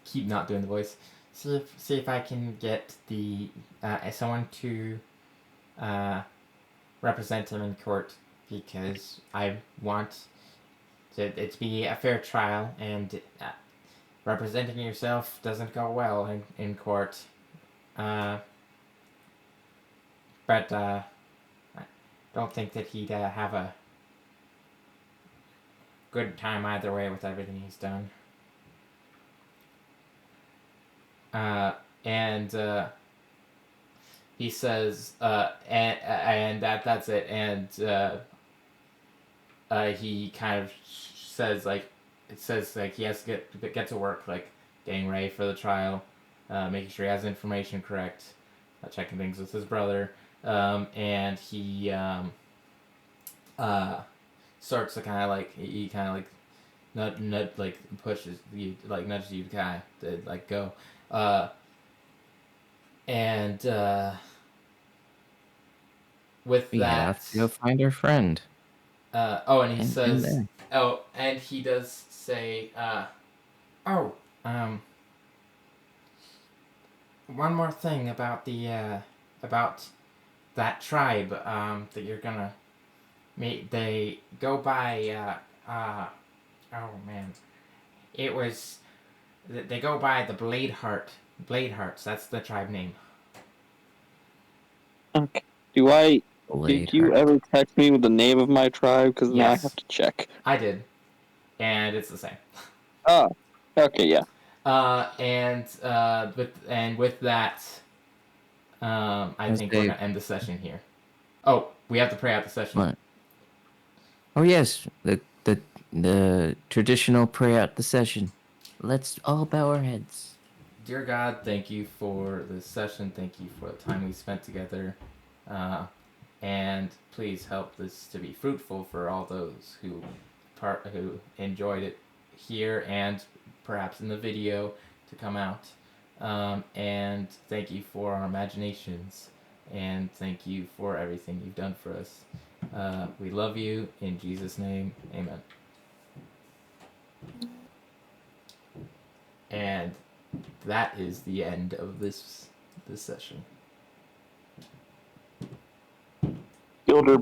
keep not doing the voice. See if I can get someone to represent him in court, because I want it to be a fair trial, and representing yourself doesn't go well in court. But I don't think that he'd have a good time either way with everything he's done. And he says, and that's it. And he kind of says he has to get to work, like getting ready for the trial, making sure he has information correct, checking things with his brother, and he starts to kind of pushes you, like nudges you to kind of like go, and with we that, have to go find our friend. And he And says, there. oh, and he does say, oh, one more thing about about that tribe, that you're gonna meet. They go by, oh man, it was, they go by the Bladehearts, that's the tribe name. Okay. Did Blade you Heart. ever text me with the name of my tribe? Because now I Yes. have to check. I did. And it's the same. Oh, okay, yeah. With that, I think we're Say gonna end the session here. Oh, we have to pray out the session. what? Oh yes, the traditional prayer at the session. Let's all bow our heads. Dear God, thank you for this session. Thank you for the time we spent together. And please help this to be fruitful for all those who enjoyed it here and perhaps in the video to come out. And thank you for our imaginations. And thank you for everything you've done for us. We love you. In Jesus' name, amen. And that is the end of this session. Gilder